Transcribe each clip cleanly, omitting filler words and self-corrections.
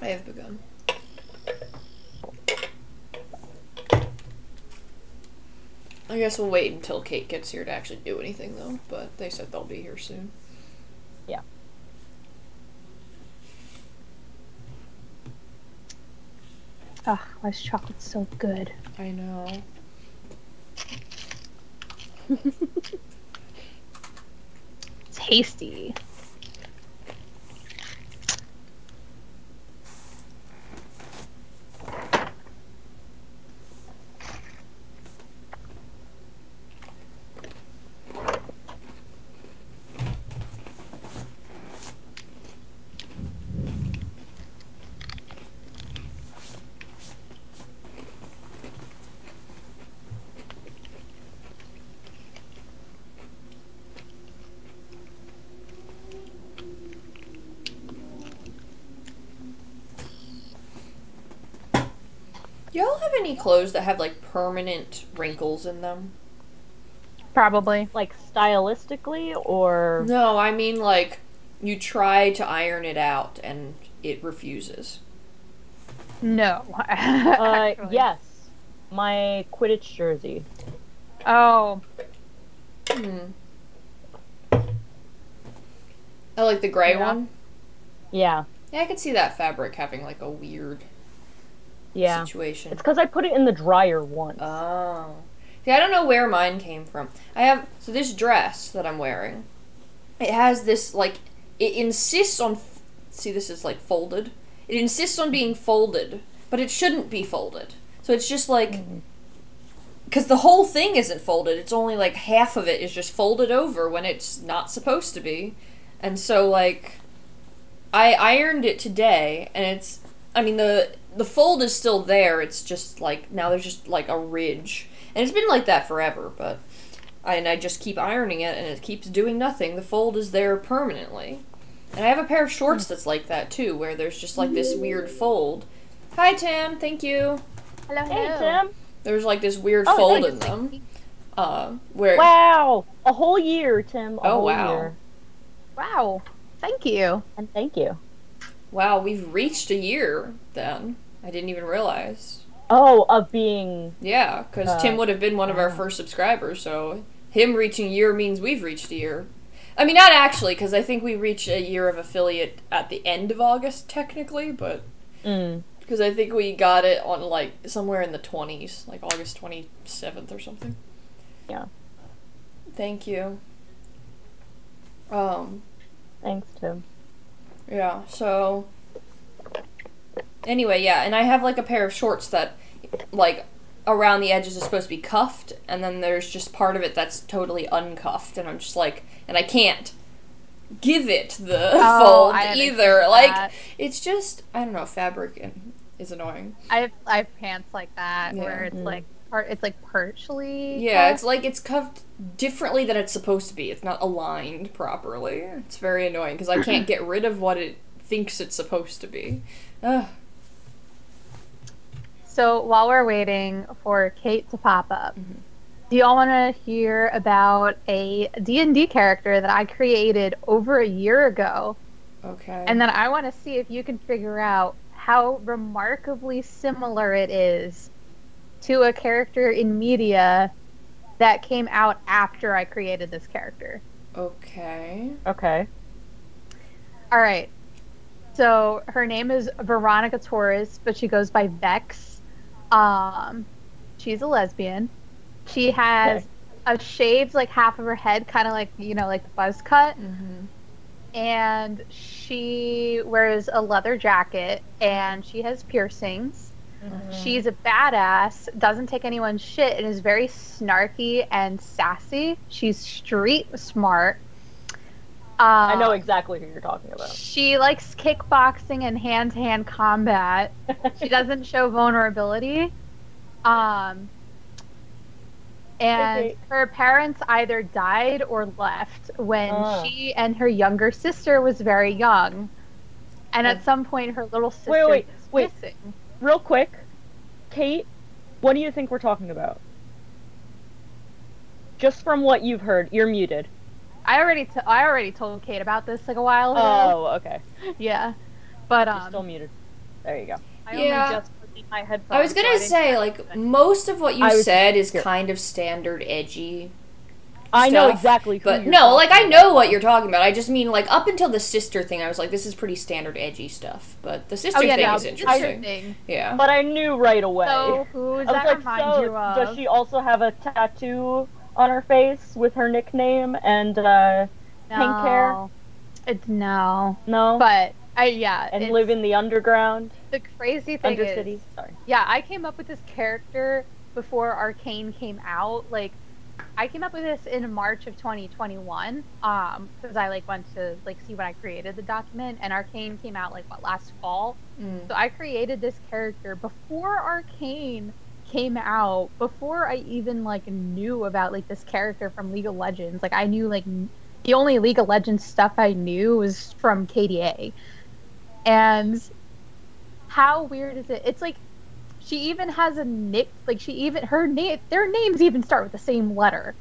I have begun. I guess we'll wait until Kate gets here to actually do anything, though. But they said they'll be here soon. Yeah. Ugh, why is chocolate so good? I know. Tasty. Do y'all have any clothes that have, like, permanent wrinkles in them? Probably. Like, stylistically, or... No, I mean, like, you try to iron it out and it refuses. No. Actually. Yes. My Quidditch jersey. Oh. Hmm. I like the gray Yeah. one. Yeah. Yeah, I could see that fabric having, like, a weird Yeah. situation. It's because I put it in the dryer once. Oh. See, I don't know where mine came from. So this dress that I'm wearing, it has this, like, it insists on, see, this is, like, folded. It insists on being folded, but it shouldn't be folded. So it's just, like, because the whole thing isn't folded. It's only, like, half of it is just folded over when it's not supposed to be. And so, like, I ironed it today, and it's, I mean, the fold is still there. It's just, like, now there's just, like, a ridge. And it's been like that forever, but I just keep ironing it, and it keeps doing nothing. The fold is there permanently. And I have a pair of shorts that's like that, too, where there's just, like, this weird fold. Hi, Tim. Thank you. Hello, Hey, Tim. There's, like, this weird Oh, fold nice. in them. Where... Wow! A whole year, Tim. A whole wow. year. Wow. Thank you. And thank you. Wow, we've reached a year, then. I didn't even realize. Oh, of being... Yeah, because Tim would have been one of our first subscribers, so him reaching a year means we've reached a year. I mean, not actually, because I think we reached a year of affiliate at the end of August, technically, but... Because I think we got it on, like, somewhere in the 20s, like August 27th or something. Yeah. Thank you. Thanks, Tim. Yeah, so... Anyway, yeah, and I have, like, a pair of shorts that, like, around the edges is supposed to be cuffed, and then there's just part of it that's totally uncuffed, and I'm just like, and I can't give it the fold either. Like, it's just, I don't know, fabric is annoying. I have pants like that where it's like it's like partially. Yeah, cuffed. it's like it's cuffed differently than it's supposed to be. It's not aligned properly. It's very annoying because I can't get rid of what it thinks it's supposed to be. Ugh. So while we're waiting for Kate to pop up, do y'all want to hear about a D&D character that I created over a year ago? Okay. And then I want to see if you can figure out how remarkably similar it is to a character in media that came out after I created this character. Okay. Okay. All right. So her name is Veronica Torres, but she goes by Vex. She's a lesbian. She has a shaved, like, half of her head, kind of like, you know, like the buzz cut. And she wears a leather jacket, and she has piercings. She's a badass, doesn't take anyone's shit, and is very snarky and sassy. She's street smart. I know exactly who you're talking about. She likes kickboxing and hand-to-hand combat. She doesn't show vulnerability. And her parents either died or left when she and her younger sister was very young. And at some point, her little sister was missing. Real quick, Kate, what do you think we're talking about? Just from what you've heard, you're muted. I already told Kate about this like a while ago. Oh, okay. Yeah, but You're still muted. There you go. I Yeah. only just put in my headphones. I was so gonna didn't say, hear like, anything. most of what you I was- said is here. kind of standard edgy. I know stuff, exactly who But you're no, like, I talking know about. what you're talking about. I just mean, like, up until the sister thing, I was like, this is pretty standard edgy stuff. But the sister thing is interesting. Thing. Yeah. But I knew right away. So who does I was that like, remind so you of? does she also have a tattoo on her face with her nickname and pink hair? It's no. No. But and and live in the underground. the crazy thing Undercity. is, Sorry. yeah, I came up with this character before Arcane came out. Like, I came up with this in March of 2021, because I like went to like see when I created the document, and Arcane came out like last fall. So I created this character before Arcane came out, before I even like knew about like this character from League of Legends. Like, I knew like the only League of Legends stuff I knew was from Kade. And how weird is it? It's like she even has a nick, like their names even start with the same letter.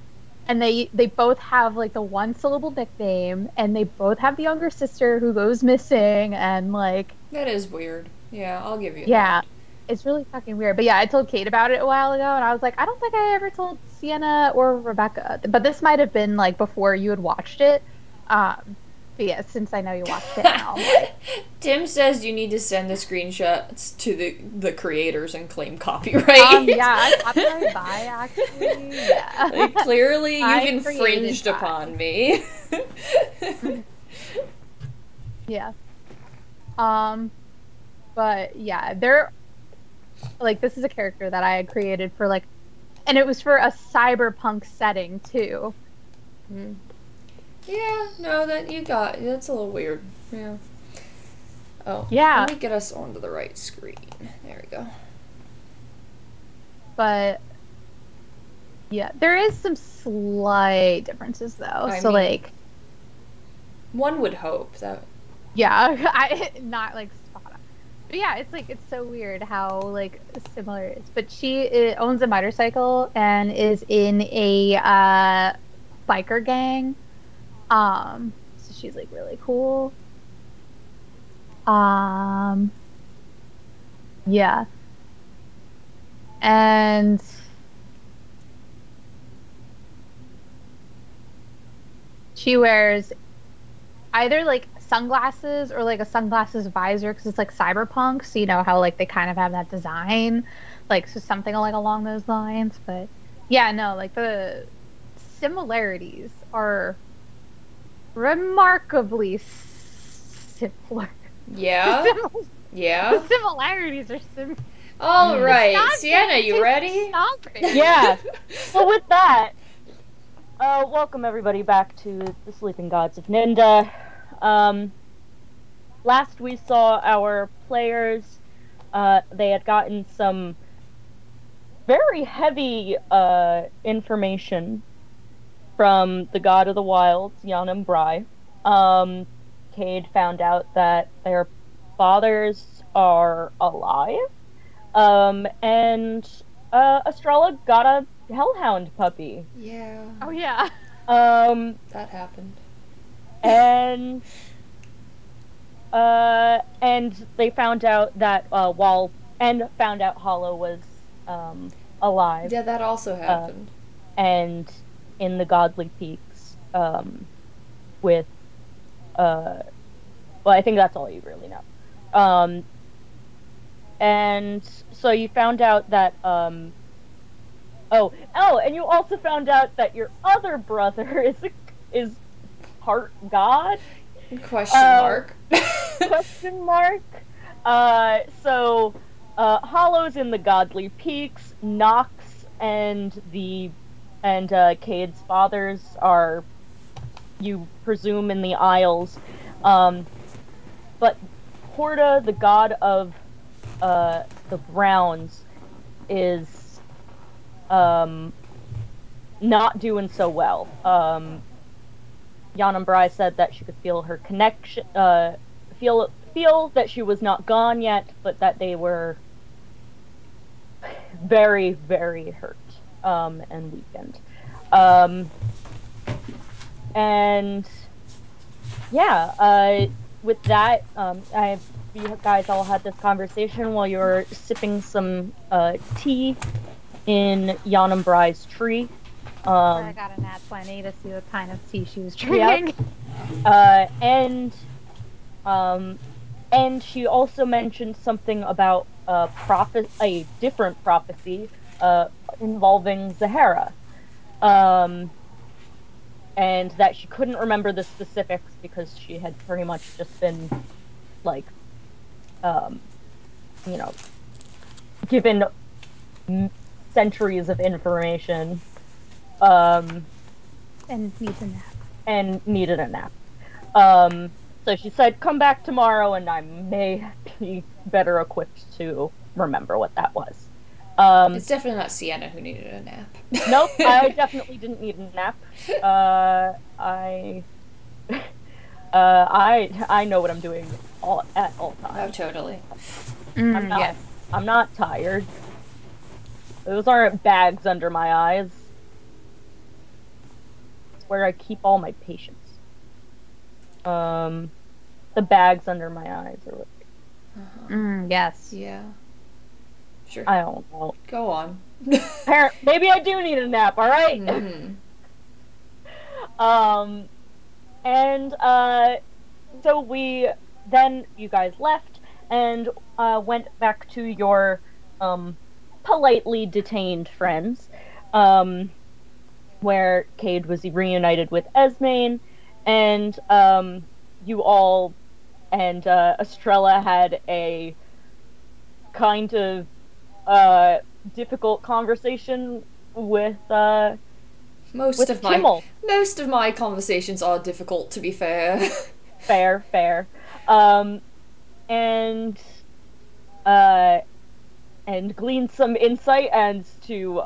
And they both have like the one syllable nickname, and they both have the younger sister who goes missing, and like That is weird. Yeah, I'll give you yeah. that. It's really fucking weird. But yeah, I told Kate about it a while ago, and I was like, I don't think I ever told Sienna or Rebecca. But this might have been like before you had watched it. But yeah, since I know you watched it now. Like, Tim says you need to send the screenshots to the creators and claim copyright. yeah, I copyright by actually. Yeah. Like, clearly, I you've created infringed that. upon me. Yeah. But yeah, like, this is a character that I had created for like, and it was for a cyberpunk setting too. Yeah, no, that's a little weird. Yeah. Oh. Yeah. Let me get us onto the right screen. There we go. But yeah, there is some slight differences though. I So mean- like, One would hope that. yeah, I not like spot on. But yeah, it's so weird how like similar it is. But she owns a motorcycle and is in a biker gang. So she's like really cool. Yeah. And she wears either like sunglasses or like a sunglasses visor because it's like cyberpunk, so you know how like they kind of have that design, like, so something like along those lines. But yeah, no, like the similarities are remarkably similar. Yeah? Yeah? The similarities are similar. All right. Sienna, you ready? Yeah. Well, with that, welcome everybody back to the Sleeping Gods of Ninda. Last we saw our players, they had gotten some very heavy information from the God of the Wilds, Yanam Brai. Kade found out that their fathers are alive. And Estrella got a hellhound puppy. Yeah. Oh yeah. That happened. And they found out that found out Hollow was alive. Yeah, that also happened. And in the Godly Peaks, with well, I think that's all you really know. And so you found out that and you also found out that your other brother is part god? Question mark. Question mark. So Hollow's in the Godly Peaks. Nox and Kade's fathers are, you presume, in the Isles. But Horda, the god of the Browns, is not doing so well. Yanam Brai said that she could feel her connection, feel that she was not gone yet, but that they were very, very hurt and weakened. And yeah, with that, you guys all had this conversation while you were sipping some tea in Yanam Brai's tree. I got a nat 20 to see what kind of tea she was drinking. Yep. And she also mentioned something about a different prophecy involving Zahara. And that she couldn't remember the specifics because she had pretty much just been, like, given centuries of information. And needs a nap. And needed a nap. So she said, come back tomorrow and I may be better equipped to remember what that was. It's definitely not Sienna who needed a nap. Nope, I definitely didn't need a nap. I know what I'm doing at all times. Oh, totally. I'm not tired. Those aren't bags under my eyes. It's where I keep all my patience. The bags under my eyes are what... Yes. Yeah. Sure. I don't know. Go on. Maybe I do need a nap, alright? Mm-hmm. So you guys left and went back to your politely detained friends, where Kade was reunited with Esmain, and you all and Estrella had a kind of difficult conversation with most of my conversations are difficult, to be fair. Fair. And gleaned some insight as to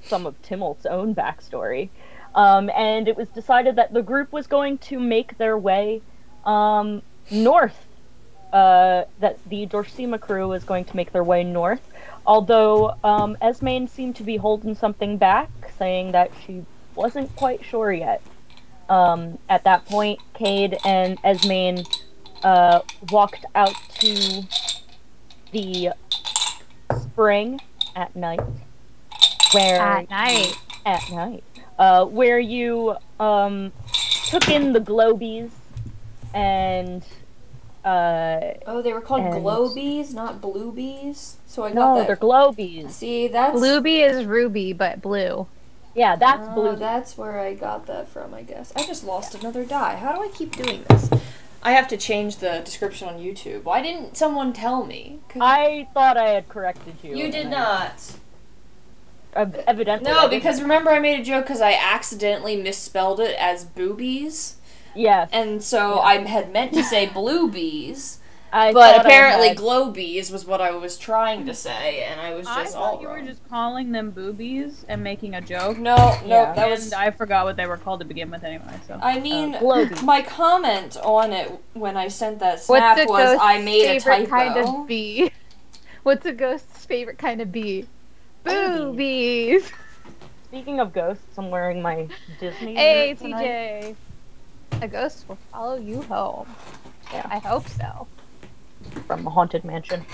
some of Timmelt's own backstory. And it was decided that the group was going to make their way north. That the Dorsima crew was going to make their way north. Although Esmain seemed to be holding something back, saying that she wasn't quite sure yet. At that point, Kade and Esmain walked out to the spring at night. Where you took in the globies and they were called globies, not bluebies. So I got that. No, they're globies. See, that's Bluebee is ruby, but blue. Yeah, that's blue. That's where I got that from, I guess. I just lost another die. How do I keep doing this? I have to change the description on YouTube. Why didn't someone tell me? I thought I had corrected you. You did not. Evidently. No, because remember I made a joke because I accidentally misspelled it as boobies. Yes. And so I had meant to say bluebees. But apparently globies was what I was trying to say, and I was just I thought all you wrong. were just calling them boobies and making a joke. No, Yeah. that was... And I forgot what they were called to begin with anyway, so... I mean, globies. my comment on it when I sent that snap was I made a typo. Kind of bee? What's a ghost's favorite kind of bee? Boobies! Speaking of ghosts, I'm wearing my Disney Hey, shirt tonight. TJ! A ghost will follow you home. Yeah. I hope so. From a haunted mansion.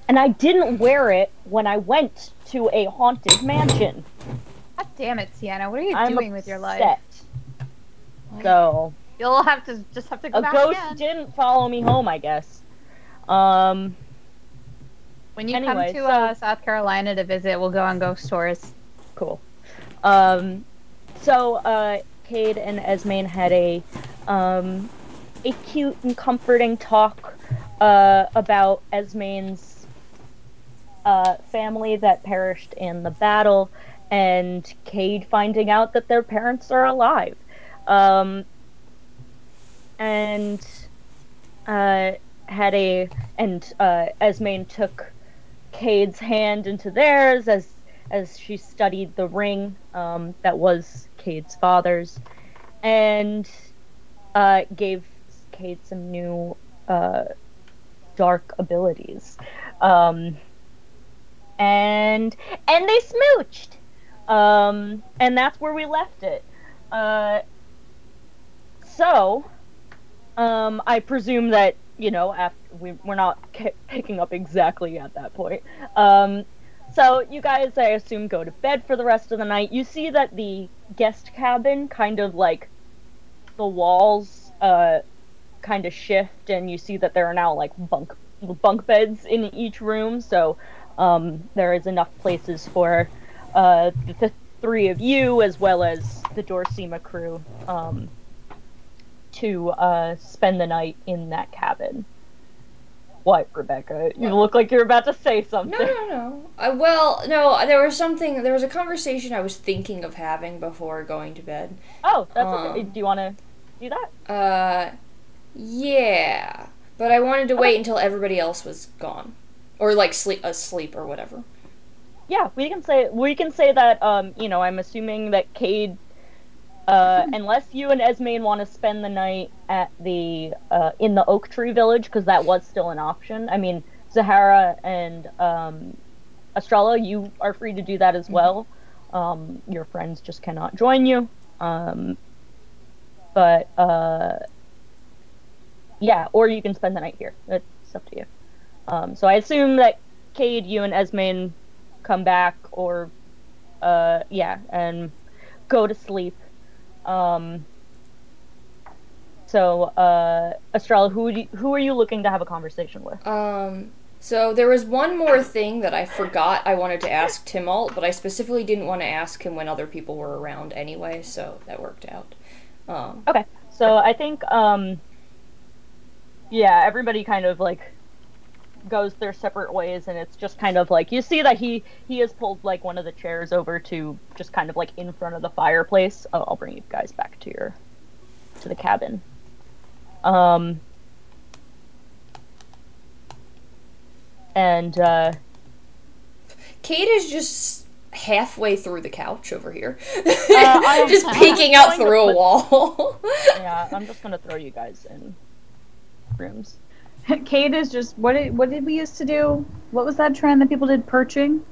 And I didn't wear it when I went to a haunted mansion. God damn it, Sienna. What are you I'm doing with your life? upset. So You'll have to go a back ghost again. didn't follow me home, I guess. When you anyway, come to South Carolina to visit, we'll go on ghost tours. Cool. So Kade and Esmain had a cute and comforting talk about Esmain's family that perished in the battle, and Kade finding out that their parents are alive. Esmain took Kade's hand into theirs as she studied the ring that was Kade's father's, and gave Kade some new dark abilities. And they smooched. And that's where we left it. So I presume that, after we're not picking up exactly at that point. So you guys, I assume, go to bed for the rest of the night. You see that the guest cabin kind of like the walls kind of shift, and you see that there are now like bunk beds in each room. So there is enough places for the three of you as well as the Dorsima crew to spend the night in that cabin. What, Rebecca? You look like you're about to say something. No. Well, no, there was a conversation I was thinking of having before going to bed. Oh, that's okay. Do you want to do that? Yeah. But I wanted to wait until everybody else was gone. Or, like, asleep or whatever. Yeah, we can say that, I'm assuming that Kade, unless you and Esmaine want to spend the night at the, in the Oak Tree Village, because that was still an option. I mean, Zahara and, Estrella, you are free to do that as well. Your friends just cannot join you. Yeah, or you can spend the night here. It's up to you. So I assume that Kade, you and Esmaine come back, or, and go to sleep. Estrella, who are you looking to have a conversation with? So there was one more thing that I forgot I wanted to ask Timalt, but I specifically didn't want to ask him when other people were around anyway, so that worked out. Okay, so I think, everybody kind of, like, goes their separate ways, and it's just kind of like, you see that he has pulled, like, one of the chairs over to just kind of, like, in front of the fireplace. Oh, I'll bring you guys back to the cabin. Kate is just halfway through the couch over here. Just peeking out through a wall. Yeah, I'm just gonna throw you guys in rooms. Kate is just, what did we used to do? What was that trend that people did? Perching?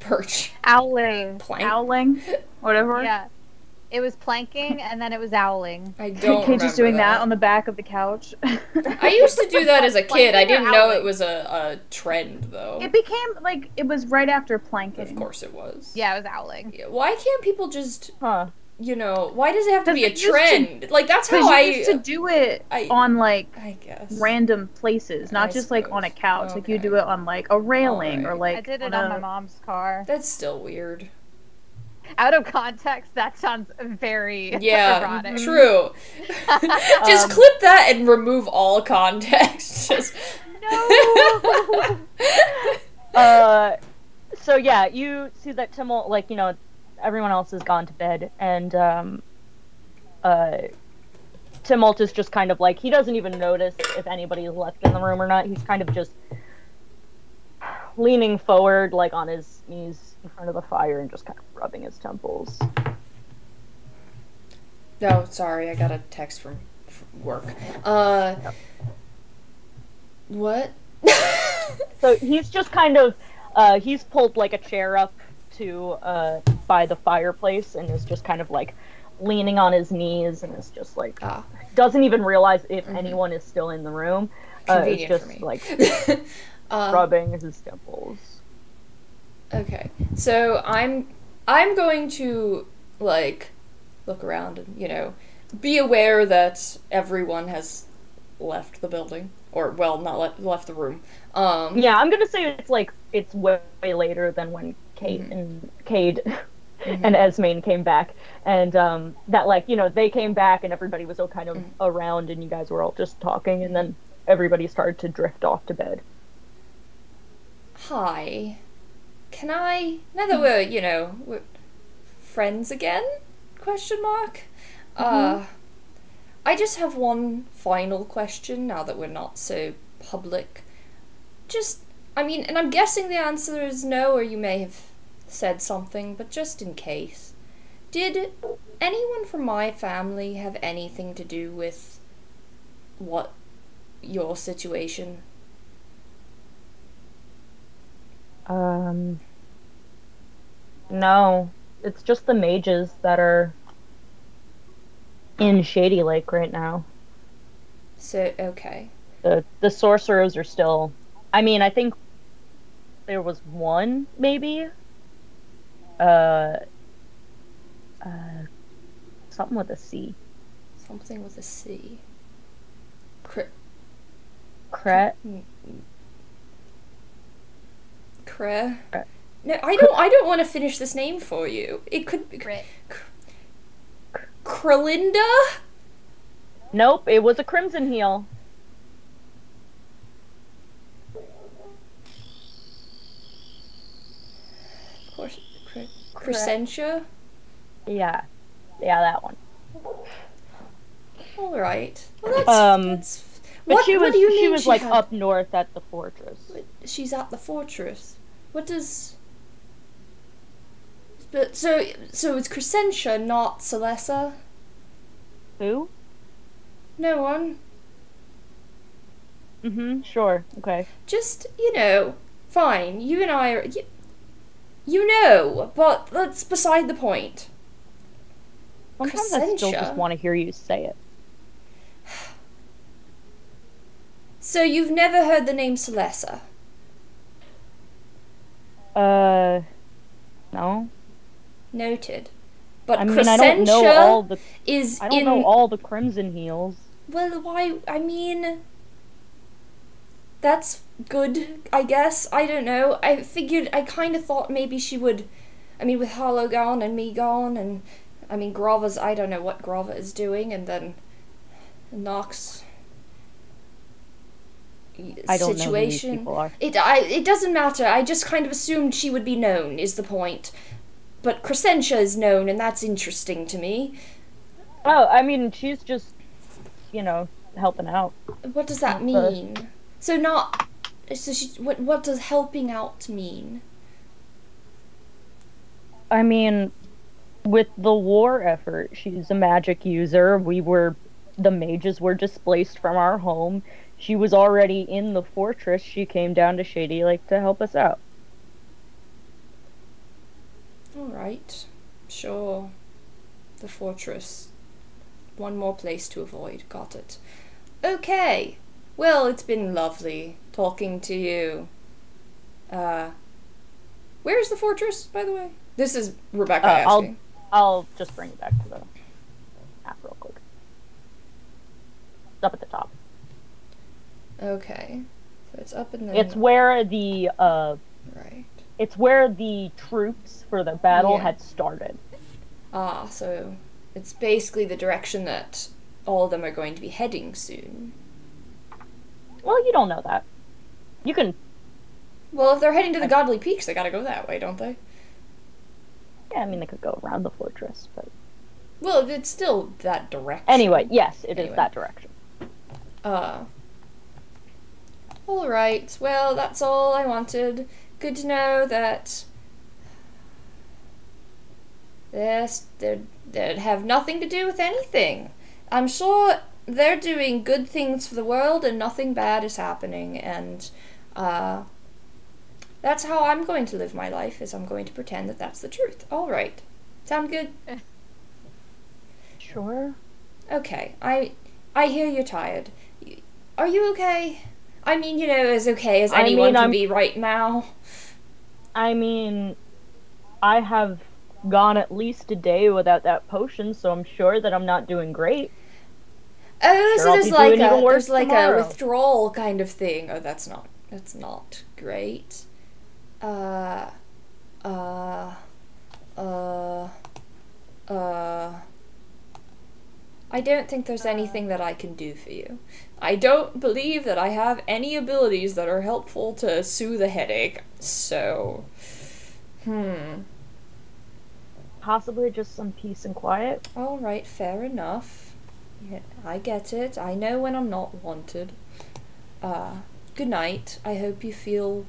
Perch. Owling. Plank. Owling? Whatever. Yeah. It was planking, and then it was owling. I don't Kate just doing remember that on the back of the couch. I used to do that as a kid. I Planking or didn't know owling? it was a trend, though. It became, like, it was right after planking. Of course it was. Yeah, it was owling. Yeah, why can't people just, Huh. why does it have to be a Because they trend? Like, that's how Because I... you used to do it on, like, I guess. random places, not I just, like, on a suppose. couch. Like, you Okay. do it on, like, a railing or, Alright. like... I did it on my mom's car. That's still weird. Out of context, that sounds very Yeah, erotic. true. Just clip that and remove all context. Just... No! So yeah, you see that Timol, like, everyone else has gone to bed, and Timalt is just kind of like, he doesn't even notice if anybody's left in the room or not. He's kind of just leaning forward, like, on his knees in front of the fire and just kind of rubbing his temples. No, sorry, I got a text from work. What? So he's just kind of, he's pulled, like, a chair up to, by the fireplace, and is just kind of, like, leaning on his knees, and is just, like, doesn't even realize if anyone is still in the room. It's Convenient just, for me. like, rubbing his temples. Okay, so I'm going to, like, look around and, be aware that everyone has left the building. Or, well, not left the room. Yeah, I'm gonna say it's way later than when Kade and Esmaine came back. And, that, like, they came back and everybody was all kind of around and you guys were all just talking, and then everybody started to drift off to bed. Hi. Can I, now that we're friends again? Question mark. I just have one final question now that we're not so public. And I'm guessing the answer is no, or you may have said something, but just in case. Did anyone from my family have anything to do with your situation? No. It's just the mages that are in Shady Lake right now. So, okay. The sorcerers are still... I mean, I think there was one, maybe? Something with a C. Something with a C. Cret? Cre? No, I don't want to finish this name for you. It could be... Krelinda? Nope, it was a Crimson Heel. Crescentia? Yeah, that one. All right. Well, that's but what, she was what do you mean was she like had... up north at the fortress. She's at the fortress. What does... But so it's Crescentia, not Celessa? Who? No one. Sure. Okay. Just, fine. You and I are... You know, but that's beside the point. Sometimes I still just want to hear you say it. So you've never heard the name Celessa? No. Noted. But I mean, Crescentia I don't know all the... is I don't know all the Crimson Heels. Well, why... I mean... That's good, I guess. I don't know. I kind of thought maybe she would... I mean, with Harlow gone and me gone, and... I mean, Grava's... I don't know what Grava is doing, and then... Nox... I don't situation. know who these people are. It doesn't matter. I just kind of assumed she would be known, is the point. But Crescentia is known, and that's interesting to me. Oh, I mean, she's just, helping out. What does that mean? What does helping out mean? I mean, with the war effort, she's a magic user. The mages were displaced from our home. She was already in the fortress. She came down to Shady Lake to help us out. Alright. Sure. The fortress. One more place to avoid. Got it. Okay. Well, it's been lovely talking to you. Where's the fortress, by the way? This is Rebecca asking. I'll just bring it back to the map real quick. It's up at the top. Okay. So it's up in the... It's where the, Right. It's where the troops for the battle had started. Ah, so it's basically the direction that all of them are going to be heading soon. Well, you don't know that. You can... Well, if they're heading to the Godly Peaks, they gotta go that way, don't they? Yeah, I mean, they could go around the fortress, but... Well, it's still that direction. Anyway, yes, it is that direction. Alright, well, that's all I wanted. Good to know that... They'd have nothing to do with anything. I'm sure they're doing good things for the world and nothing bad is happening, and, that's how I'm going to live my life, is I'm going to pretend that that's the truth. Alright. Sound good? Sure. Okay, I hear you're tired. Are you okay? I mean, as okay as anyone can be right now. I mean, I have gone at least a day without that potion, so I'm sure that I'm not doing great. Oh, sure, so there's like tomorrow. A withdrawal kind of thing. Oh, that's not great. I don't think there's anything that I can do for you. I don't believe that I have any abilities that are helpful to soothe a headache, so... Possibly just some peace and quiet. Alright, fair enough. Yeah, I get it. I know when I'm not wanted. Good night. I hope you feel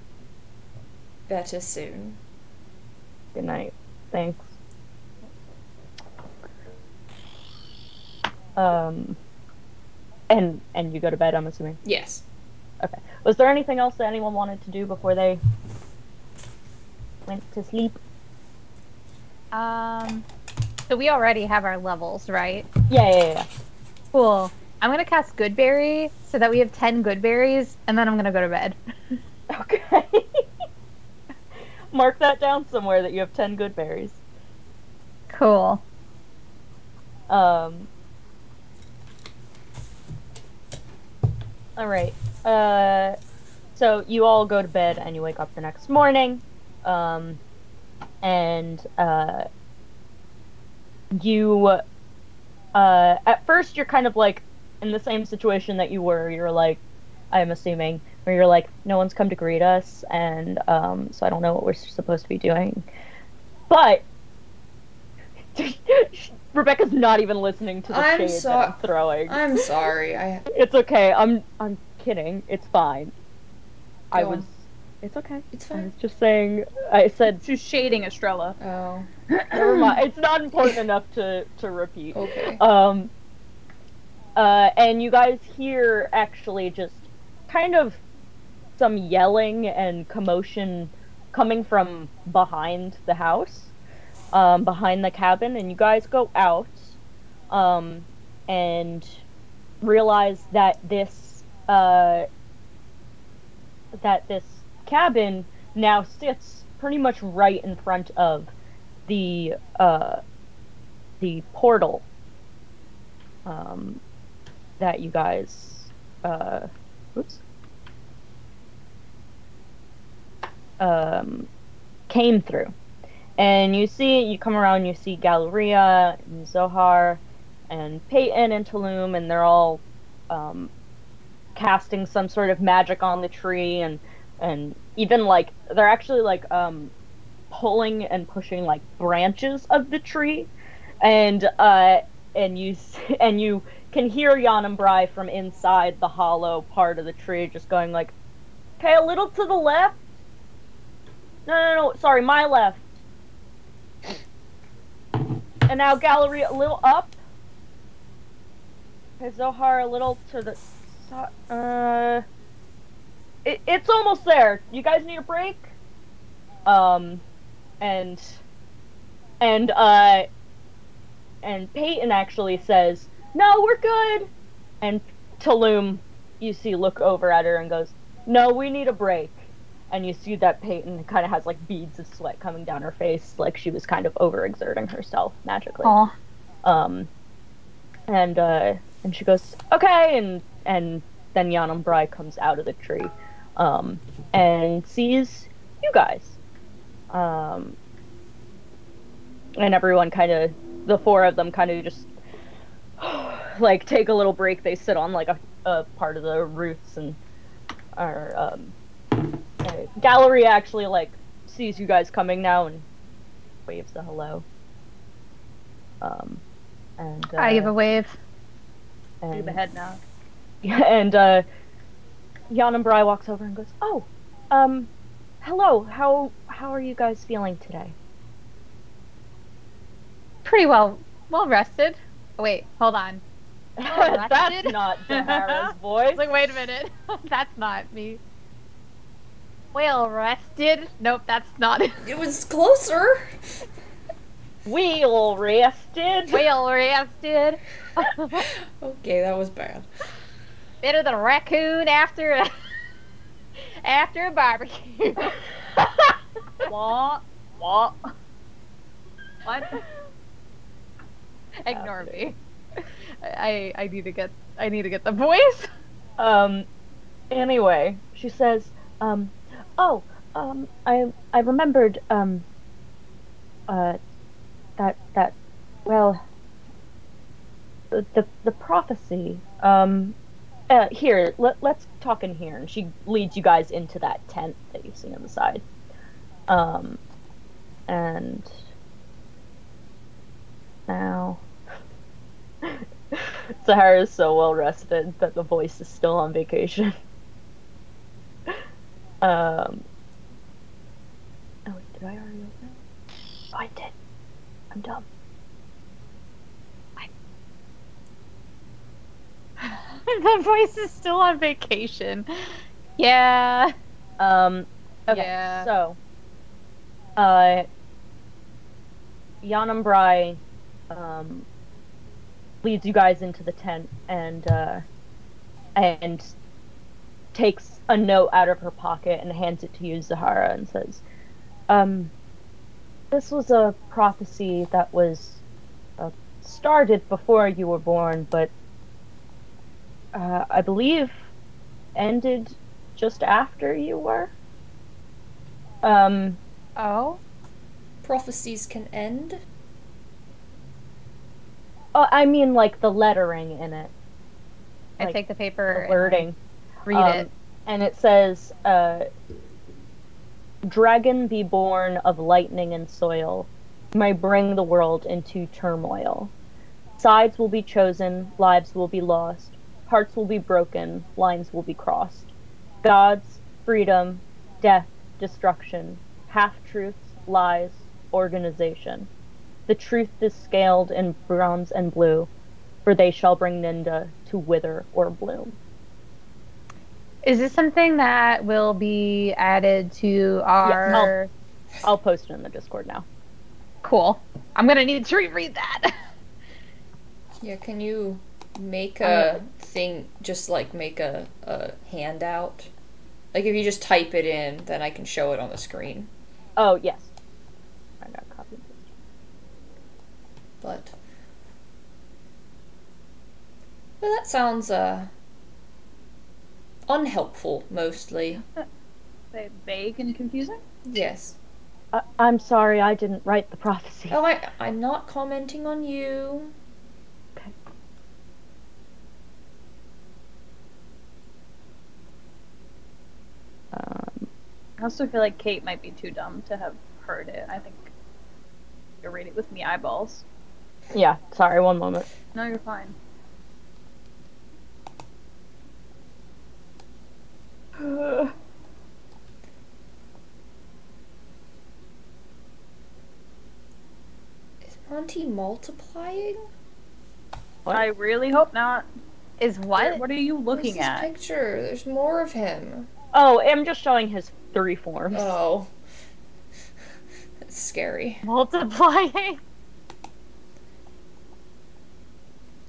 better soon. Good night. Thanks. And you go to bed, I'm assuming? Yes. Okay. Was there anything else that anyone wanted to do before they went to sleep? So we already have our levels, right? Yeah. Cool. I'm gonna cast Good Berry so that we have 10 good berries, and then I'm gonna go to bed. Okay. Mark that down somewhere that you have 10 good berries. Cool. Alright. So you all go to bed and you wake up the next morning. And you at first you're kind of like in the same situation that you were. You're like, I'm assuming, where you're like, no one's come to greet us, and so I don't know what we're supposed to be doing. But Rebecca's not even listening to the shade that I'm throwing. I'm sorry. It's okay. I'm kidding. It's fine. It's okay. It's fine. I was just saying. I said She's shading Estrella. Oh. never mind. It's not important enough to repeat. Okay. And you guys hear actually just kind of some yelling and commotion coming from behind the house, behind the cabin, and you guys go out, and realize that this cabin now sits pretty much right in front of the portal that you guys came through. And you come around, you see Galleria and Zohar and Peyton and Tulum, and they're all casting some sort of magic on the tree, and even like they're actually like pulling and pushing like branches of the tree, and you can hear Jan and Bry from inside the hollow part of the tree just going like, okay, a little to the left. No, sorry, my left. And now Galleria a little up. Okay, Zohar a little to the side. It's almost there. You guys need a break? And Peyton actually says, no, we're good. And Tulum, you see, look over at her and goes, no, we need a break. And you see that Peyton kind of has like beads of sweat coming down her face, like she was kind of overexerting herself magically. Aw. And she goes, okay, and then Jan and Bry comes out of the tree, and sees you guys. And everyone the four of them kind of just like take a little break. They sit on like a part of the roofs and are Gallery actually like sees you guys coming now and waves a hello. And I give a wave. And, Move ahead now. Yeah, and Jan and Bry walks over and goes, oh, hello. How are you guys feeling today? Pretty well rested. Oh, wait, hold on. Well That's rested? not Zahara's I voice. was like, wait a minute. That's not me. Well rested. Nope, that's not it. It was closer. Wheel rested. Well rested. Okay, that was bad. Better than a raccoon after a barbecue. What? What? Ignore me. I need to get the voice. Anyway, she says, I remembered, that, well, the prophecy, here, let's talk in here. And she leads you guys into that tent that you see on the side. And now Zahara is so well rested that the voice is still on vacation. Oh, wait, did I already open it? Oh, I did. I'm dumb. The voice is still on vacation. Yeah. Okay, Yeah. so, Jan and Bry, leads you guys into the tent and takes a note out of her pocket and hands it to you, Zahara, and says, this was a prophecy that was started before you were born, but I believe ended just after you were. Oh? Prophecies can end? I mean, like, the lettering in it. I Like, take the paper the wording. and read it. And it says, dragon be born of lightning and soil, may bring the world into turmoil. Sides will be chosen, lives will be lost, hearts will be broken, lines will be crossed. Gods, freedom, death, destruction, half-truths, lies, organization. The truth is scaled in bronze and blue, for they shall bring Ninda to wither or bloom. Is this something that will be added to our... I'll post it in the Discord now. Cool. I'm gonna need to reread that. Yeah, can you make a thing, just like make a handout? Like if you just type it in, then I can show it on the screen. Oh, yes. I got a copy of this. But... Well, that sounds, unhelpful, mostly. Vague and confusing? Yes. I'm sorry, I didn't write the prophecy. Oh, I'm not commenting on you. Okay. I also feel like Kate might be too dumb to have heard it. I think you'll read it with me eyeballs. Yeah, sorry, one moment. No, you're fine. Is Monty multiplying? What? I really hope not. Is what? What are you looking Where's at? his picture? There's more of him. Oh, I'm just showing his 3 forms. Oh. That's scary. Multiplying?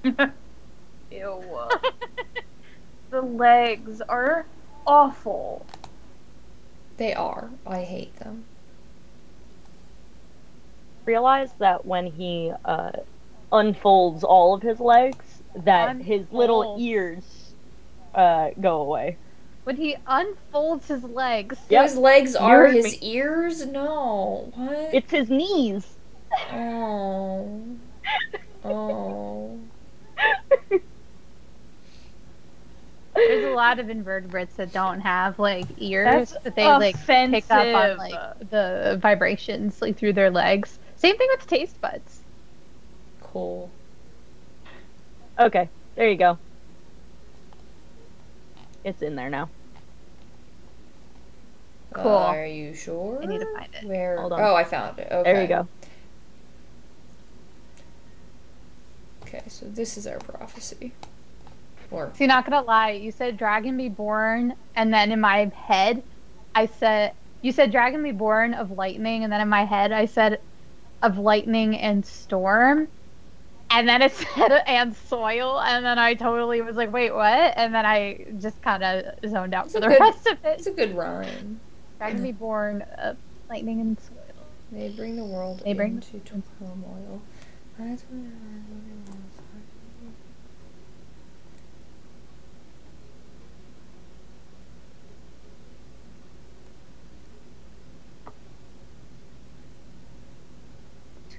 Ew. The legs are awful. They are. I hate them. Realize that when he unfolds all of his legs, that his little Unfolds. ears go away. When he unfolds his legs. Yep. His legs are heard his me. ears? No. What? It's his knees. Oh. Oh. There's a lot of invertebrates that don't have like ears, That's but they like pick up on offensive. like the vibrations like through their legs. Same thing with taste buds. Cool. Okay, there you go. It's in there now. Cool. Are you sure? I need to find it. Where? Hold on. Oh, I found it. Okay. There you go. Okay, so this is our prophecy. Or So, not gonna lie, you said dragon be born, and then in my head, you said dragon be born of lightning, and then in my head I said of lightning and storm, and then it said and soil, and then I totally was like, wait, what? And then I just kind of zoned out It's for a the good- rest of it's it. a good rhyme. Dragon be born of lightning and soil. They bring the world They bring into turmoil. That's what I-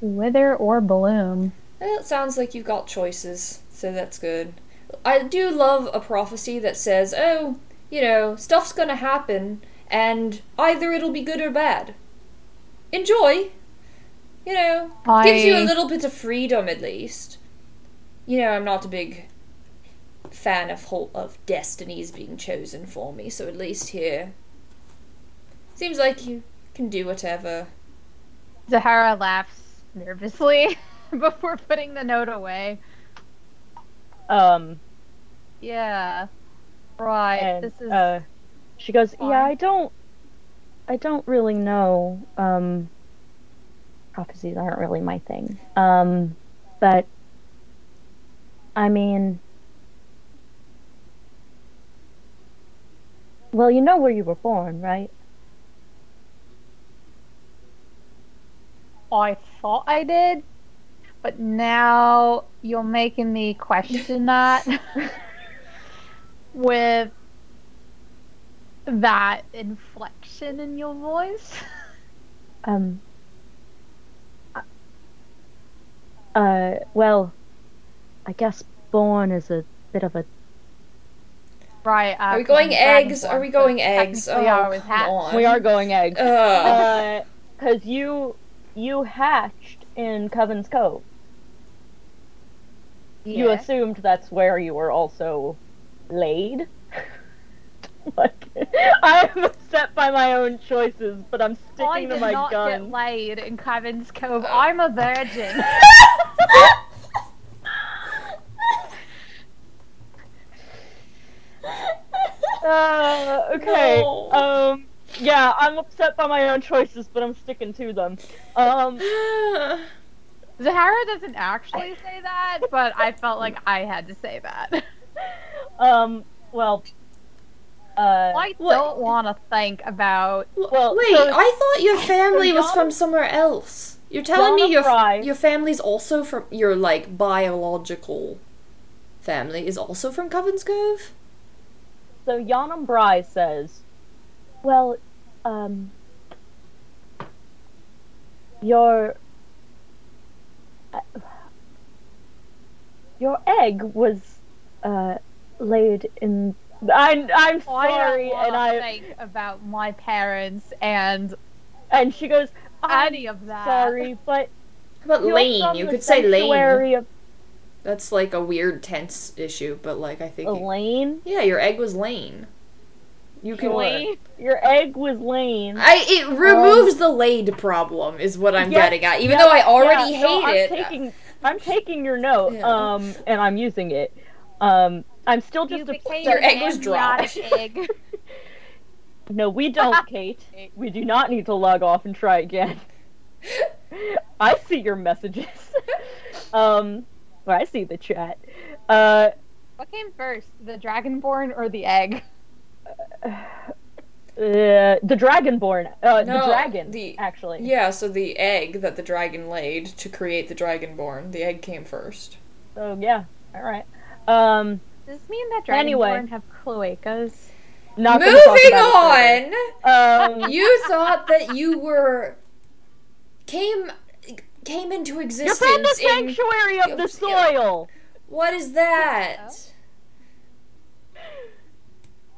To wither or bloom. Well, it sounds like you've got choices, so that's good. I do love a prophecy that says, oh, you know, stuff's gonna happen, and either it'll be good or bad. Enjoy! You know, gives you a little bit of freedom at least. You know, I'm not a big fan of destinies being chosen for me, so at least here. Seems like you can do whatever. Zahara laughs nervously before putting the note away. Yeah. Right. And This is she goes, fine. yeah, I don't really know. Prophecies aren't really my thing. But I mean, well, you know where you were born, right? I thought I did, but now you're making me question that with that inflection in your voice. Well, I guess born is a bit of a... Right. Are we going eggs? Are we going eggs? Oh, come come on. We are going eggs. Ugh. Because you hatched in Coven's Cove. You assumed that's where you were also laid. Like, I'm upset by my own choices, but I'm sticking to my I did not guns. get laid in Coven's Cove. I'm a virgin. Okay. No. Yeah, I'm upset by my own choices, but I'm sticking to them. Zahara doesn't actually say that, but I felt like I had to say that. Well, I don't want to think about. well, Wait, so- I thought your family was Yana- from somewhere else. You're telling me Yana your family's also from your like biological family is also from Coven's Cove? So Yanam Bry says, well, your egg was laid in. I'm sorry, I and don't I think about my parents and she goes, any of that. sorry, but How about you're Lane? from You the could say Lane. sanctuary of That's like a weird tense issue, but like I think Elaine. yeah, your egg was Lane. You can Lane? Your egg was Lane. it removes the laid problem is what I'm Yeah, getting at. Even though I already yeah, no, hate it. I'm taking your note, Yeah. and I'm using it. I'm still just Your egg was dropped. Egg. No, we don't, Kate. We do not need to log off and try again. I see your messages. Well, I see the chat. What came first, the Dragonborn or the egg? The Dragonborn. The No, dragon, actually. Yeah, so the egg that the dragon laid to create the Dragonborn, the egg came first. So, yeah. Alright. Does this mean that Dragonborn Anyway. have cloacas? Not gonna talk Moving about it on! further. You thought that you were came into You're existence from the in sanctuary of the soil! what is that?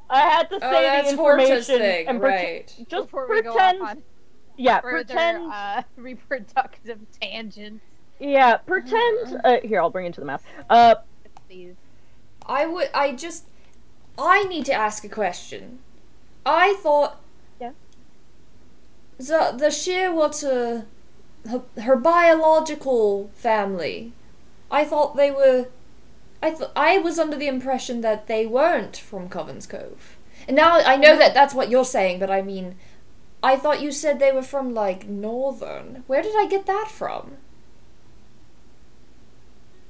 I had to say Oh, the that's information Horta's thing, and right? just Before we go pretend. off on Yeah, further pretend. reproductive tangents. Yeah, pretend. Here, I'll bring it to the map. Please. I need to ask a question. I thought Yeah. the Shearwater, her biological family, I thought they were. I was under the impression that they weren't from Coven's Cove. And now I know that that's what you're saying, but I mean, I thought you said they were from, like, Northern. Where did I get that from?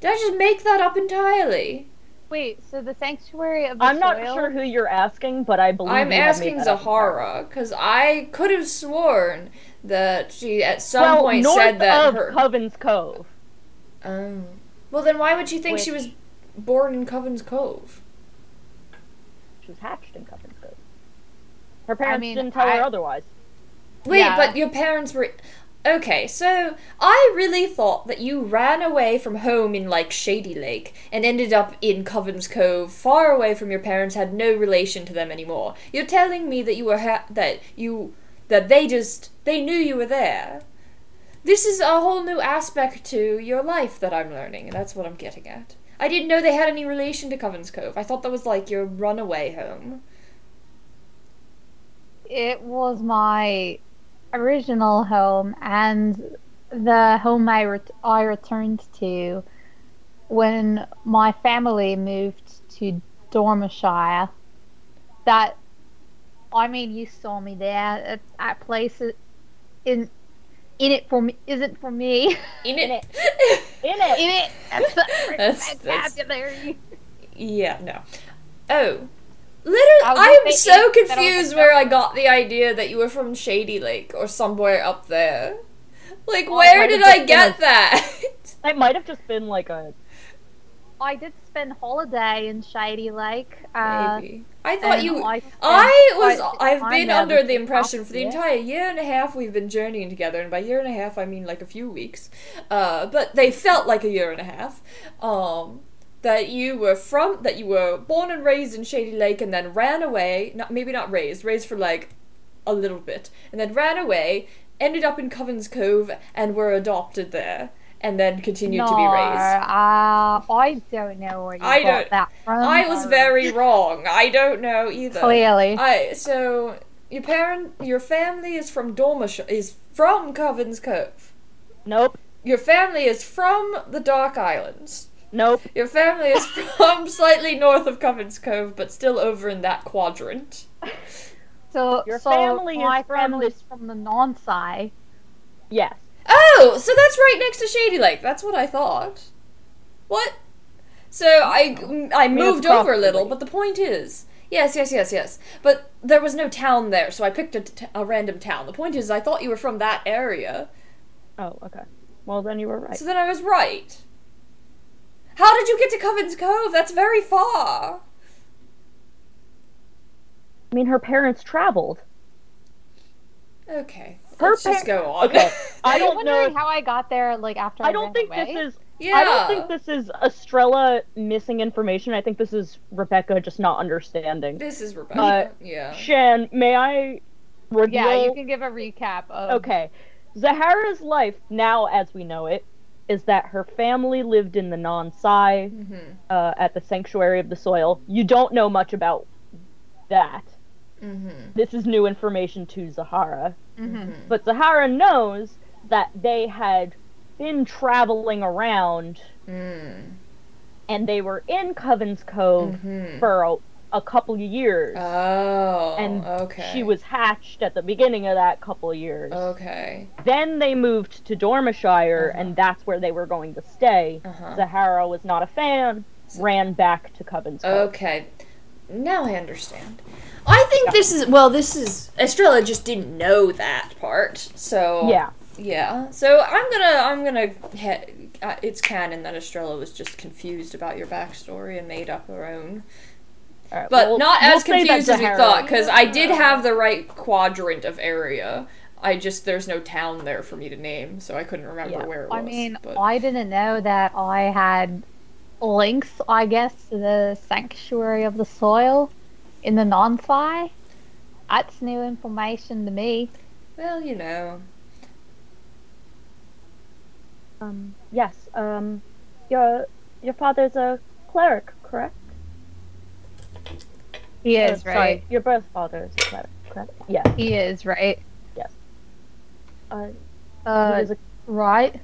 Did I just make that up entirely? Wait, so the sanctuary of the I'm not soil? sure who you're asking, but I believe I'm you have asking made that up. Zahara, because I could have sworn that she at some Well, point north said that of her... Coven's Cove. Oh. Well, then why would you think she was born in Coven's Cove? She was hatched in Coven's Cove. Her parents mean, didn't tell her otherwise. Wait, Yeah. but your parents were... Okay, so I really thought that you ran away from home in, like, Shady Lake and ended up in Coven's Cove, far away from your parents, had no relation to them anymore. You're telling me that you were they knew you were there. This is a whole new aspect to your life that I'm learning, and that's what I'm getting at. I didn't know they had any relation to Coven's Cove. I thought that was, like, your runaway home. It was my original home and the home I returned to when my family moved to Dormishire. You saw me there at places in In it for me isn't for me. In it. In it. In it. That's the That's- vocabulary. Yeah, no. Oh. Literally, I was I'm gonna say so it, but I was confused like, where no. I got the idea that you were from Shady Lake or somewhere up there. Like, Well, where might did have I just get been that? It might have just been like a. I did spend holiday in Shady Lake. Maybe. I thought and you. I spent I've quite some been time under there the between impression for the half a entire year and a half we've been journeying together, and by year and a half I mean like a few weeks. But they felt like a year and a half. That you were born and raised in Shady Lake and then ran away. Maybe not raised for like a little bit, and then ran away, ended up in Coven's Cove, and were adopted there, and then continued to be raised. I don't know where you I got don't- that from. I was very wrong. I don't know either. Clearly. So your family is from Coven's Cove. Nope. Your family is from the Dark Islands. Nope. Your family is from slightly north of Coven's Cove, but still over in that quadrant. So Your so family is my from family's from the non-sci. Yes. Oh, so that's right next to Shady Lake. That's what I thought. What? So I moved across over a the little, lake. but the point is, yes. But there was no town there, so I picked a random town. The point is, I thought you were from that area, Oh, okay. Well, then you were right. so then I was right. How did you get to Coven's Cove? That's very far. I mean, her parents traveled. Okay, Her let's just go on. Okay. I Are you don't wondering know. how I got there, like, after I I don't ran think away? this is. Yeah. I don't think this is Estrella missing information. I think this is Rebecca just not understanding. This is Rebecca. Yeah. Shan, may I reveal? Yeah, you can give a recap of... Okay. Zahara's life, now as we know it, is that her family lived in the non-Psi at the Sanctuary of the Soil. You don't know much about that. This is new information to Zahara. But Zahara knows that they had been traveling around and they were in Coven's Cove for a couple of years. Oh, And okay. she was hatched at the beginning of that couple of years. Okay. Then they moved to Dormishire, and that's where they were going to stay. Zahara was not a fan, ran back to Coven's Cove. Okay. Now I understand. I think this is Estrella just didn't know that part. So yeah. So I'm gonna it's canon that Estrella was just confused about your backstory and made up her own. Alright, But we'll- not we'll as say that confused as we Zahara- thought, because I did have the right quadrant of area. There's no town there for me to name, so I couldn't remember where it was. I mean, but... I didn't know that I had links, I guess, to the Sanctuary of the Soil in the non-Psi. That's new information to me. Well, you know. Yes, your father's a cleric, correct? He is, Sorry, right? your birth father is a cleric, correct? Yeah. He is, right? He was a Right?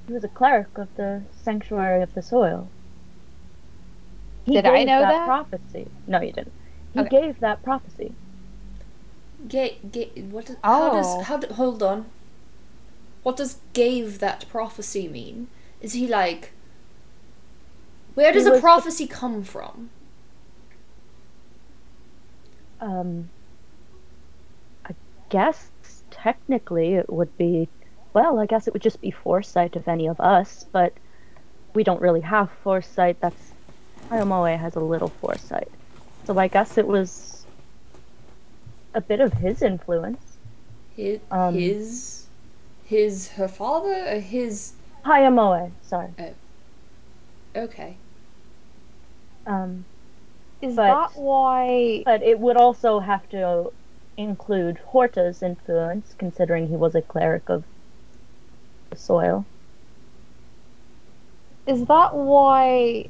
He was a cleric of the Sanctuary of the Soil. He Did I gave know that? prophecy? No, you didn't. He Okay. gave that prophecy. Hold on. What does gave that prophecy mean? Is he like... Where does He a was the- prophecy come from? I guess technically it would be, well, I guess it would just be foresight of any of us, but we don't really have foresight. Ayamoe has a little foresight. So I guess it was a bit of his influence. Her father? Or his... Hayamoe, sorry. Okay. Is But- that why... But it would also have to include Horta's influence, considering he was a cleric of the soil. Is that why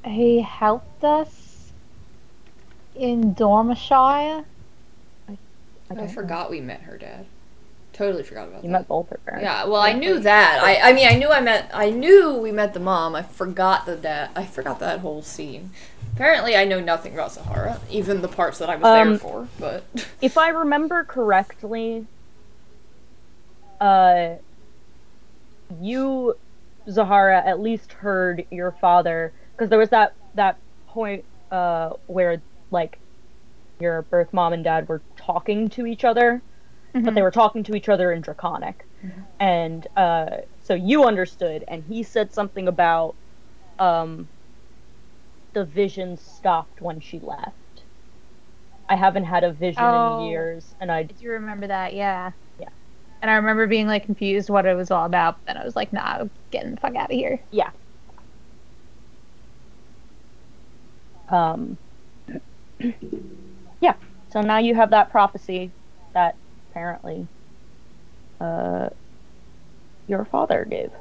he helped us in Dormishire? I don't forgot we met her dad. Totally forgot about You that. met both her parents. Yeah, well, I knew that. I knew we met the mom. I forgot the dad. I forgot that whole scene. Apparently, I know nothing about Zahara, even the parts that I was there for. But If I remember correctly, you, Zahara, at least heard your father, because there was that point where like your birth mom and dad were talking to each other, but they were talking to each other in Draconic, and so you understood, and he said something about the vision stopped when she left. I haven't had a vision in years, and I do remember that, yeah. Yeah. And I remember being, like, confused what it was all about, but then I was like, nah, I'm getting the fuck out of here. Yeah. Yeah. So now you have that prophecy that apparently your father gave.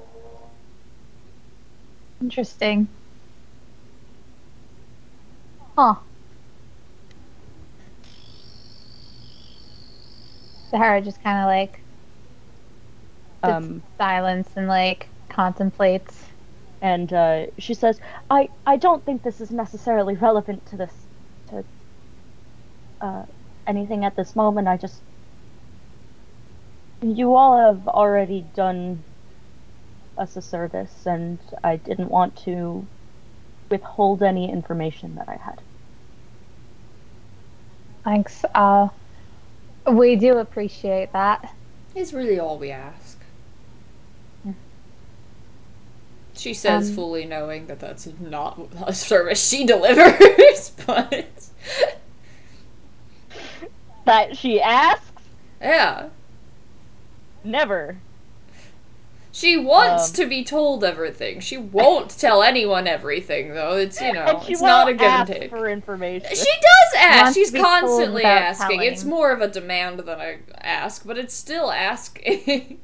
Interesting. Huh. Zahara just kind of like sits silence and like contemplates. And she says, I don't think this is necessarily relevant to this, to anything at this moment. You all have already done us a service, and I didn't want to withhold any information that I had. Thanks. We do appreciate that. It's really all we ask. She says, fully knowing that that's not a service she delivers, but... That she asks? Yeah. Never. She wants to be told everything. She won't tell anyone everything, though. It's, you know, and she it's not a give and ask take. for information. She does ask. Wants She's to be told constantly without asking. telling. It's more of a demand than a ask, but it's still asking.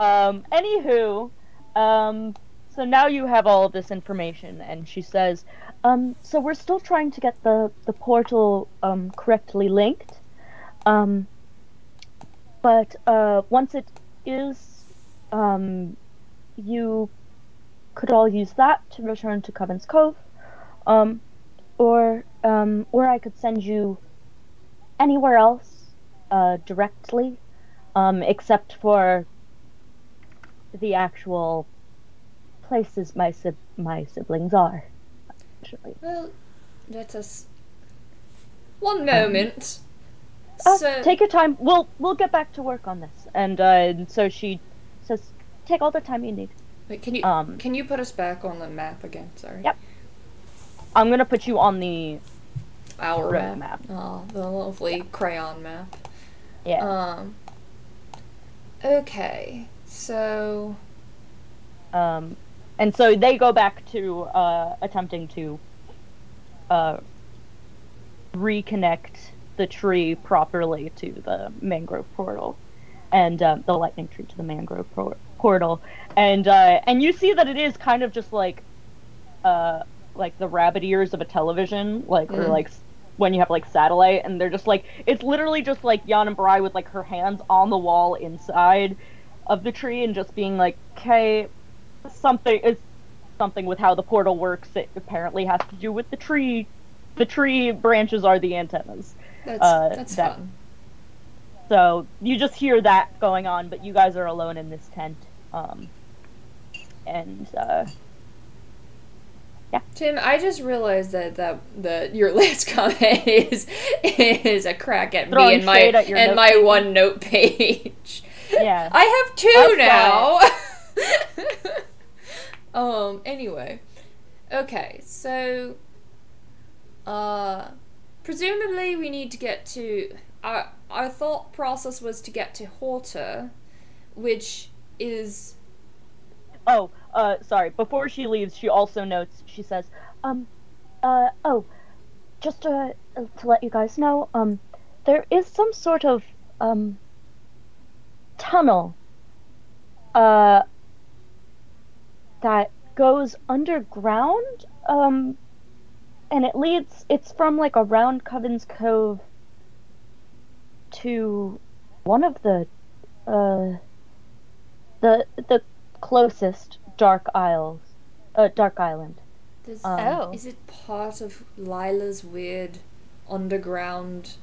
Anywho, so now you have all of this information, and she says, so we're still trying to get the portal, correctly linked, but, once it is, you could all use that to return to Coven's Cove, or I could send you anywhere else, directly, except for the actual places my siblings are, actually. Well, let us... One moment. Take your time. We'll get back to work on this. And so she says, take all the time you need. Wait, can you put us back on the map again? Sorry. Yep. I'm gonna put you on the Our road map. Oh, the lovely crayon map. Yeah. Okay. So... and so they go back to, attempting to, reconnect the tree properly to the mangrove portal. And, the lightning tree to the mangrove portal. And you see that it is kind of just like the rabbit ears of a television, like, or like, when you have, like, satellite, and they're just like, it's literally just like Jan and Bri with, like, her hands on the wall inside of the tree and just being like, okay, something with how the portal works. It apparently has to do with the tree. The tree branches are the antennas. That's fun. So you just hear that going on, but you guys are alone in this tent. Yeah. Tim, I just realized that your last comment is a crack at Throwing me shade at your and note my page. OneNote page. Yeah. I have two now. Anyway. Okay, so presumably we need to get to our thought process was to get to Horta, which is... Oh, sorry. Before she leaves, she also notes, she says, just to let you guys know, there is some sort of, tunnel, that goes underground, and it's from, like, around Coven's Cove to one of the closest Dark Island. Is it part of Lila's weird underground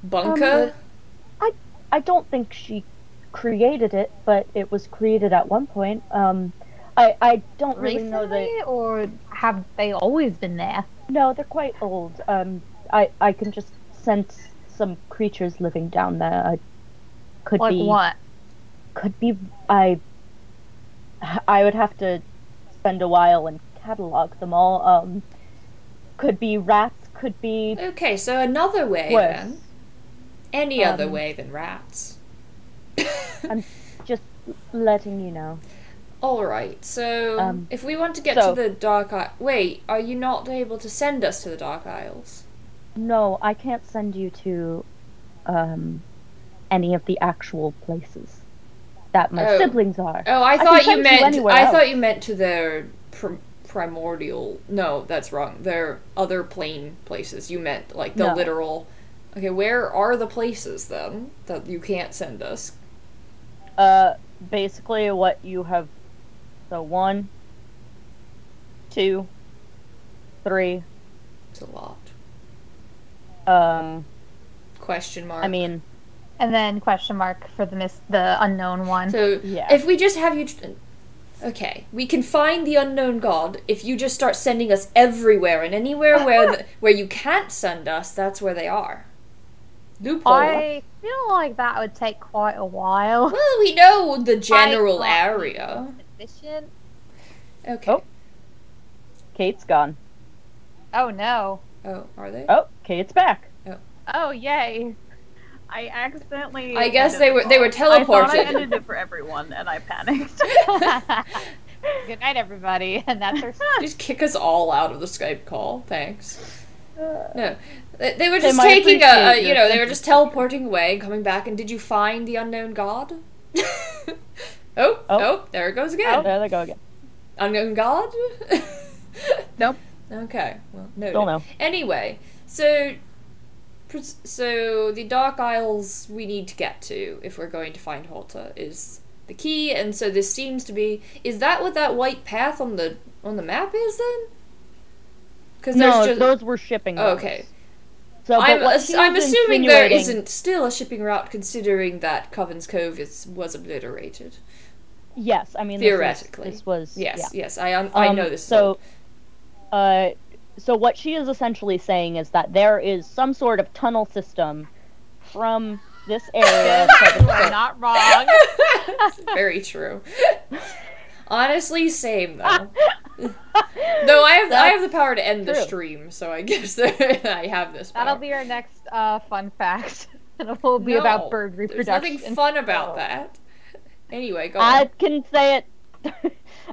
bunker? I don't think she created it, but it was created at one point. I don't really know Recently, or have they always been there? No, they're quite old. I can just sense some creatures living down there. Could Like be what? Could be. I would have to spend a while and catalog them all. Could be rats. Could be Okay, so another way worse. then. Any other way than rats. I'm just letting you know. Alright, so if we want to get to the Dark Isle... Wait, are you not able to send us to the Dark Isles? No, I can't send you to any of the actual places that my siblings are. Oh, I thought you meant to their primordial... No, that's wrong. Their other plane places. You meant, like, the literal... Okay, where are the places, then, that you can't send us? Basically what you have... So 1, 2, 3... It's a lot. Question mark. I mean... And then question mark for the unknown one. So, yeah. If we just have you... Okay, we can find the unknown god if you just start sending us everywhere, and anywhere where you can't send us, that's where they are. Loophole. I feel like that would take quite a while. Well, we know the general area. Efficient. Okay. Oh. Kate's gone. Oh no. Oh, are they? Oh, Kate's back. Oh yay. I accidentally. I guess they were I teleported. thought I ended it for everyone, and I panicked. Good night, everybody. And that's our. Just kick us all out of the Skype call. Thanks. No, they were They just might taking appreciate your they were just teleporting away, coming back. And did you find the unknown god? Oh, there it goes again. Oh, there they go again. Unknown god? Nope. Okay, well, no. Don't know. Anyway, so the Dark Isles we need to get to if we're going to find Horta is the key, and so this seems to be. Is that what that white path on the map is then? Because No, those were shipping routes. Okay. So, but I'm assuming there insinuating- isn't still a shipping route, considering that Coven's Cove was obliterated. Yes, I mean Theoretically, this was yes. I know this. So, so what she is essentially saying is that there is some sort of tunnel system from this area. You are not wrong. Very true. Honestly, same though. Though I have the power to end the stream, so I guess that I have this power. That'll be our next fun fact. And it will be about bird reproduction. There's nothing fun about that. Anyway, go I on. can say it.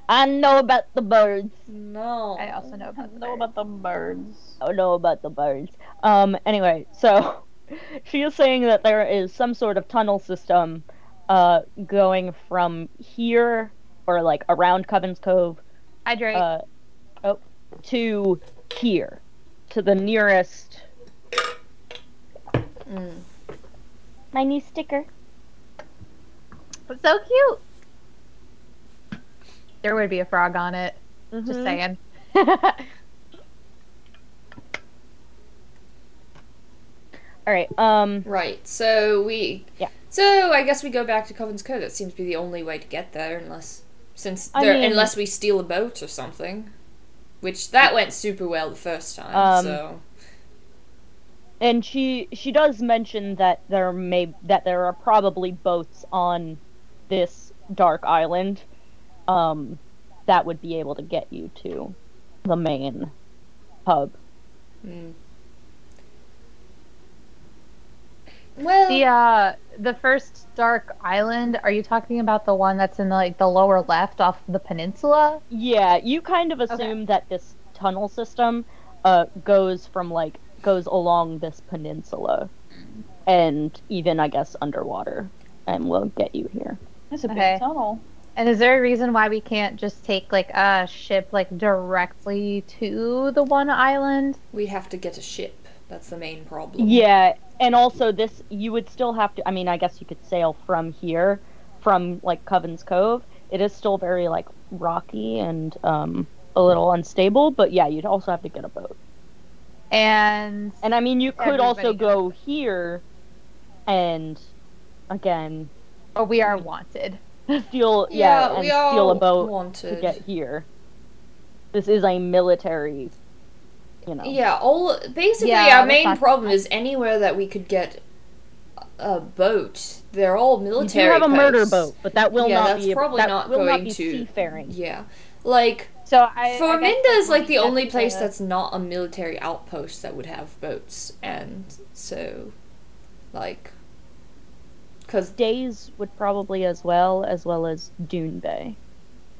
I know about the birds. No. I also know about the birds. I know about the birds. Anyway, so she is saying that there is some sort of tunnel system going from here, or like around Coven's Cove, Hydrate. to here, to the nearest. My new sticker. It's so cute. There would be a frog on it. Just saying. Alright, Right, so So I guess we go back to Coven's Cove. That seems to be the only way to get there, unless we steal a boat or something. Which that went super well the first time, so. And she does mention that there are probably boats on this dark island that would be able to get you to the main hub. Well, The first dark island, are you talking about the one that's in the lower left off the peninsula? Yeah, you kind of assume that this tunnel system goes along this peninsula and even, I guess, underwater, and will get you here. That's a big tunnel. And is there a reason why we can't just take a ship directly to the one island? we'd have to get a ship. That's the main problem. Yeah, and also this, you would still have to, I mean, I guess you could sail from here, from, Coven's Cove. It is still very, rocky and, a little unstable, but yeah, you'd also have to get a boat. And I mean, you could also go here and, again, Or we are wanted. steal Yeah, and we steal a are boat wanted. to get here. This is a military, you know. Yeah, basically Yeah, our that's main not- problem is anywhere that we could get a boat. They're all You military. do have a murder posts. boat, but that will Yeah, not that's be probably that not will going not be to seafaring. Yeah, like So I for I guess, Minda is when like we the get only place to- that's not a military outpost that would have boats, and so like because Days would probably as well as Dune Bay.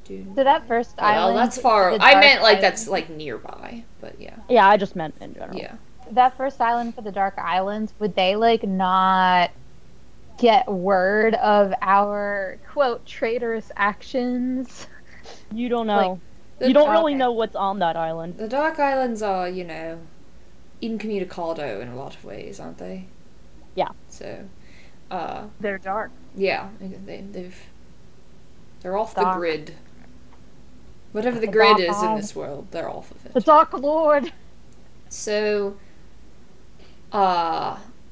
dude. So that first Well, island. that's far. the I dark meant like island- that's like nearby, but yeah, Yeah, I just meant in general. yeah. that first island for the Dark Islands. Would they like not get word of our quote traitorous actions? You don't know. The- You don't really okay. know what's on that island. The Dark Islands are, incommunicado in a lot of ways, aren't they? Yeah. So, They're dark. yeah, they're off the Dark. grid. Whatever the The grid Dark is in Island. this world, they're off of The it. Dark Lord. So,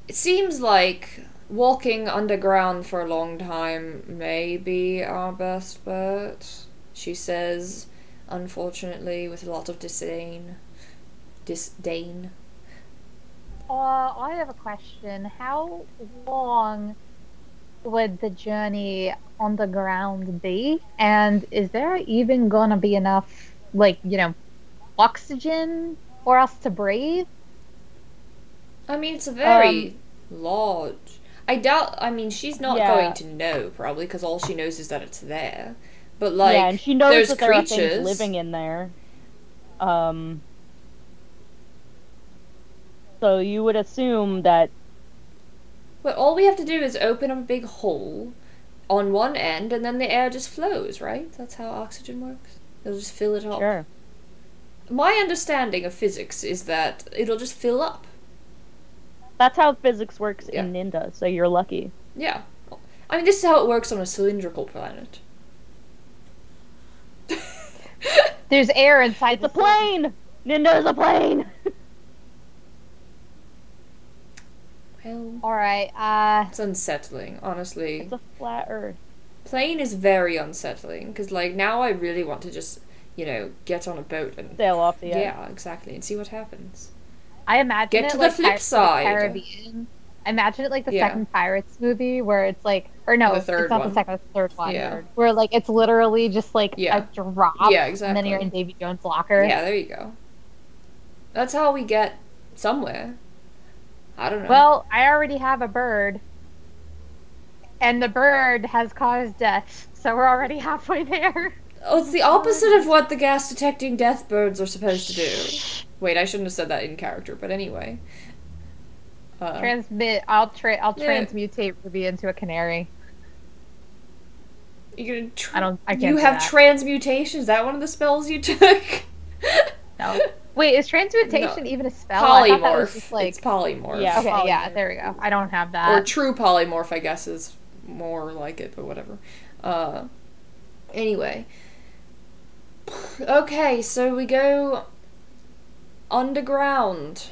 it seems like walking underground for a long time may be our best bet, she says, unfortunately, with a lot of disdain. I have a question. How long would the journey on the ground be? And is there even gonna be enough, oxygen for us to breathe? I mean, it's a very large. She's not Yeah. going to know, probably, because all she knows is that it's there. But, yeah, and she knows there's that there creatures. are things living in there. So you would assume that But all we have to do is open up a big hole on one end, and then the air just flows, right? That's how oxygen works. It'll just fill it up. sure. My understanding of physics is that it'll just fill up. That's how physics works Yeah. in Ninda, so you're lucky. Yeah. I mean, this is how it works on a cylindrical planet. There's air inside It's a plane! Ninda's a plane! Well, Alright, it's unsettling, honestly. It's a flat earth. Plane is very unsettling, because, now I really want to just, get on a boat and... Sail off the edge. Yeah, exactly, and see what happens. I imagine Get it to like the flip Pirates of the side. Caribbean. I imagine it like the Yeah. second Pirates movie where it's like, or no, The it's third not one. the second, it's the third one. Yeah. Where like it's literally just like Yeah. a drop. Yeah, And then you're exactly. in Davy Jones' locker. Yeah, there you go. That's how we get somewhere. I don't know. Well, I already have a bird. And the bird has caused death, so we're already halfway there. Oh, it's the opposite of what the gas detecting death birds are supposed to do. Wait, I shouldn't have said that in character, but anyway. Transmit. I'll Yeah. transmutate Ruby into a canary. You're gonna I can't You do have that. transmutation. Is that one of the spells you took? No. Wait, is transmutation even a spell? I thought that was Polymorph. just like. It's polymorph. Yeah. Okay, yeah, polymorph. there we go. I don't have Or that. true polymorph, I guess, is more like it, but whatever. Anyway. Okay, so we go underground.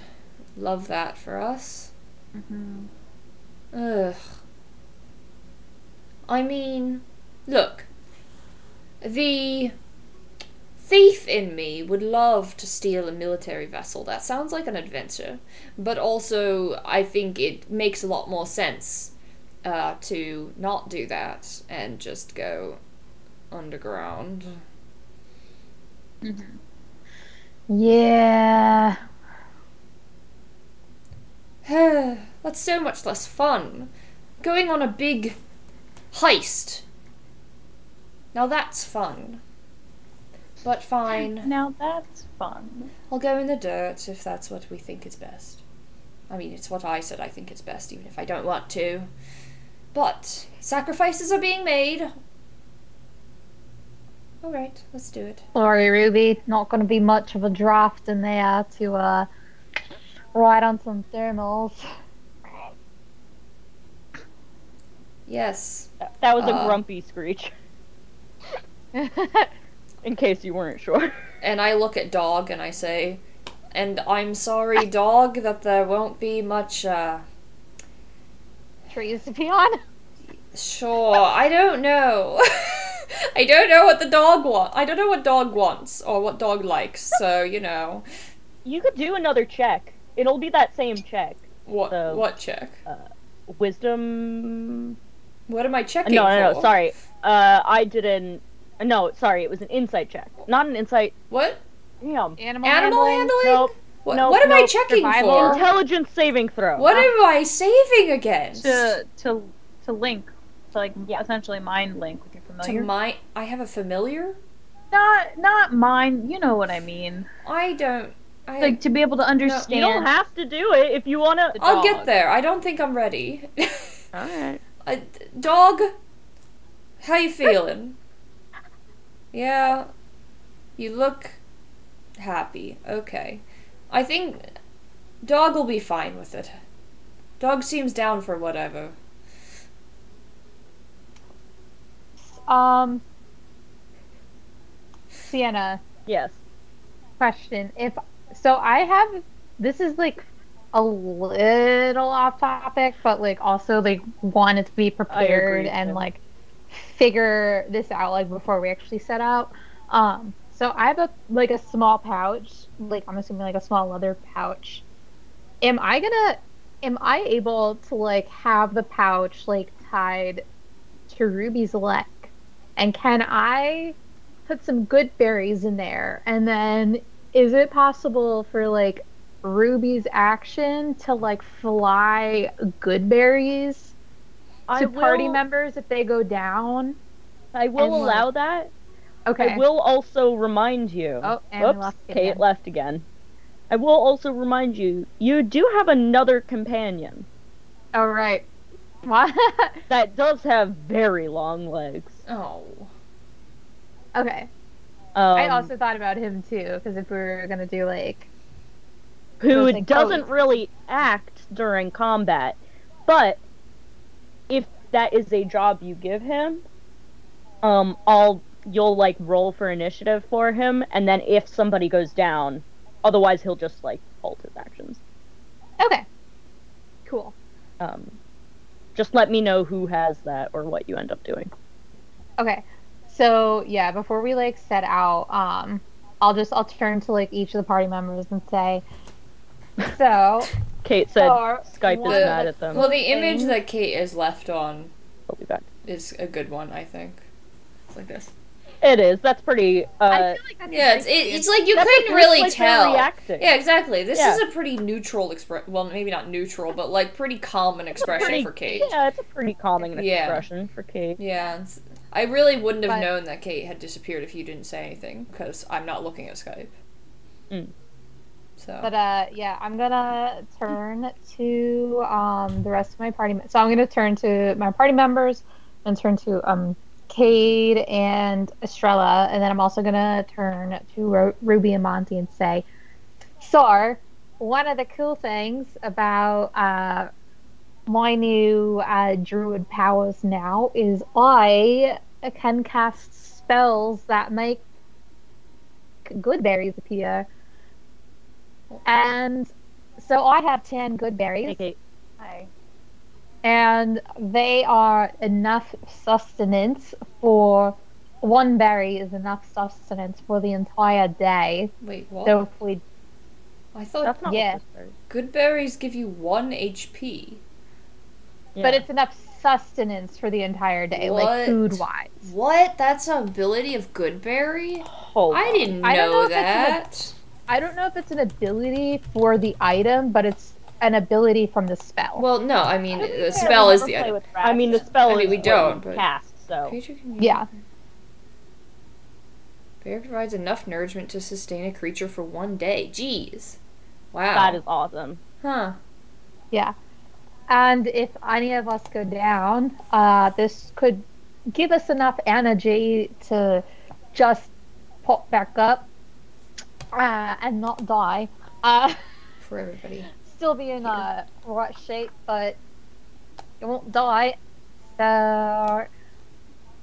Love that for us. Ugh. I mean, look. The thief in me would love to steal a military vessel. That sounds like an adventure. But also, I think it makes a lot more sense to not do that and just go underground. Yeah. That's so much less fun. Going on a big heist. Now that's fun. But fine. Now that's fun. I'll go in the dirt if that's what we think is best. I mean, it's what I said I think is best, even if I don't want to. But sacrifices are being made. Alright, let's do it. Sorry, Ruby. Not going to be much of a draft in there to ride on some thermals. Yes. That was a Uh, grumpy screech, in case you weren't sure. And I look at Dog and I say, and I'm sorry, Dog, that there won't be much, Trees to be on. Sure, I don't know. I don't know what the dog wants. I don't know what dog wants or what dog likes, so, you know. You could do another check. It'll be that same check. What So, what check? Wisdom... What am I checking No, for? sorry. I didn't... No, sorry, it was an insight check. Not an insight... What? Damn. Animal handling? Nope. What, Nope, what am I nope. checking Survival. for? Intelligence saving throw. What am I saving against? To link, to like Yeah. essentially mind link with your familiar. I have a familiar? Not mind. You know what I mean. I don't. Like to be able to understand. You don't have to do it if you wanna... I'll get there. I don't think I'm ready. Alright. Dog, how you feeling? Yeah, you look happy. Okay. I think dog will be fine with it. Dog seems down for whatever. Sienna, Yes. question. This is like a little off topic, but like also like wanted to be prepared and too. like figure this out like before we actually set out. So I have a small pouch, like I'm assuming like a small leather pouch. Am I able to like have the pouch like tied to Ruby's leg? And can I put some good berries in there? And then is it possible for like Ruby's action to like fly good berries to party members if they go down? I will And, like- allow that. Okay. I will also remind you. Oh, and we Oops, left Kate Kate again. left again. I will also remind you, you do have another companion All right. What? that does have very long legs. Oh. Okay. I also thought about him too, because if we were gonna do like who those, like, doesn't codes. really act during combat, but if that is a job you give him, you'll like roll for initiative for him, and then if somebody goes down, otherwise he'll just like halt his actions. Okay. Cool. Just let me know who has that or what you end up doing. Okay. So yeah, before we like set out, I'll turn to like each of the party members and say, so Kate said Or Skype one is of mad the- at them. Well, the image that Kate is left on I'll be back. is a good one, I think. It's like this. It is. That's pretty. I feel like that's Yeah, great. it's like you That's couldn't like- really like they're tell. reacting. Yeah, exactly. This Yeah. is a pretty neutral well, maybe not neutral, but like pretty common expression pretty- for Kate. Yeah, it's a pretty calming Yeah. expression for Kate. Yeah, I really wouldn't have But- known that Kate had disappeared if you didn't say anything, because I'm not looking at Skype. Mm. So. But yeah, I'm gonna turn to the rest of my party. So I'm gonna turn to my party members and turn to Kade and Estrella, and then I'm also gonna turn to Ruby and Monty and say, so one of the cool things about my new druid powers now is I can cast spells that make good berries appear. And so I have 10 good berries, Hey, Kate. Hi. and they are enough sustenance for one berry is enough sustenance for the entire day. Wait, what? So if we, I thought That's not Yeah. what this says. good berries give you 1 HP. but Yeah. it's enough sustenance for the entire day, What? like food wise. What? That's an ability of good berry? Hold I on. didn't I don't know know if that. I don't know if it's an ability for the item, but it's an ability from the spell. Well, no, I mean, I don't the think I spell is ever the play item. with I mean, the rats. spell I mean, is we what don't, you but- cast, so. Creature can Yeah. Berry provides enough nourishment to sustain a creature for 1 day. Jeez. Wow. That is awesome. Huh. Yeah. And if any of us go down, this could give us enough energy to just pop back up and not die. For everybody. Still be in right shape, but you won't die. So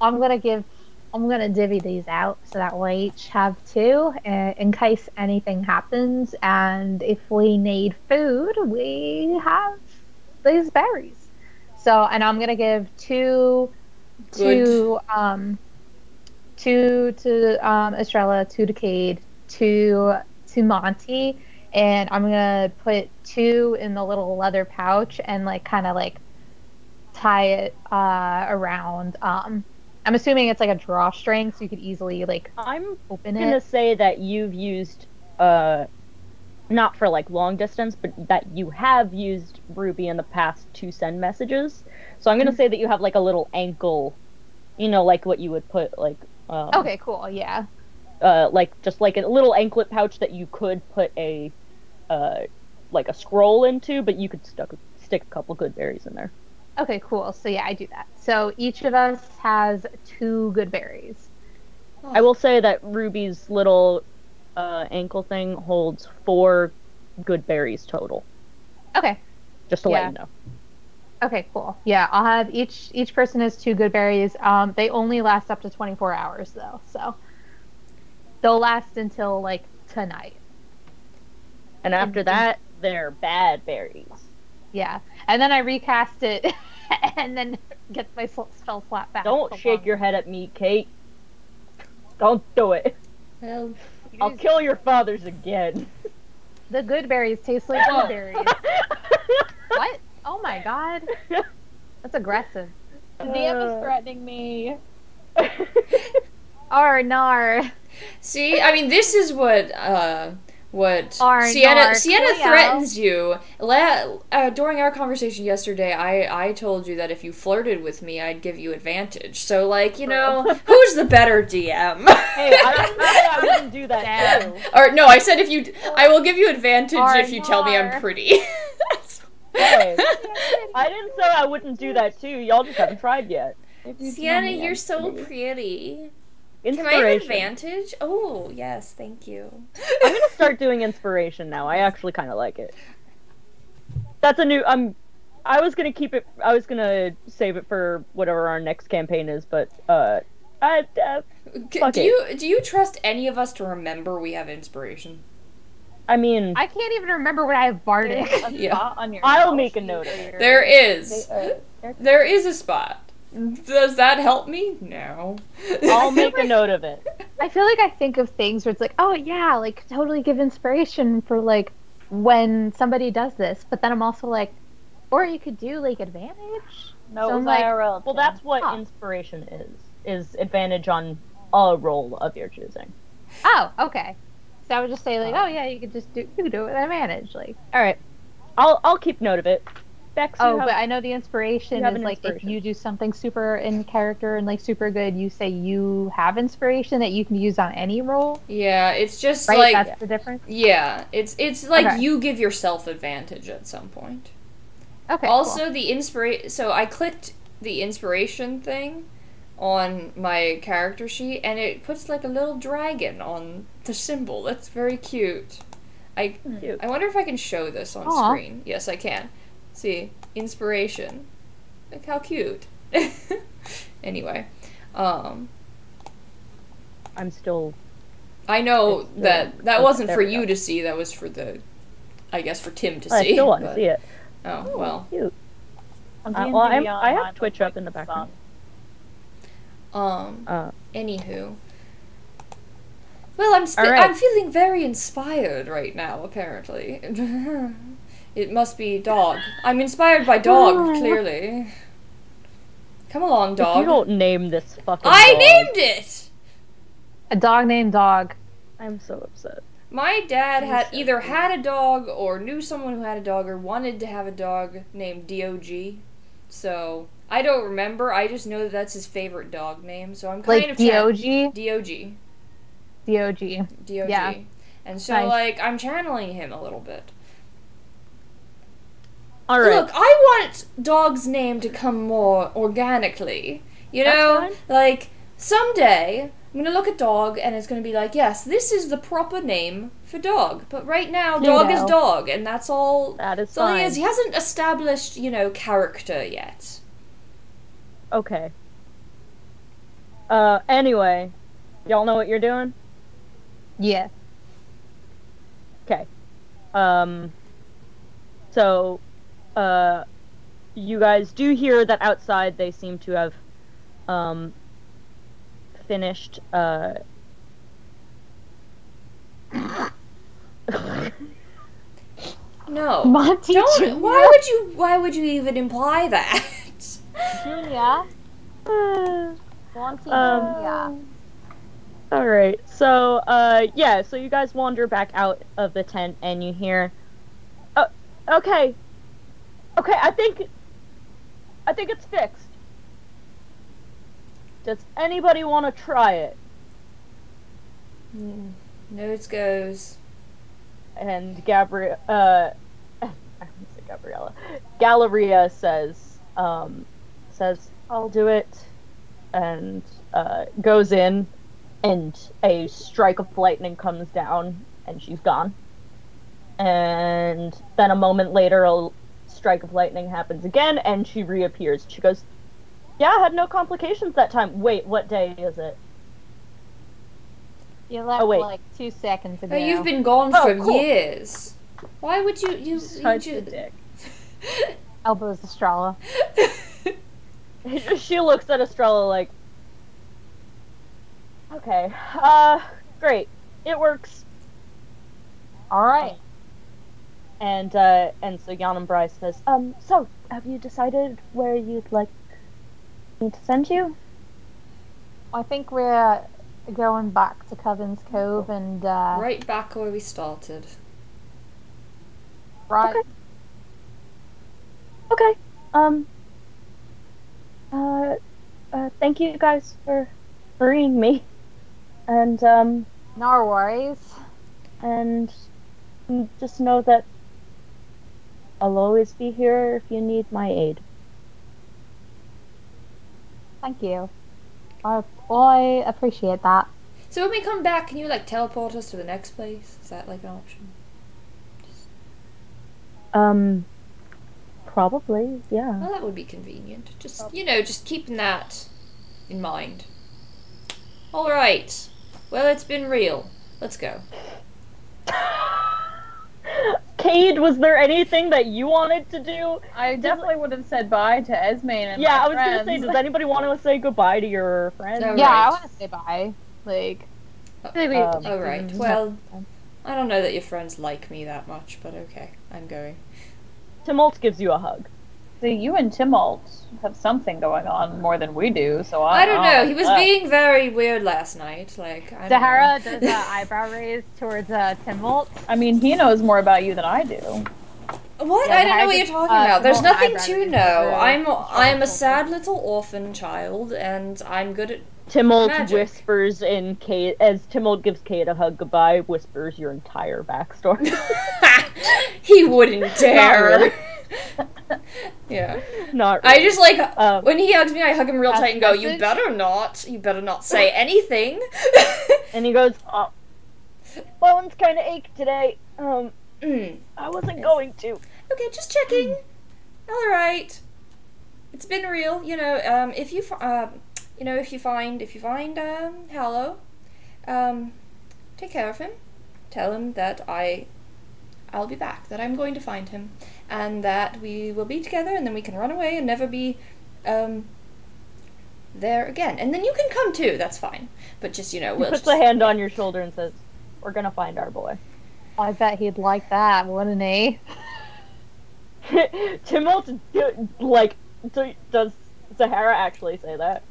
I'm gonna divvy these out so that we each have 2 in case anything happens, and if we need food, we have these berries. So, and I'm gonna give two to Estrella, two to Kade, two to Monty, and I'm gonna put two in the little leather pouch and like kind of like tie it around. I'm assuming it's like a drawstring, so you could easily like I'm open gonna it. say that you've used not for like long distance, but that you have used Ruby in the past to send messages. So I'm gonna say that you have like a little ankle, you know, like what you would put like Okay, cool. Yeah. like just like a little anklet pouch that you could put a like a scroll into, but you could stick a couple good berries in there. Okay, cool. So yeah, I do that. So each of us has two good berries. I will say that Ruby's little ankle thing holds 4 good berries total. Okay. Just to let you know. Okay, cool. Yeah, I'll have each person has 2 good berries. They only last up to 24 hours though, so they'll last until like tonight. And after that, they're bad berries. Yeah, and then I recast it, and then get my spell slot back. Don't shake your head at me, Kate. Don't do it. Well, I'll kill your fathers again. The good berries taste like good berries. What? Oh my god. That's aggressive. The DM is threatening me. Nar. see, I mean, this is what Arr, Sienna nar, threatens you. During our conversation yesterday, I told you that if you flirted with me, I'd give you advantage. So, like, you know, who's the better DM? Hey, I didn't say I wouldn't do that too. Or no, I said I will give you advantage Arr, if you tell me I'm nar. pretty. Hey, I didn't say I wouldn't do that too. Y'all just haven't tried yet. Sienna, you're so pretty. Can I have Inspiration. advantage? Oh, yes, thank you. I'm gonna start doing inspiration now. I actually kind of like it. That's a new. I was gonna keep it. I was gonna save it for whatever our next campaign is, but fuck Do you trust any of us to remember we have inspiration? I mean, I can't even remember what I have bardic. There's a Yeah. spot on your I'll spell make a sheet note of where it. you're- There is. they- There is a spot. Does that help me? No. I'll make a note of it. I feel like I think of things where it's like, oh yeah, like totally give inspiration for like when somebody does this, but then I'm also like, or you could do like advantage. No, So it was I'm like, IRL. Well, Tim. that's what Huh. inspiration is advantage on a roll of your choosing. Oh, okay. So I would just say like, oh yeah, you could just do it with advantage, like. All right, I'll keep note of it. Bex, you Oh, have- but I know the inspiration you have is an like inspiration. if you do something super in character and like super good, you say you have inspiration that you can use on any roll, Yeah, it's just right? like That's the difference. yeah, it's like Okay. you give yourself advantage at some point. Okay. Also, the inspiration. So I clicked the inspiration thing on my character sheet, and it puts like a little dragon on the symbol. That's very cute. Cute. I wonder if I can show this on Aw. screen. Yes, I can. See, inspiration. Look how cute. Anyway, I'm still. I know It's that the- wasn't there for we you go. to see. That was for I guess for Tim to I see. still want to but- see it. Oh well. Cute. On well, D&D I Beyond, have mine Twitch looks up in the like background. Anywho. Well, Alright. I'm feeling very inspired right now, apparently. It must be dog. I'm inspired by dog, clearly. Come along, If dog. you don't name this fucking I dog, named it! A dog named Dog. I'm so upset. My dad had so either cute. had a dog or knew someone who had a dog or wanted to have a dog named DOG. So, I don't remember. I just know that that's his favorite dog name. So I'm kind Like of DOG? DOG. DOG. DOG. Yeah. And so, Nice. like, I'm channeling him a little bit. All right. Look, I want dog's name to come more organically. You That's know? fine. Like, someday, I'm gonna look at dog and it's gonna be like, yes, this is the proper name for dog. But right now, dog is Pluto. dog, and that's all. That is That's all he fine. is. He hasn't established, character yet. Okay. Anyway, y'all know what you're doing? Yeah. Okay. So, you guys do hear that outside they seem to have finished No. Monty Don't. Jr.? Why would you even imply that? Junior. Monty Junior. Alright, so yeah, so you guys wander back out of the tent and you hear okay, I think it's fixed. Does anybody want to try it? Nose goes. And Galleria says, I'll do it, and goes in, and a strike of lightning comes down, and she's gone. And then a moment later, a strike of lightning happens again, and she reappears. She goes, yeah, I had no complications that time. Wait, what day is it? You left like 2 seconds ago. Oh, you've been gone for years. Why would you Such a dick. Elbows Estrella. She looks at Estrella like, okay, great, it works. Alright. And so Jan and Bryce says, so, have you decided where you'd like me to send you? I think we're going back to Coven's Cove and, right back where we started. Right. Okay. Thank you guys for freeing me. And, no worries. And just know that I'll always be here if you need my aid. Thank you. I appreciate that. So when we come back, can you like teleport us to the next place? Is that like an option? Probably, yeah. Well, that would be convenient. Just, just keeping that in mind. Alright. Well, it's been real. Let's go. Kade, was there anything that you wanted to do? I definitely would have said bye to Esme and yeah, my I was friends. gonna say, does anybody want to say goodbye to your friends? No, Yeah, right. I want to say bye. Like, Alright, well, I don't know that your friends like me that much, but okay, I'm going. Tumult gives you a hug. So you and Tumult have something going on more than we do, so I don't know, he was being very weird last night, like, I don't Zahara know. does an eyebrow raise towards Tumult. I mean, he knows more about you than I do. What? Yeah, I don't know what just, you're talking about. There's Tumult nothing eyebrow to raises know. are I'm a sad little orphan child, and I'm good at Tumult magic. whispers in Kade, as Tumult gives Kade a hug goodbye, whispers your entire backstory. He wouldn't dare. Not really. Yeah. Not really. I just like when he hugs me, I hug him real tight and go, message? you better not say anything. And he goes, oh, my one's kind of ached today. I wasn't going to. Okay, just checking. All right. It's been real, if you find Hallow, take care of him. Tell him that I'll be back, that I'm going to find him, and that we will be together, and then we can run away and never be there again. And then you can come too, that's fine. But just, we'll He puts a hand on your shoulder and says, we're gonna find our boy. I bet he'd like that, wouldn't he? Tumult, does Zahara actually say that?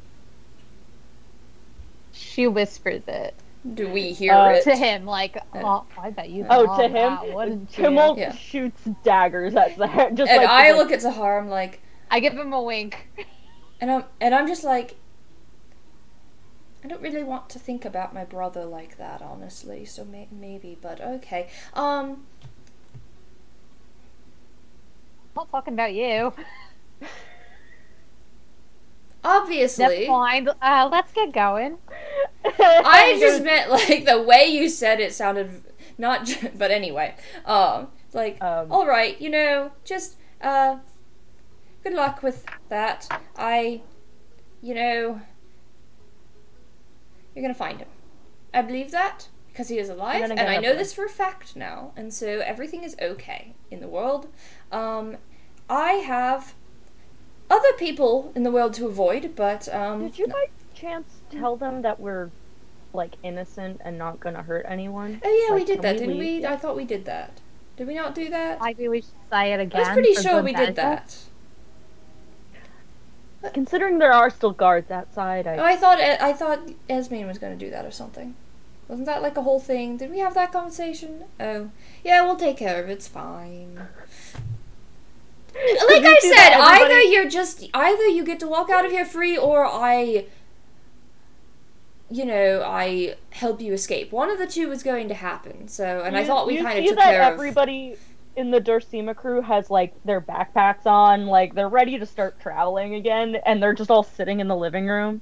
She whispers it. Do we hear it? To him, like, oh, I bet you Oh, love to him? that, wouldn't you? Tumult Yeah. shoots daggers at Zahara. Just And like, I look at Zahara, I'm like, I give him a wink. and I'm just like, I don't really want to think about my brother like that, honestly. So maybe, but okay. I'm not talking about you. Obviously. Never mind. Let's get going. I just meant like the way you said it sounded not. But anyway, all right, just good luck with that. You're gonna find him. I believe that because he is alive, and I know this for a fact now, and so everything is okay in the world. I have other people in the world to avoid, but Did you by chance tell them that we're like innocent and not gonna hurt anyone? Oh yeah, Like, we did can that, we didn't leave? we? I thought we did that. Did we not do that? Maybe we should say it again. I was pretty for sure good we did measure. that. Considering there are still guards outside, Oh, I thought Esmeen was going to do that or something. Wasn't that like a whole thing? Did we have that conversation? Oh, yeah, we'll take care of it. It's fine. Like I said, either you get to walk out of here free, or I help you escape. One of the two was going to happen. So, and I thought we kind of took care of. Everybody in the Dursima crew has like their backpacks on, like they're ready to start traveling again, and they're just all sitting in the living room.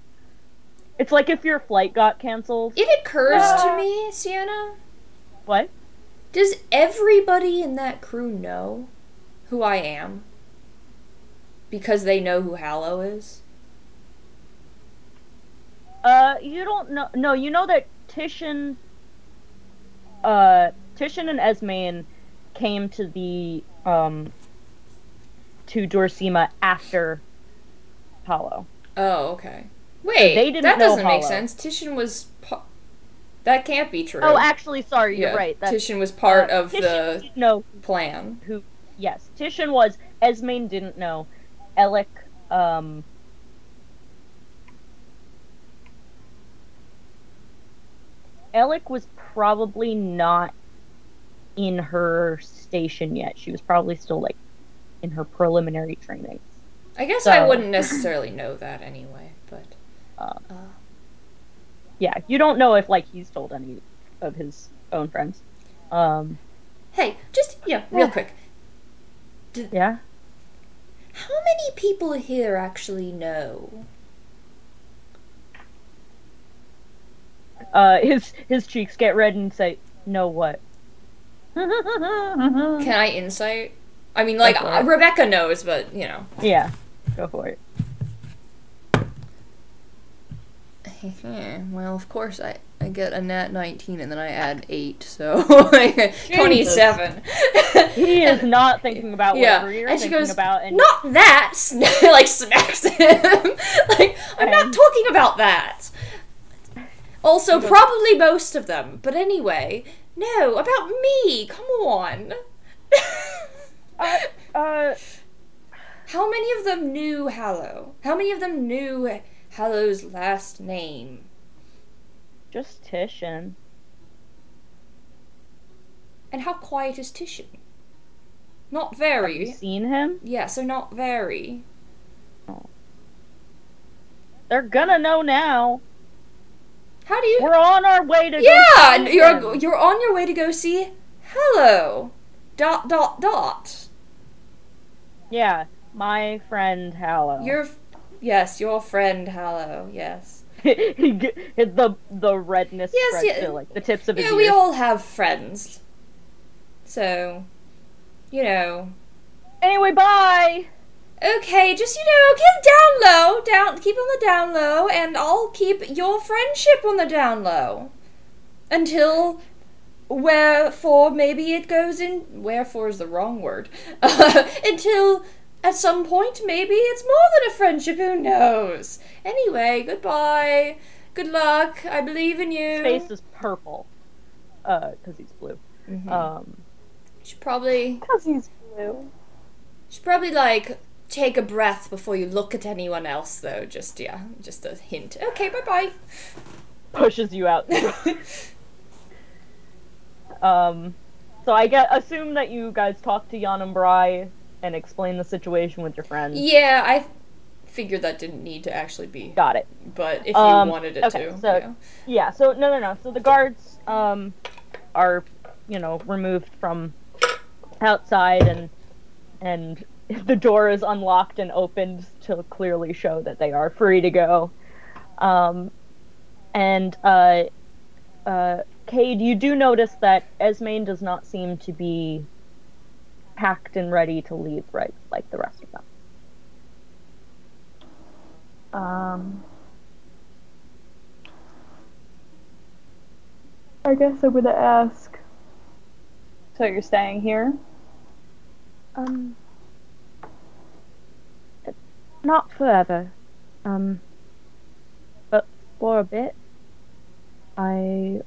It's like if your flight got canceled. It occurs to me, Sienna. What? Does everybody in that crew know who I am? Because they know who Hallow is? You don't know. No, you know that Titian and Esmane came to the, to Dursima after Hallow. Oh, okay. Wait, they didn't that know doesn't make Hollow. sense. Titian was... That can't be true. Oh, actually, sorry, yeah, you're right. Titian was part of Titian the didn't know plan. Yes, Titian was. Esmane didn't know. Alec, Alec was probably not in her station yet. She was probably still, like, in her preliminary training. I guess I wouldn't necessarily know that anyway, but... Yeah, you don't know if, like, he's told any of his own friends. Hey, just, real quick. Yeah? How many people here actually know? His cheeks get red and say, "No, what?" Can I insight? I mean, like, Rebecca knows, but, Yeah, go for it. Well, of course, I get a nat 19 and then I add 8, so 27. He is not thinking about whatever you're and she thinking goes, about. And not that! Like, smacks him. Like, I'm not talking about that. Also, probably most of them. But anyway, no, about me. Come on. How many of them knew Hallow? How many of them knew Hallow's last name? Just Titian. And how quiet is Titian? Not very. Have you seen him? Yeah, so not very. Oh. They're gonna know now. How do you... We're on our way to go see him. You're on your way to go see Hallow. ... Yeah, my friend Hallow. Yes, your friend Hallow, yes. the redness spreads to, like, the tips of his ears. Yeah, we all have friends. So, Anyway, bye! Okay, just, keep down low, keep on the down low, and I'll keep your friendship on the down low. Until, wherefore, maybe it goes in, wherefore is the wrong word, until, at some point, maybe it's more than a friendship, who knows? Anyway, goodbye, good luck, I believe in you. His face is purple, because he's blue. Mm-hmm. Should probably... Because he's blue. Should probably, like... Take a breath before you look at anyone else, though. Just a hint. Okay, bye-bye. Pushes you out. So I assume that you guys talked to Jan and Bry and explained the situation with your friends. Yeah, I figured that didn't need to actually be. Got it. But if you wanted it to. So, yeah, so no. So the guards are, removed from outside and the door is unlocked and opened to clearly show that they are free to go. Kade, you do notice that Esmane does not seem to be packed and ready to leave, right, like the rest of them. I guess I'm gonna ask. So you're staying here? Not forever. But for a bit, I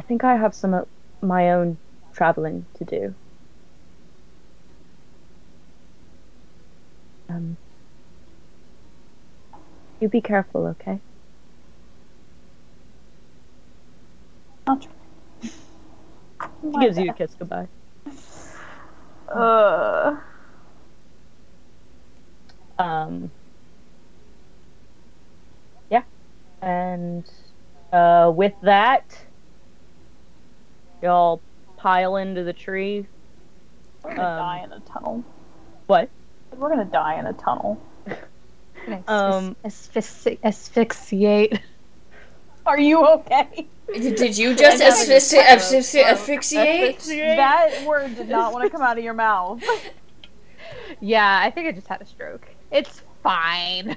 think I have some of my own traveling to do. You be careful, okay? I'll try. She gives you a kiss goodbye. Yeah. And with that, y'all pile into the tree. We're gonna die in a tunnel. What? We're gonna die in a tunnel. Asphyxiate. Are you okay? Did you just asphyxiate? That word did not want to come out of your mouth. Yeah, I think I just had a stroke. It's fine.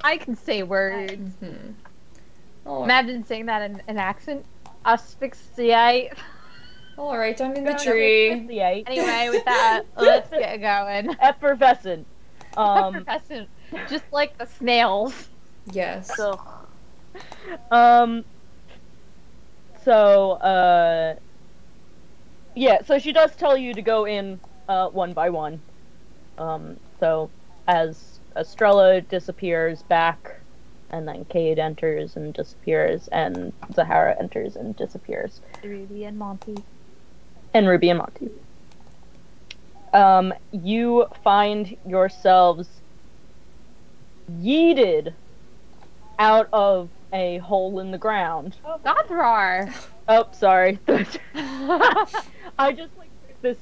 I can say words. Mm-hmm. Oh, Imagine saying that in an accent. Asphyxiate. all right, I'm in the tree. Anyway, with that, let's get going. Effervescent. Effervescent. Just like the snails. Yes. So, yeah, so she does tell you to go in one by one. So as Estrella disappears back, and then Kade enters and disappears, and Zahara enters and disappears. Ruby and Monty. And Ruby and Monty. You find yourselves yeeted out of a hole in the ground. Godrar. Oh, sorry. I just took this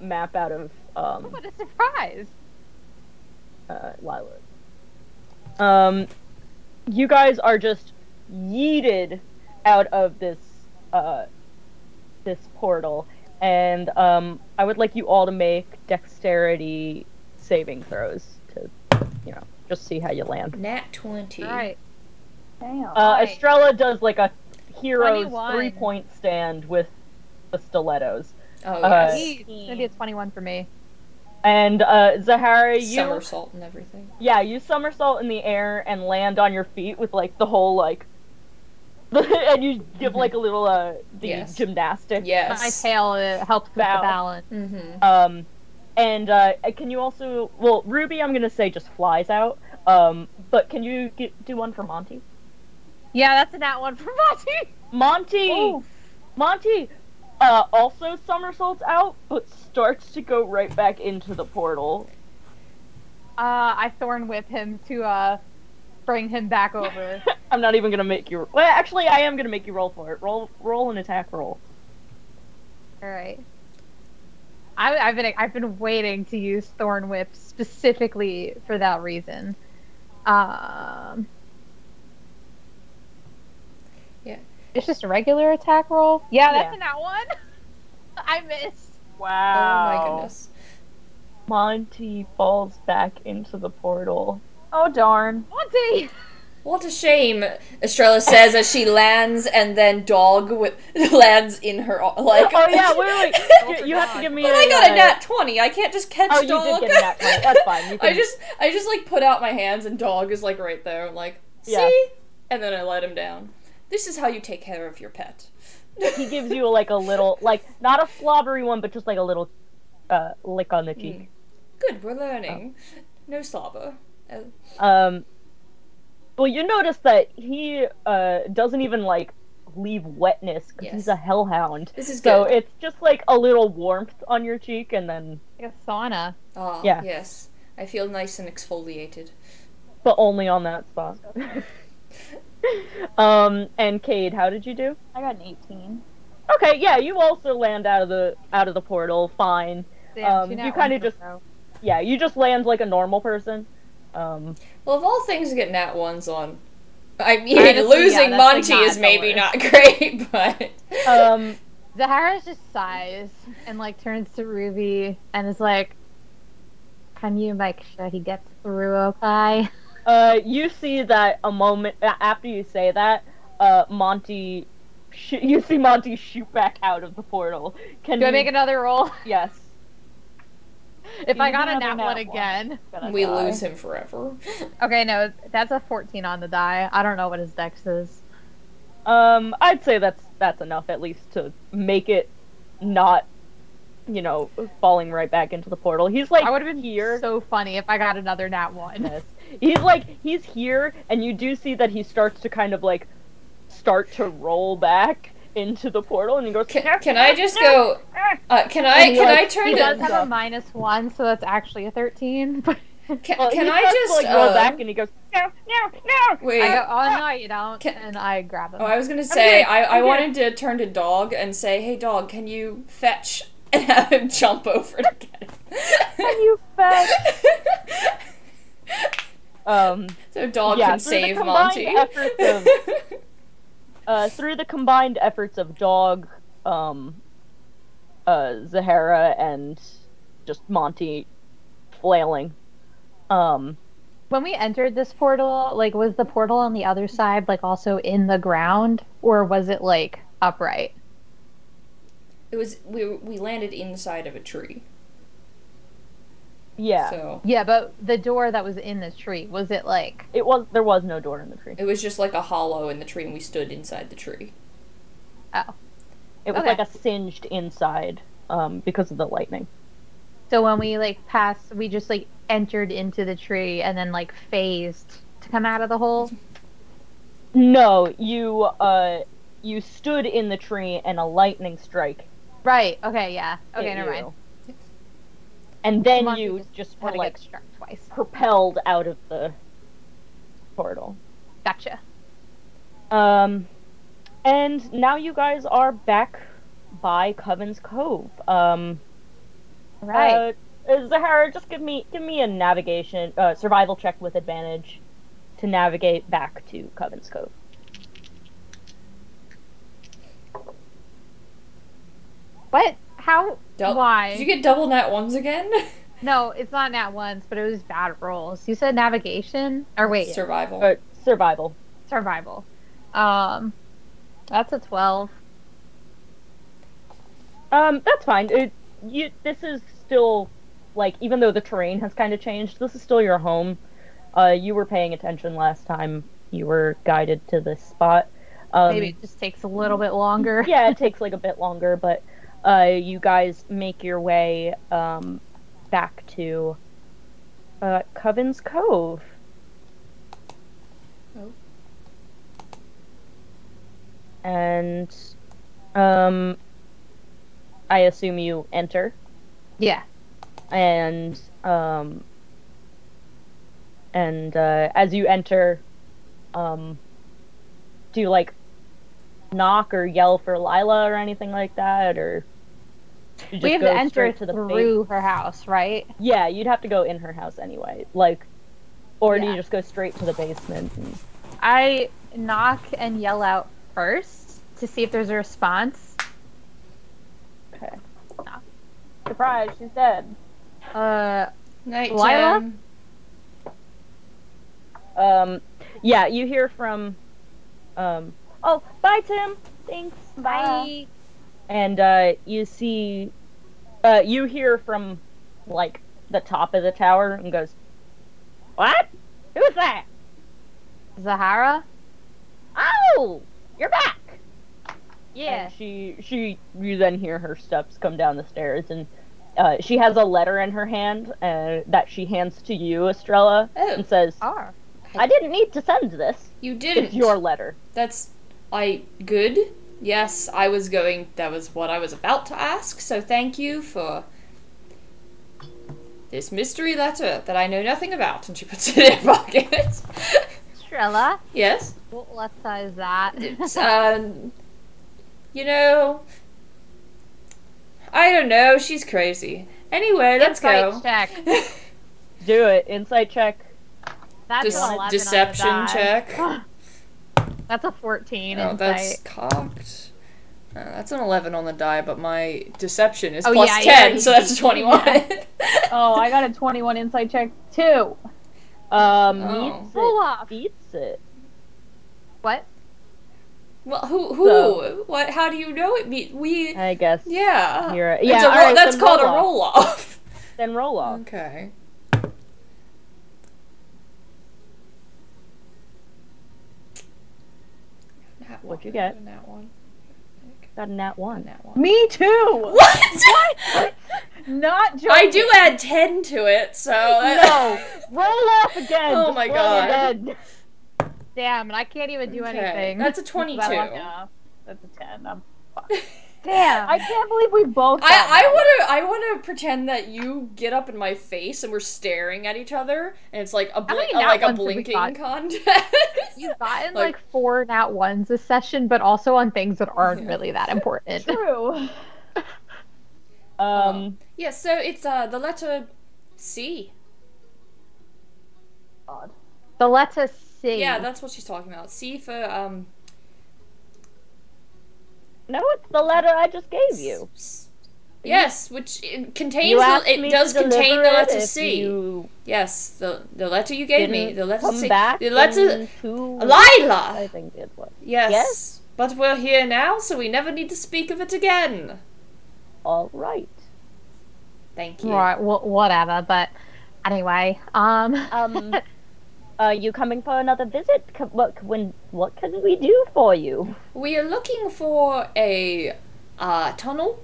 map out of What a surprise. Lila. You guys are just yeeted out of this portal, and I would like you all to make dexterity saving throws to, just see how you land. Nat 20. Right. damn. Estrella does like a hero's 21. 3-point stand with the stilettos. Oh, yes. Maybe it's 21 for me. And Zahara, you Somersault and everything. Yeah, you somersault in the air and land on your feet with like the whole and you give like a little Yes. gymnastic. Yes. My tail helps with the Bow. balance. Mm-hmm. And can you also, Ruby, I'm gonna say just flies out. But can you do one for Monty? Yeah, that's a nat one for Monty. Monty also somersaults out, but starts to go right back into the portal. I thorn whip him to bring him back over. I'm not even gonna make you. Well, actually, I am gonna make you roll for it. Roll an attack roll. All right. I've been waiting to use thorn whip specifically for that reason. Yeah. It's just a regular attack roll. Yeah, that's Yeah. a nat one. I missed. Wow. Oh my goodness. Monty falls back into the portal. Oh darn. Monty. What a shame, Estrella says as she lands, and then dog lands in her, like... Oh yeah, wait. You have to give me But I got a nat 20, I can't just catch Oh, dog. you did get a nat 20. That's fine. You can... I just like put out my hands and dog is like right there. I'm like, see? Yeah. And then I let him down. This is how you take care of your pet. He gives you like a little, like, not a slobbery one, but just like a little lick on the cheek. Good, we're learning. No slobber. Well, you notice that he doesn't even like leave wetness because Yes. he's a hellhound. This is So good. it's just like a little warmth on your cheek, and then, Like a sauna. Ah, Yeah. yes. I feel nice and exfoliated. but only on that spot. And Kade, how did you do? I got an 18. Okay, yeah, you also land out of the portal, fine. Damn, You kind of just, yeah, you just land like a normal person. Well, of all things to get nat 1s on, I mean, Honestly, losing yeah, that's, Monty like, is not maybe the not great, but... Zahara just sighs and like turns to Ruby and is like, "Can you make sure he gets through okay?" You see that a moment after you say that, Monty, you see Monty shoot back out of the portal. Do I make another roll? Yes. If I You got do a nat another one nat one. again. Gonna We die. lose him forever. Okay, no, that's a 14 on the die. I don't know what his dex is. I'd say that's enough at least to make it not, falling right back into the portal. He's like I would have been here. so funny if I got another nat one. Yes. He's here, and you do see that he starts to kind of like start to roll back into the portal, and he goes. Can I just go? Can I turn He to? does have a -1, so that's actually a 13. But Can He I starts just to, like, roll back, and he goes no. Wait. I go, oh no, you don't, Can- and I grab him. Oh, I was gonna say I I'm wanted to turn to dog and say, "Hey, dog, can you fetch?" And have him jump over to get it. Can you fetch? So dog yeah, can through the save combined Monty. efforts through the combined efforts of dog, Zahara, and just Monty flailing. When we entered this portal, like, was the portal on the other side, like, also in the ground, or was it like upright? It was we landed inside of a tree. Yeah. So Yeah, but the door that was in the tree, was it like? There was no door in the tree. it was just like a hollow in the tree, and we stood inside the tree. Oh, It was Okay. like a singed inside, because of the lightning. so when we like passed, we just like entered into the tree and then like phased to come out of the hole. No, you stood in the tree and a lightning strike. Right. Okay. Yeah. Okay. hit Never you. mind. And then Monty you just were had to like get struck twice. propelled out of the portal. Gotcha. And now you guys are back by Coven's Cove. Right. Zahara, just give me a navigation survival check with advantage to navigate back to Coven's Cove. What? How? Why? Did you get double nat ones again? No, it's not nat ones, but it was bad rolls. You said navigation, or wait, Survival. Survival. survival. That's a 12. That's fine. This is still, like, even though the terrain has kind of changed, this is still your home. You were paying attention last time you were guided to this spot. Maybe it just takes a little bit longer. Yeah, it takes like a bit longer, but you guys make your way back to Coven's Cove. Oh. And I assume you enter. Yeah. And as you enter, do you like knock or yell for Lila or anything like that, or you just We have go to enter straight to the through her house, right? Yeah, you'd have to go in her house anyway, like, or do Yeah. you just go straight to the basement? And... I knock and yell out first to see if there's a response. Okay. Knock. Surprise, she's dead. Night, Lila? Tim. Yeah, you hear from, oh, bye, Tim. Thanks. Bye. And, you see, you hear from, like, the top of the tower and goes, what? Who's that? Zahara? Oh, you're back. Yeah. And you then hear her steps come down the stairs, and, she has a letter in her hand, that she hands to you, Estrella, Oh. and says, Oh. I didn't need to send this. You didn't. It's your letter. That's good. Yes, that was what I was about to ask, so thank you for this mystery letter that I know nothing about. And she puts it in her pocket. Estrella? Yes? What letter is that? It's, you know, I don't know, she's crazy. Anyway, let's go. Insight check. Do it. Insight check. That's an 11 on the Deception die. check. That's a 14 Oh, insight. that's cocked. That's an 11 on the die, but my deception is Oh, plus yeah, 10, yeah, so that's 21. Oh, I got a 21 insight check too. Meets Pull it. off. Beats it. What? Well, who? So- What? How do you know it? We. I guess. Yeah. You're, It's yeah. a alright, that's then called a roll off. roll off. Then roll off. Okay. What'd you get? Nat 1. Got a nat 1. Nat 1. Me too. What? Not joking. I do add 10 to it, so. No! Roll off again! Oh Just my roll God. again. Damn, and I can't even do Okay, anything. that's a 22. Yeah, that's a 10. I'm fucked. Damn. I can't believe we both. got I that. wanna pretend that you get up in my face and we're staring at each other, and it's like a many nat ones have we blinking got? contest. You've gotten Like- like 4 nat 1s this session, but also on things that aren't really that important. True. Yeah, so it's the letter C. God. The letter C. Yeah, that's what she's talking about. C for No, it's the letter I just gave you. yes, which it contains You asked it me does to contain the deliver it letter if C. you Yes, the letter you gave me, didn't the letter come C. back The letter in 2 I Lila. think it was. Yes. Yes? But we're here now, so we never need to speak of it again. All right. Thank you. Right, whatever, but anyway, You coming for another visit? What can we do for you? We are looking for a tunnel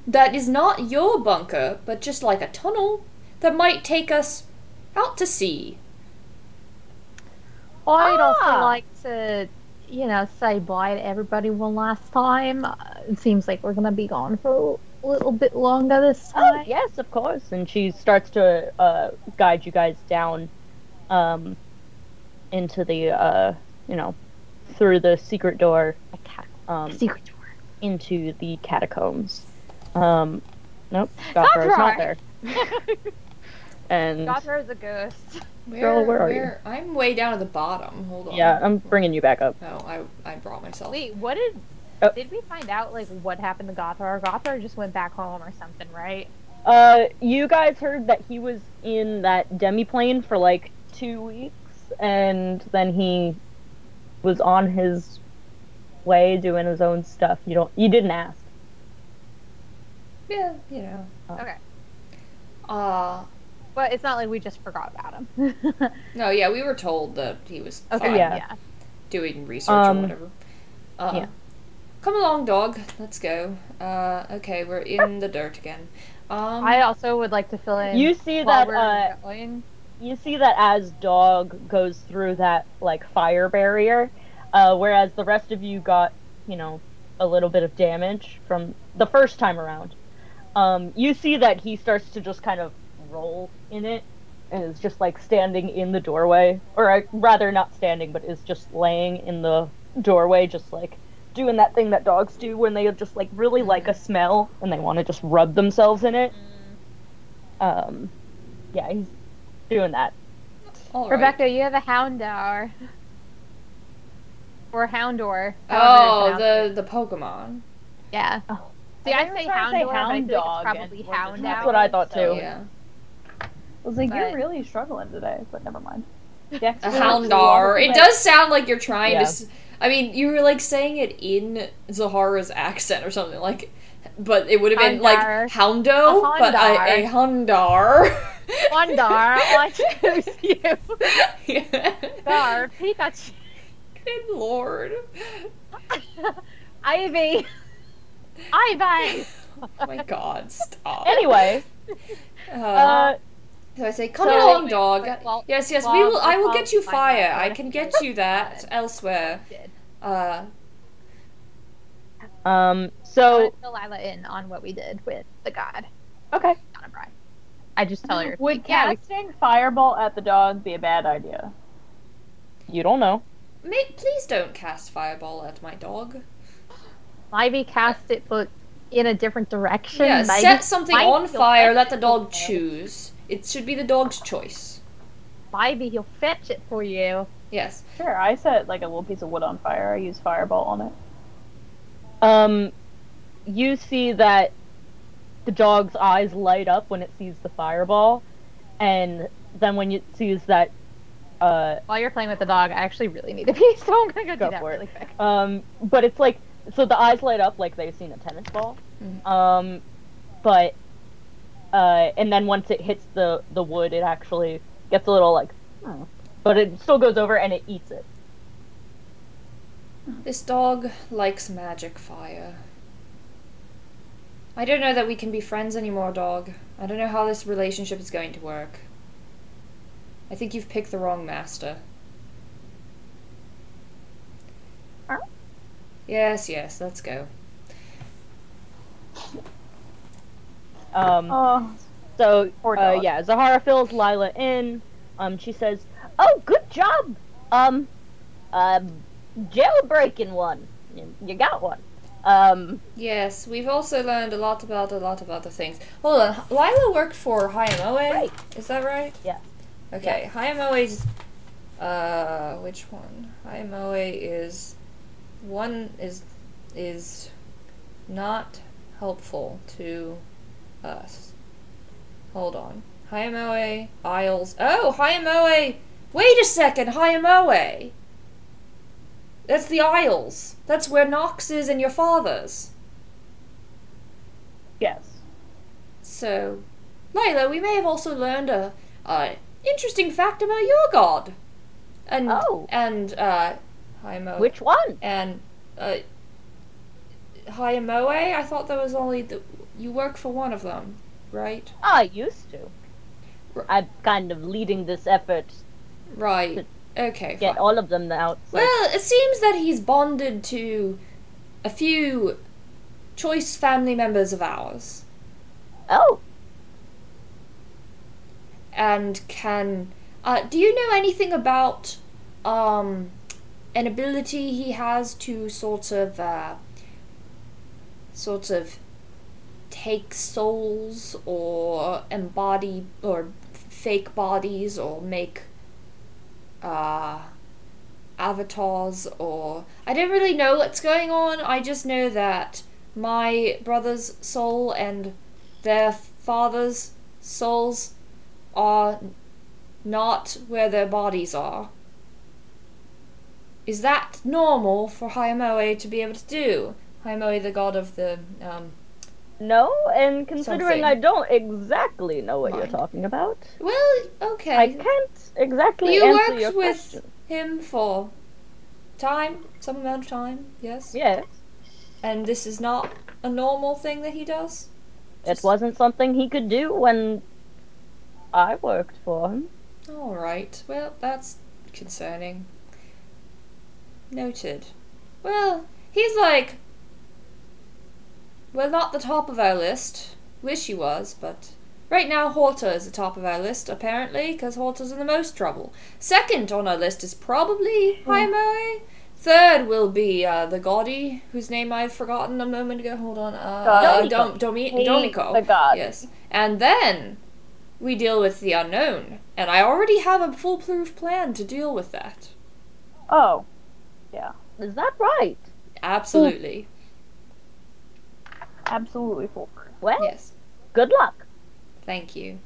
that is not your bunker, but just like a tunnel that might take us out to sea. I'd also like to, say bye to everybody one last time. It seems like we're gonna be gone for a little bit longer this Oh, time. yes, of course. And she starts to guide you guys down into the, through the secret door, Secret door. into the catacombs. Nope, Gothro's not there. And Gothro's a ghost. Girl, where are you? I'm way down at the bottom. Hold on. yeah, I'm bringing you back up. Oh, I brought myself. Wait, what did we find out, like, what happened to Gothro? Gothro just went back home or something, right? You guys heard that he was in that demiplane for like 2 weeks, and then he was on his way doing his own stuff. You didn't ask. Yeah, Okay. Uh, But it's not like we just forgot about him. no, yeah, we were told that he was Okay, fine yeah. doing research or whatever. Yeah. Come along, dog. Let's go. Okay, we're in the dirt again. I also would like to fill in. You see while that, we're going. You see that as Dog goes through that, like, fire barrier, whereas the rest of you got, a little bit of damage from the first time around. You see that he starts to just kind of roll in it, and is just, like, standing in the doorway, or rather not standing, but is just laying in the doorway, just, like, doing that thing that dogs do when they just, like, really like a smell, and they want to just rub themselves in it. Yeah, he's doing that. All right. Rebecca, you have a Houndour. Or Houndour. Oh, the Pokemon. Yeah. Oh. See, I I say was trying to say Houndour, but I Hound think Dog it's and probably wasn't Houndour. That's what I thought too. Yeah. I was like, But- you're really struggling today, but never mind. A Dexter, Houndar. It does sound like you're trying Yeah. to. I mean, you were like saying it in Zahara's accent or something like, but it would have been like Houndar. Houndo, A but a Houndar. Houndour, I choose you. Yeah. Gar, Pikachu. Good lord. Ivy. Ivy. Oh my god, stop. Anyway, So I say, come so- along, dog. Well, Yes, well, we will. I will well, get you fine, fire. fine. I can get you that elsewhere. Did. so Fill Lila in on what we did with the god. okay. Not a bride. I just tell her. Would like, yeah, we casting Fireball at the dog be a bad idea? You don't know. Please don't cast fireball at my dog. Ivy cast it, but in a different direction. Yeah, Maybe- set something maybe on he'll fire. fetch Let the it dog for you. choose. It should be the dog's choice. Maybe he'll fetch it for you. Yes. Sure, I set like a little piece of wood on fire. I use Fireball on it. You see that the dog's eyes light up when it sees the fireball, and then when it sees that, While you're playing with the dog, I actually really need to pee, so I'm gonna Go do that for it. really quick. but it's like, so the eyes light up like they've seen a tennis ball, but And then once it hits the wood, it actually gets a little like, but it still goes over and it eats it. This dog likes magic fire. I don't know that we can be friends anymore, dog. I don't know how this relationship is going to work. I think you've picked the wrong master. Yes, let's go. So, Poor dog. yeah, Zahara fills Lila in. She says, "Oh, good job. Jailbreaking one. You got one." Yes, we've also learned a lot about a lot of other things. Hold on, Lila worked for Hayamoe? Right. Is that right? Yeah. Okay, Hayamoe's, which one? Hayamoe is not helpful to us. Hold on. Hayamoe, Isles. Oh, Hayamoe! Wait a second, Hayamoe! That's the Isles. That's where Nox is and your father's. Yes. So, Lila, we may have also learned a interesting fact about your god. And Hayamoe. Which one? And Hayamoe. I thought there was only you work for one of them, right? I used to. I'm kind of leading this effort. Right. Okay. Get Fine. all of them out. So. Well, it seems that he's bonded to a few choice family members of ours. Oh. And can do you know anything about an ability he has to sort of take souls or embody or fake bodies or make avatars, or I don't really know what's going on. I just know that my brother's soul and their father's souls are not where their bodies are. Is that normal for Hayamoe to be able to do? Hayamoe, the god of the No, and considering something. I don't exactly know what you're Mind. talking about, Well, okay. I can't exactly You answer worked your with question. him for some amount of time, yes? Yes, And this is not a normal thing that he does? it wasn't something he could do when I worked for him. Alright, well, that's concerning. Noted. Well, he's like, well, not the top of our list. Wish he was, but right now Horta is the top of our list, apparently, because Horta's in the most trouble. Second on our list is probably Hayamoe. Third will be the Gaudi, whose name I've forgotten a moment ago. Hold on. Domiko. The god. Yes. And then we deal with the unknown. And I already have a foolproof plan to deal with that. Oh. Yeah. Is that right? Absolutely. Absolutely foolproof. Well, Yes. good luck. Thank you.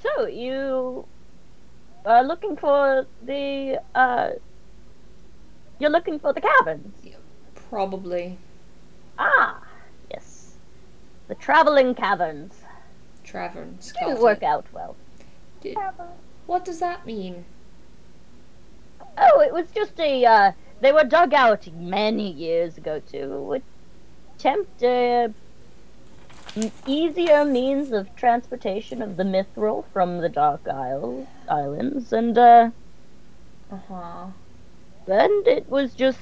So you are looking for the you're looking for the caverns. Probably. Ah, yes. The traveling caverns. Travern's Didn't work out well. What does that mean? Oh, it was just a, they were dug out many years ago to attempt an easier means of transportation of the mithril from the Dark Islands, and, Uh-huh. and it was just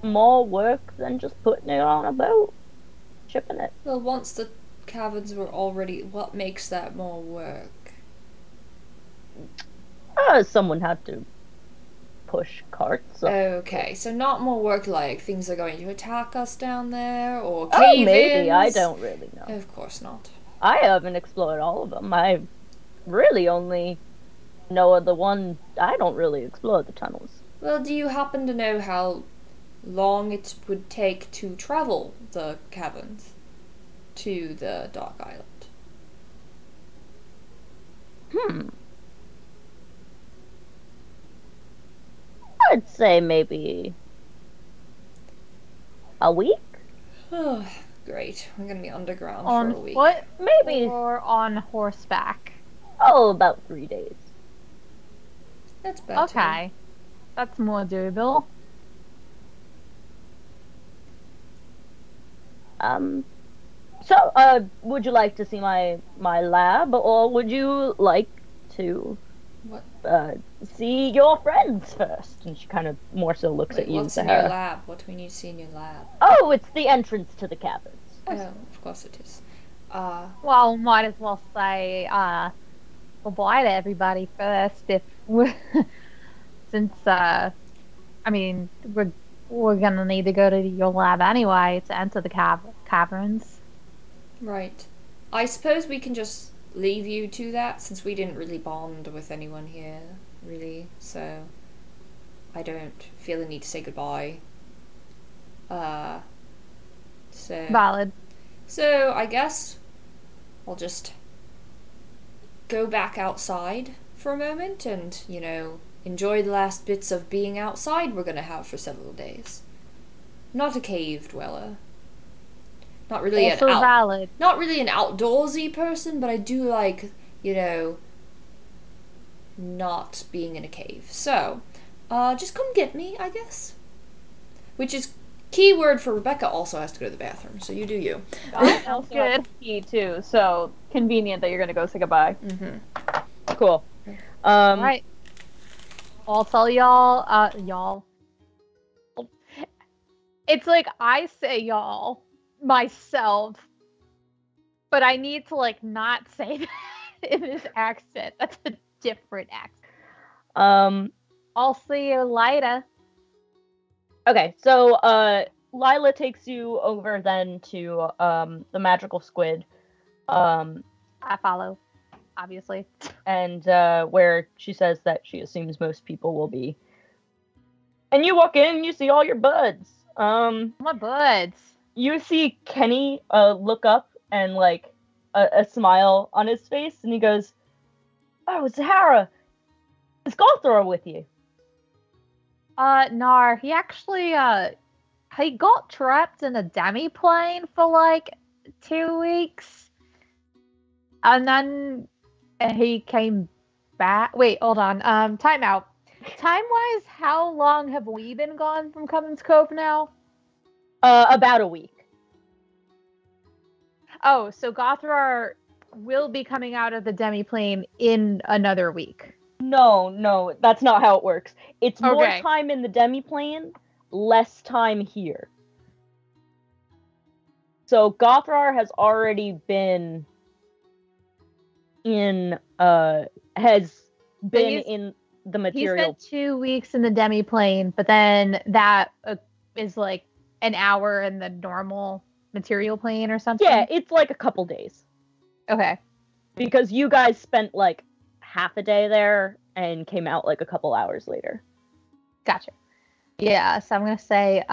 more work than just putting it on a boat, shipping it. Well, once the caverns were already... What makes that more work? Someone had to push carts. Okay, so not more work like things are going to attack us down there, or Oh, cave-ins? maybe. I don't really know. Of course not. I haven't explored all of them. I really only know of the one. I don't really explore the tunnels. Well, do you happen to know how long it would take to travel the caverns to the Dark Island? I'd say maybe a week. Great. We're gonna be underground On for a week. foot Maybe. or on horseback? Oh, about 3 days. That's better. Okay. That's more doable. So, would you like to see my lab, or would you like to What? see your friends first? And she kind of more so looks Wait, at you, what's in your Zahara. lab? What do we need to see in your lab? Oh, it's the entrance to the caverns. Oh, of course it is. Well, might as well say goodbye to everybody first if we since I mean we're gonna need to go to your lab anyway to enter the caverns. Right. I suppose we can just leave you to that, since we didn't really bond with anyone here, really, so I don't feel the need to say goodbye. So Valid. So I guess I'll just go back outside for a moment and, you know, enjoy the last bits of being outside we're gonna have for several days. Not a cave dweller. Not really Also valid. not really an outdoorsy person, but I do like, you know, not being in a cave. So, just come get me, I guess. Which is key word for Rebecca also has to go to the bathroom, so you do you. I also Good. have a key too, so convenient that you're gonna go say goodbye. Mm-hmm. Cool. Alright. I'll tell y'all, it's like I say y'all myself, but I need to like not say that in this accent. That's a different accent. I'll see you later. Okay, so Lila takes you over then to the magical squid, I follow, obviously. and where she says that she assumes most people will be. And you walk in and you see all your buds. My buds. You see Kenny look up and like a smile on his face, and he goes, "Oh, Zahara, is Gothra with you?" No, he actually, he got trapped in a demi-plane for like 2 weeks. And then he came back. Wait, hold on. Time out. Time-wise, how long have we been gone from Cummins Cove now? About a week. Oh, so Gothrar will be coming out of the demi-plane in another week. No, that's not how it works. It's more Okay. time in the demi-plane, less time here. So Gothrar has already been in has been he's- in the He material. spent 2 weeks in the demi-plane, but then that is like an hour in the normal material plane or something? Yeah, it's like a couple days. Okay. Because you guys spent like half a day there and came out like a couple hours later. Gotcha. Yeah, so I'm gonna say,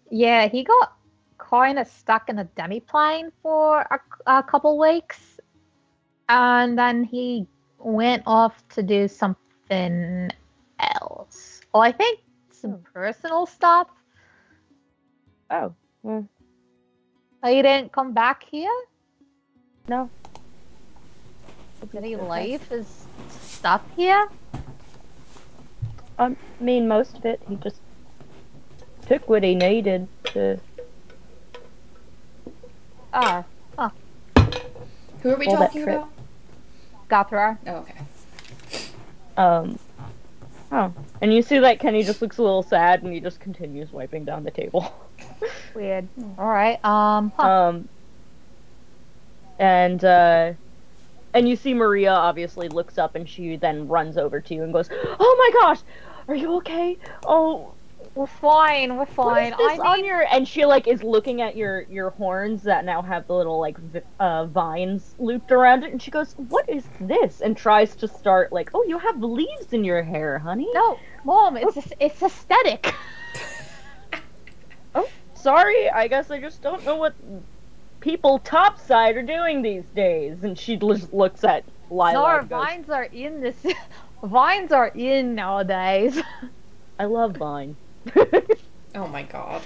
yeah, he got kind of stuck in a demi-plane for a couple weeks, and then he went off to do something else. Well, I think some personal stuff. Oh, well, He didn't come back here? no. Did he leave his stuff here? I mean, most of it, he just took what he needed to... Oh, Who are we All that talking trip. about? Gothrar. Oh, okay. Oh. And you see that Kenny just looks a little sad and he just continues wiping down the table. Weird. Alright, huh. And you see Maria obviously looks up and she then runs over to you and goes, "Oh my gosh, are you okay? Oh, We're fine, we're what fine. is this on your..." And she like is looking at your horns that now have the little like vines looped around it, and she goes, "What is this?" And tries to start like, "Oh, you have leaves in your hair, honey." No, Mom, it's aesthetic. Oh, sorry. I guess I just don't know what people topside are doing these days. And she just looks at Lila No, and goes, vines are in this. Vines are in nowadays. "I love Vine." Oh my god.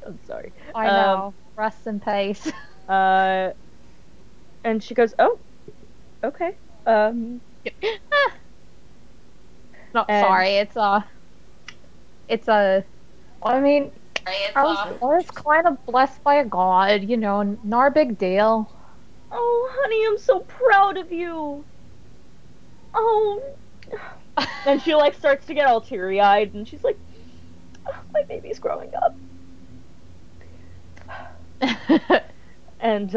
I'm sorry. I know. Rest in peace. And she goes, "Oh, okay. No, And- sorry. It's a. I mean, I was kind of blessed by a god. You know, not a big deal. Oh, honey, I'm so proud of you. Oh." And she like starts to get all teary-eyed, and she's like, "Oh, my baby's growing up." And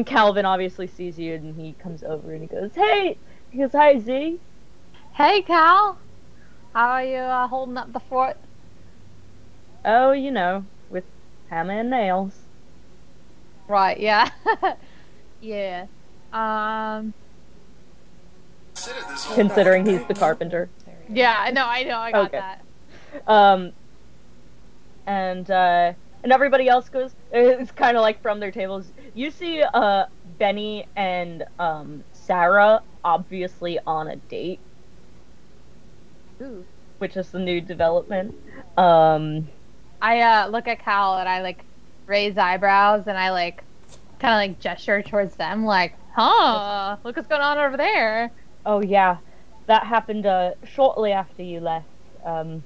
Calvin obviously sees you, and he comes over and he goes, "Hey," he goes, "Hi, Z." Hey, Cal. How are you holding up the fort? "Oh, you know, with hammer and nails." Right. Yeah. Yeah. Considering he's the carpenter. Yeah. I know. I got Okay. that. And everybody else goes. It's kind of like from their tables. You see, Benny and Sarah obviously on a date, Ooh. which is the new development. I look at Cal and I like raise eyebrows and I like kind of like gesture towards them, like, "Huh? Look what's going on over there." Oh yeah, that happened shortly after you left. How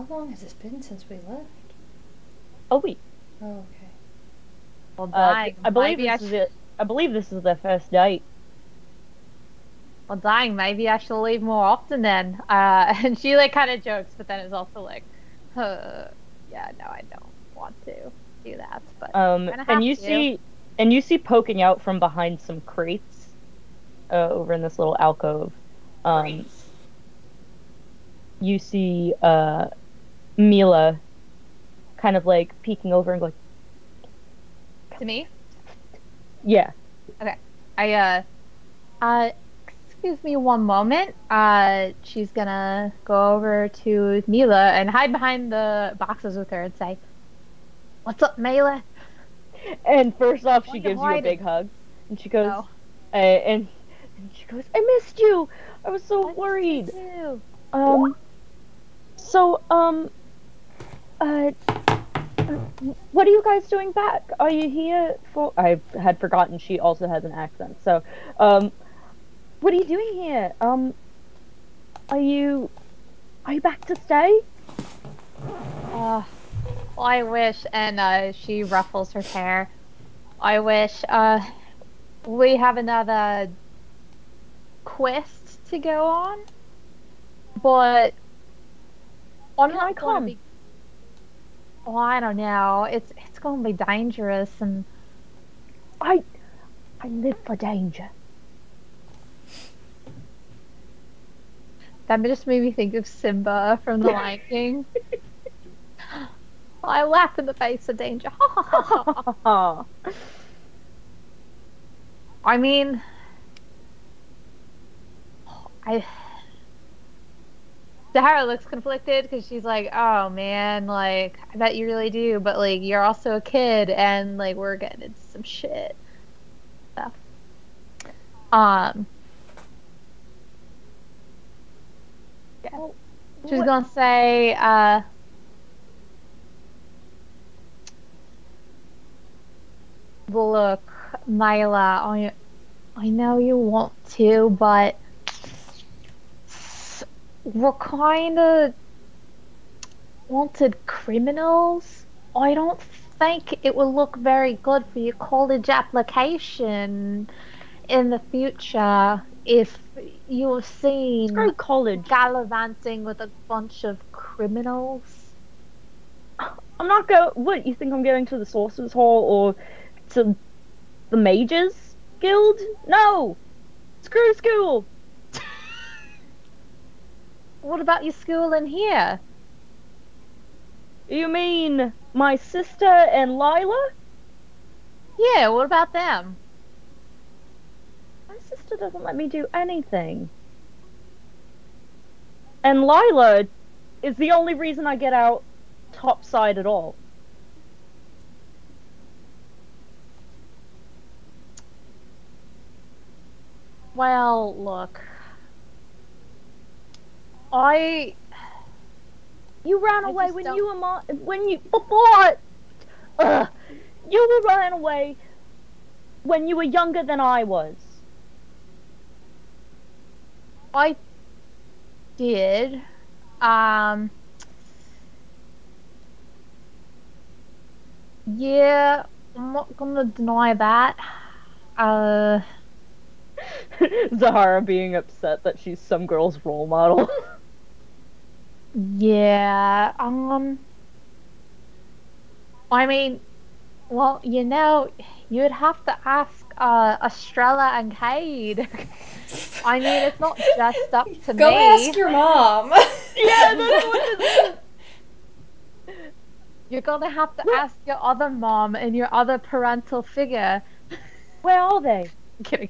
long has it been since we left? A week. Oh, okay. Well, dang. I believe maybe this is it. I believe this is their first date. Well, dang. Maybe I should leave more often then. And she like kind of jokes, but then it's also like, yeah, no, I don't want to do that. But kinda have to. And you see poking out from behind some crates, over in this little alcove. You see Mila kind of like peeking over and going, To me? "Yeah." Okay. Excuse me one moment. She's gonna go over to Mila and hide behind the boxes with her and say, "What's up, Mila?" And first off, Why she you gives you a hiding? big hug, and she goes, Oh. and she goes, "I missed you. I was so worried." Ew. So, what are you guys doing back? Are you here for? I had forgotten she also has an accent. So, what are you doing here? Are you back to stay? Well, I wish, and she ruffles her hair. I wish we have another quest to go on, but I'm Can I not gonna come? be. Oh, I don't know. It's gonna be dangerous, and I live for danger. that just made me think of Simba from The Lion King. I laugh in the face of danger. I mean, Zahara looks conflicted because she's like, "Oh man, like I bet you really do, but like you're also a kid, and like we're getting into some shit." So, yeah. She's gonna say, "Look, Nyla, I know you want to, but we're kind of wanted criminals. I don't think it will look very good for your college application in the future if you were seen Screw college. gallivanting with a bunch of criminals." I'm not going. What, you think I'm going to the Sorcerer's Hall or to the Mages Guild? No! Screw school! What about your school in here? You mean my sister and Lila? Yeah, what about them? My sister doesn't let me do anything. And Lila is the only reason I get out topside at all. Well, look. You ran I away just when don't- you were before. Ugh. you were running away when you were younger than I was. I did. Yeah, I'm not gonna deny that. Zahara being upset that she's some girl's role model. Yeah, I mean, well, you'd have to ask, Estrella and Kade. I mean, it's not just up to Go me. ask your mom. Yeah, that's what it is. You're gonna have to ask your other mom and your other parental figure. Where are they? I'm kidding.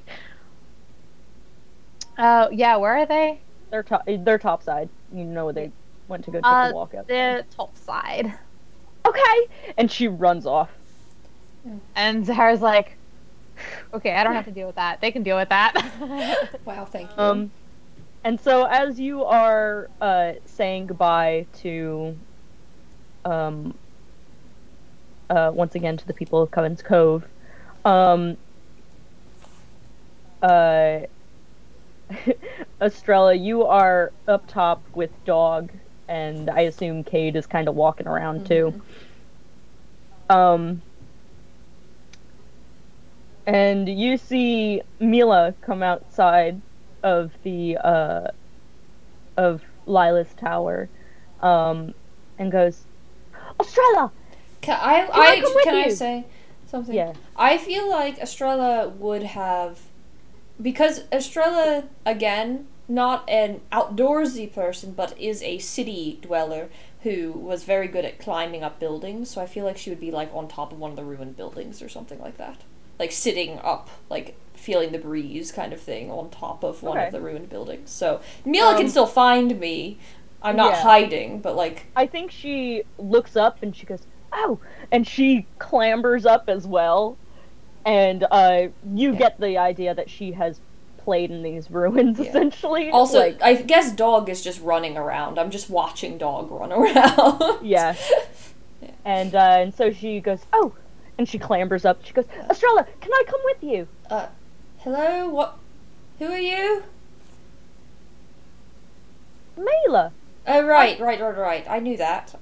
Oh, yeah, where are they? They're topside. You know they went to go take a walk out. They're top side. Okay! And she runs off. And Zahara's like, okay, I don't have to deal with that. They can deal with that. Wow, thank you. And so as you are saying goodbye to once again to the people of Coven's Cove, Estrella, you are up top with Dog, and I assume Kade is kind of walking around too. And you see Mila come outside of the of Lila's tower, and goes, Estrella! Can I I say something? Yeah. I feel like Estrella would have, because Estrella, again, not an outdoorsy person, but is a city dweller who was very good at climbing up buildings, so I feel like she would be, like, on top of one of the ruined buildings or something like that. Like, sitting up, like, feeling the breeze kind of thing on top of one of the ruined buildings. So, Mila can still find me. I'm not hiding, but, like... I think she looks up and she goes, oh! And she clambers up as well. And you get the idea that she has played in these ruins, essentially. Also, like, I guess Dog is just running around. I'm just watching Dog run around. Yeah. And so she goes, oh! And she clambers up. She goes, Estrella, can I come with you? Hello? What? Who are you? Mila. Oh, right. I knew that.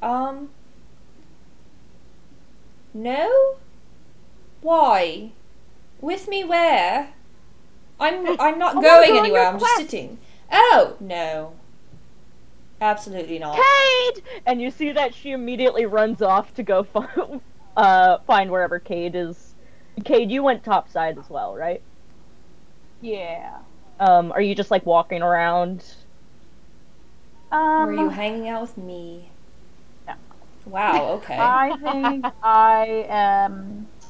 No? Why? With me where? I'm not going anywhere, I'm just sitting. Oh, no. Absolutely not. Kade! And you see that she immediately runs off to go find wherever Kade is. Kade, you went topside as well, right? Yeah. Are you just like walking around? Or are you hanging out with me? No. Wow, okay. I think I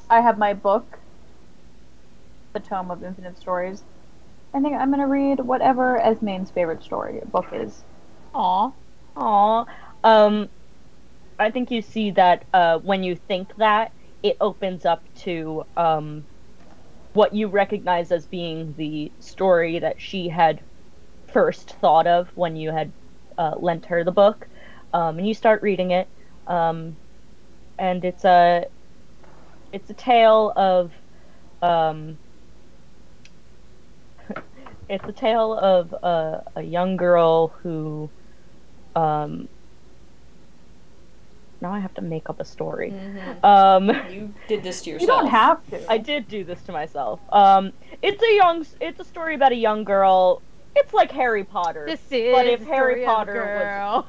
have my book, The Tome of Infinite Stories. I think I'm gonna read whatever Esmaine's favorite book is. Aw. I think you see that when you think that, it opens up to what you recognize as being the story that she had first thought of when you had lent her the book. And you start reading it, and it's a tale of it's a tale of a young girl who now I have to make up a story. You did this to yourself. You don't have to. I did do this to myself. It's a story about a young girl. It's like Harry Potter. This is but if the Harry story Potter of a girl.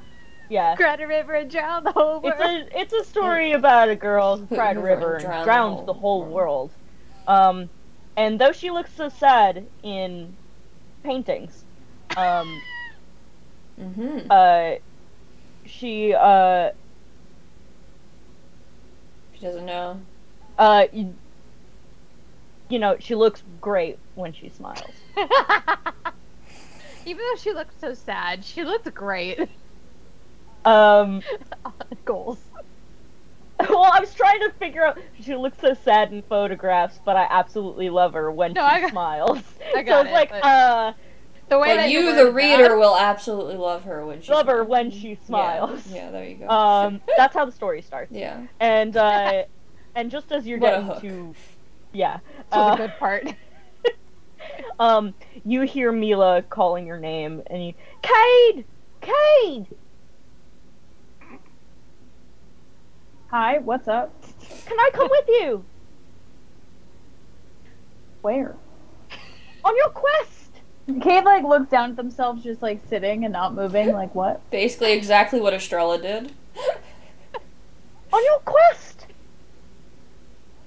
was Cried a river and drowned the whole world. It's a story about a girl who cried a river and drowned the whole world. And though she looks so sad in paintings, she doesn't know. You know, she looks great when she smiles. Even though she looked so sad, she looked great. Goals. Well, I was trying to figure out. She looks so sad in photographs, but I absolutely love her when she smiles. I got so it's it, the way that you, the reader, will absolutely love her when she love her when she smiles. Yeah, there you go. That's how the story starts. Yeah. And And just as you're What a getting hook. to, yeah, That's the good part. you hear Mila calling your name, and you, Kade, Kade, Hi, what's up? can I come with you Where? on your quest? Kate like looks down at themselves, just like sitting and not moving. Like what? Basically exactly what Estrella did. On your quest.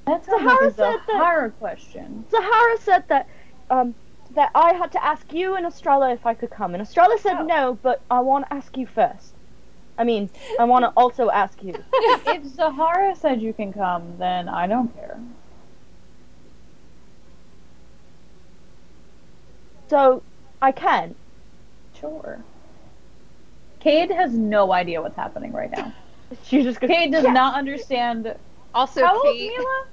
That's not Zahara like a said that- Zahara question. Zahara said that that I had to ask you and Estrella if I could come, and Estrella said Oh. no, but I want to ask you first. I mean, I want to also ask you. If Zahara said you can come, then I don't care. So I can. Sure. Cade has no idea what's happening right now. She just goes, Cade does "Yes." not understand. Also, How old's Kate, Mila?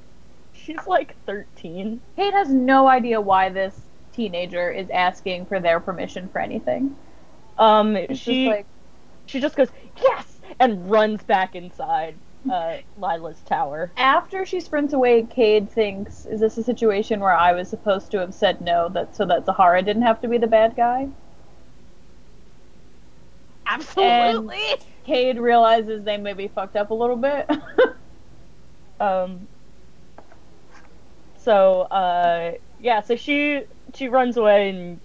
She's like 13. Cade has no idea why this teenager is asking for their permission for anything. It's She just like, she just goes yes and runs back inside Lila's tower. after she sprints away, Cade thinks, is this a situation where I was supposed to have said no, so that Zahara didn't have to be the bad guy? absolutely. Cade realizes they maybe fucked up a little bit. Yeah, so she runs away and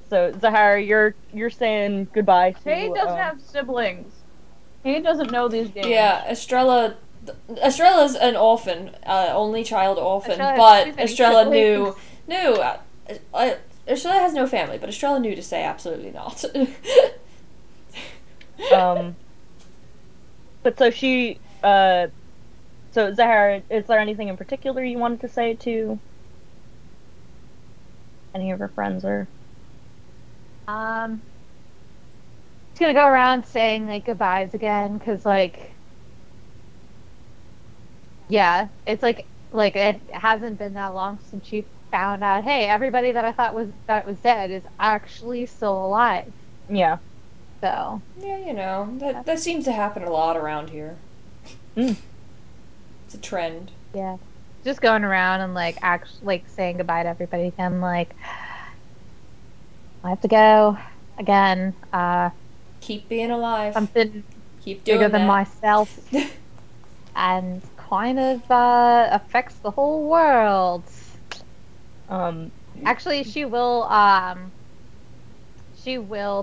so Zahara, you're saying goodbye to Cade doesn't have siblings. Cade doesn't know these games. Yeah, Estrella's an orphan, only child orphan, Estrella but has too many Estrella siblings. Estrella has no family, but Estrella knew to say absolutely not. But so she so Zahara, is there anything in particular you wanted to say to any of her friends or Just gonna go around saying like goodbyes again, cause like, yeah, it's like it hasn't been that long since she found out. Hey, everybody that I thought was dead is actually still alive. yeah. So Yeah, you know, that seems to happen a lot around here. Mm. It's a trend. yeah, just going around and like saying goodbye to everybody again. Like, I have to go again. Keep being alive. Something Keep doing bigger than that. myself, and kind of affects the whole world. Actually, she will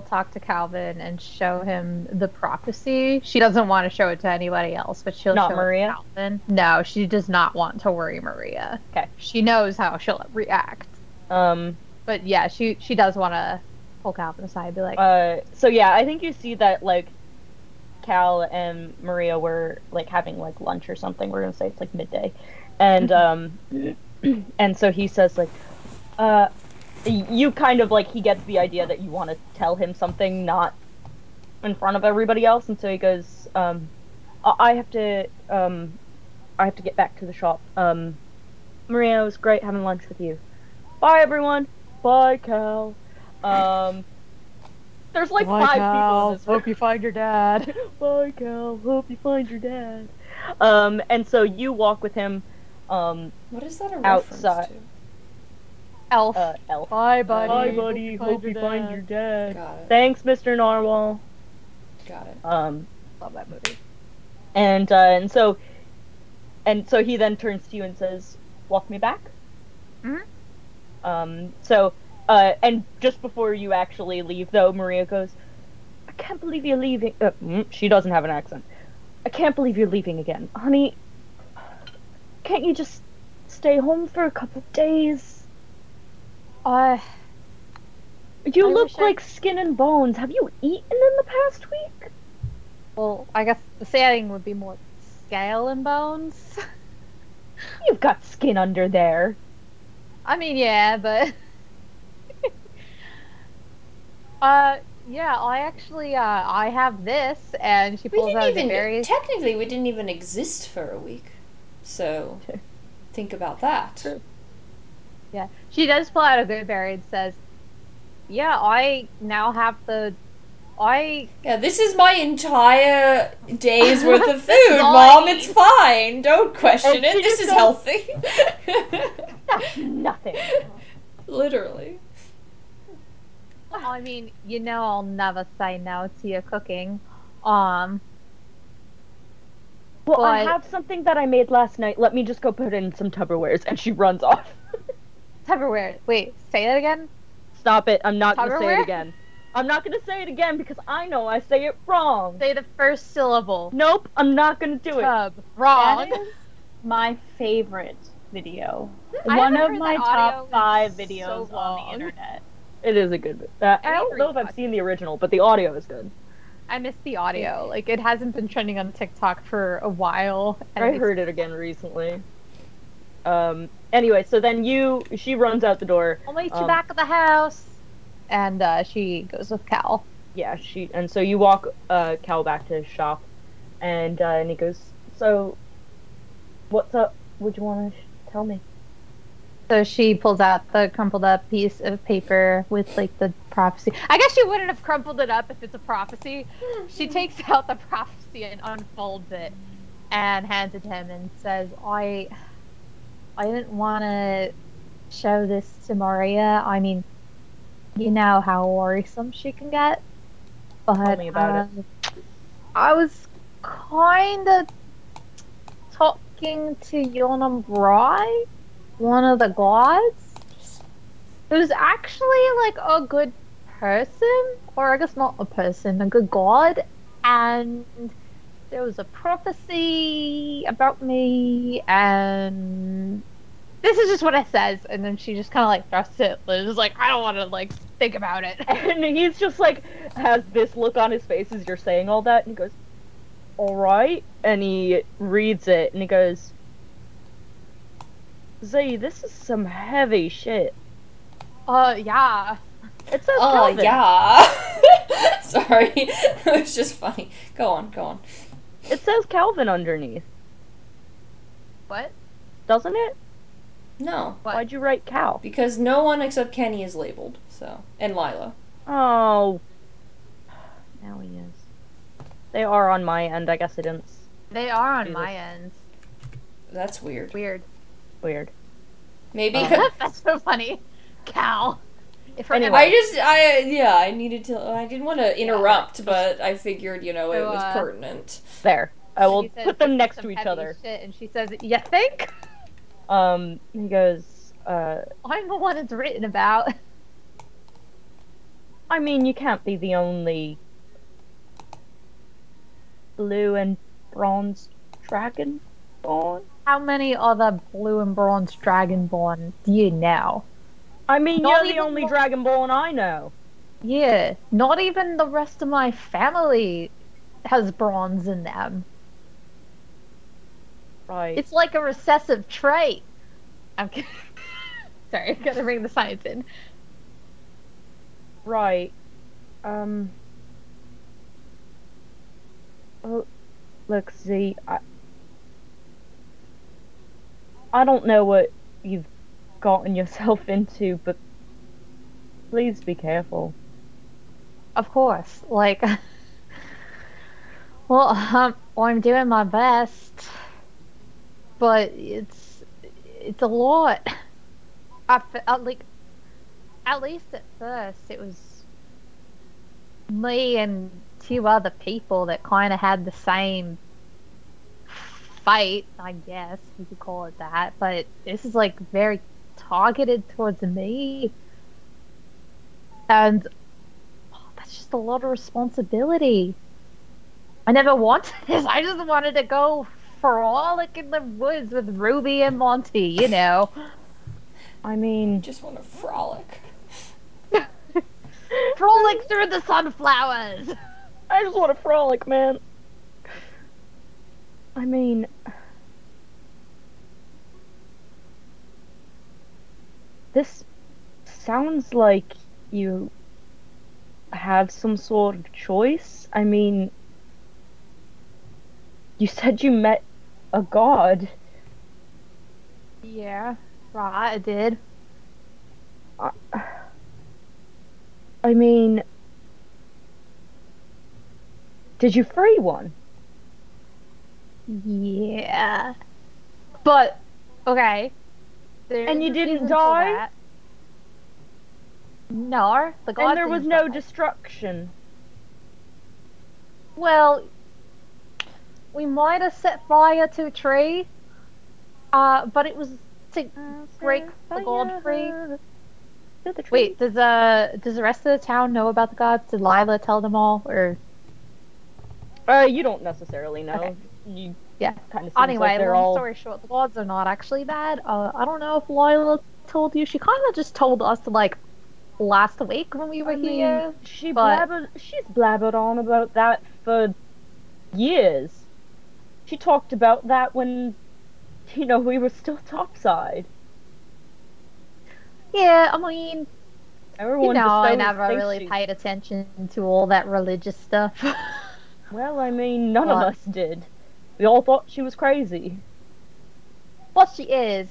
talk to Calvin and show him the prophecy. She doesn't want to show it to anybody else, but she'll Not show Maria? it to Calvin. No, she does not want to worry Maria. Okay. She knows how she'll react. But yeah, she does want to pull Calvin aside and be like, so yeah, I think you see that like Cal and Maria were like having like lunch or something. We're gonna say it's like midday, and and so he says like, you kind of like he gets the idea that you want to tell him something not in front of everybody else, and so he goes, I have to get back to the shop. Maria, it was great having lunch with you. Bye everyone. Bye Cal. There's like "Bye, 5 Cal. people in this room. Hope you find your dad." Bye Cal. Hope you find your dad. And so you walk with him, What is that a outside. reference Elf. Elf. Bye, buddy. Bye buddy. Hope you find your to? dad. Got it. Thanks, Mr. Narwhal. Got it. Love that movie. And so he then turns to you and says, "Walk me back." Mhm. And just before you actually leave, though, Maria goes, "I can't believe you're leaving." She doesn't have an accent. "I can't believe you're leaving again, honey. Can't you just stay home for a couple of days? You I look wish I- like skin and bones. Have you eaten in the past week?" Well, I guess the saying would be more scale and bones. "You've got skin under there." I mean, yeah, but yeah, I actually I have this, and she We pulls out didn't the even berries. technically we didn't even exist for a week, so Sure. think about that. True. Yeah, she does pull out a good berry and says, "Yeah, I now have the Yeah, this is my entire day's worth of This is food, all I Mom. need. It's fine. Don't question And it. she This just is goes- healthy. That's nothing. Literally. I mean, you know, I'll never say no to your cooking. Well, I But- have something that I made last night. Let me just go put it in some Tupperwares, and she runs off. Tupperware. Wait, say that again. Stop it! I'm not gonna say Tupperware? it again. I'm not gonna say it again because I know I say it wrong. Say the first syllable. Nope, I'm not gonna do it. Tub. Wrong. That is my favorite video. I One haven't of heard my that audio top in 5 so videos on long. the internet. It is a good. I need don't to know if rewatch I've seen the original, but the audio is good. I missed the audio. Like, it hasn't been trending on TikTok for a while. and I it's- heard it again recently. Anyway, so then she runs out the door. I'll meet you back at the house. And she goes with Cal. Yeah, and so you walk Cal back to his shop, and he goes, "So, what's up? Would you want to tell me?" So she pulls out the crumpled up piece of paper with like the prophecy. I guess she wouldn't have crumpled it up if it's a prophecy. She takes out the prophecy and unfolds it and hands it to him and says, I didn't want to show this to Maria. I mean, you know how worrisome she can get. But Tell me about it. I was kind of talking to Yonam Brai, one of the gods, who's actually like a good person, or I guess not a person, a good god, and there was a prophecy about me, and this is just what it says, and then she just kind of like thrusts it, and is like, I don't want to like think about it. And he's just like has this look on his face as you're saying all that, and he goes, "All right," and he reads it, and he goes, "Z, this is some heavy shit." Yeah. It says Oh, Calvin. yeah. Sorry. It was just funny. Go on. It says Calvin underneath, What? doesn't it? No. What? Why'd you write Cal? Because no one except Kenny is labeled, so. And Lila. Oh. Now he is. They are on my end. I guess I didn't. They are on Jesus. my end. That's weird. Weird. Weird. Maybe. That's so funny. Cal. If her Anyway. I needed to. I didn't want to interrupt, but I figured, it So, was pertinent. There. I will She says, put them "This is next some to each heavy other. shit," and she says, "You think?" He goes, I'm the one it's written about. I mean, you can't be the only blue and bronze dragon born. How many other blue and bronze dragonborn do you know? I mean, Not you're the even only one- dragonborn I know. Yeah, not even the rest of my family has bronze in them. Right. It's like a recessive trait. I'm kidding. Sorry, I gotta bring the science in. Right. Well, look, Z, I don't know what you've gotten yourself into, but please be careful. Of course, like, well, I'm doing my best, but it's a lot. Like, at least at first, it was me and 2 other people that kind of had the same fight, I guess you could call it that. But this is like very targeted towards me, and that's just a lot of responsibility. I never wanted this. I just wanted to go frolic in the woods with Ruby and Monty, I mean, Just want to frolic. Frolic through the sunflowers. I just want to frolic, man. I mean, this sounds like you have some sort of choice. I mean, you said you met a god. Yeah, right, I did. I mean, Did you free one? Yeah. But, okay. And you There's a didn't reason for die? that. No, the god And there was didn't no die. destruction. Well, we might have set fire to a tree, but it was to break the god free. Wait, does the rest of the town know about the gods? Did Lila tell them all, or? You don't necessarily know. Okay. You Yeah. kind of Anyway, like they're long all... story short, the gods are not actually bad. I don't know if Lila told you. She kind of just told us like last week when we were here. She's but- blabbered on about that for years. She talked about that when, we were still topside. Yeah, I mean, Everyone I just never thinks really paid attention to all that religious stuff. Well, I mean, none of What? us did. We all thought she was crazy. Well, she is,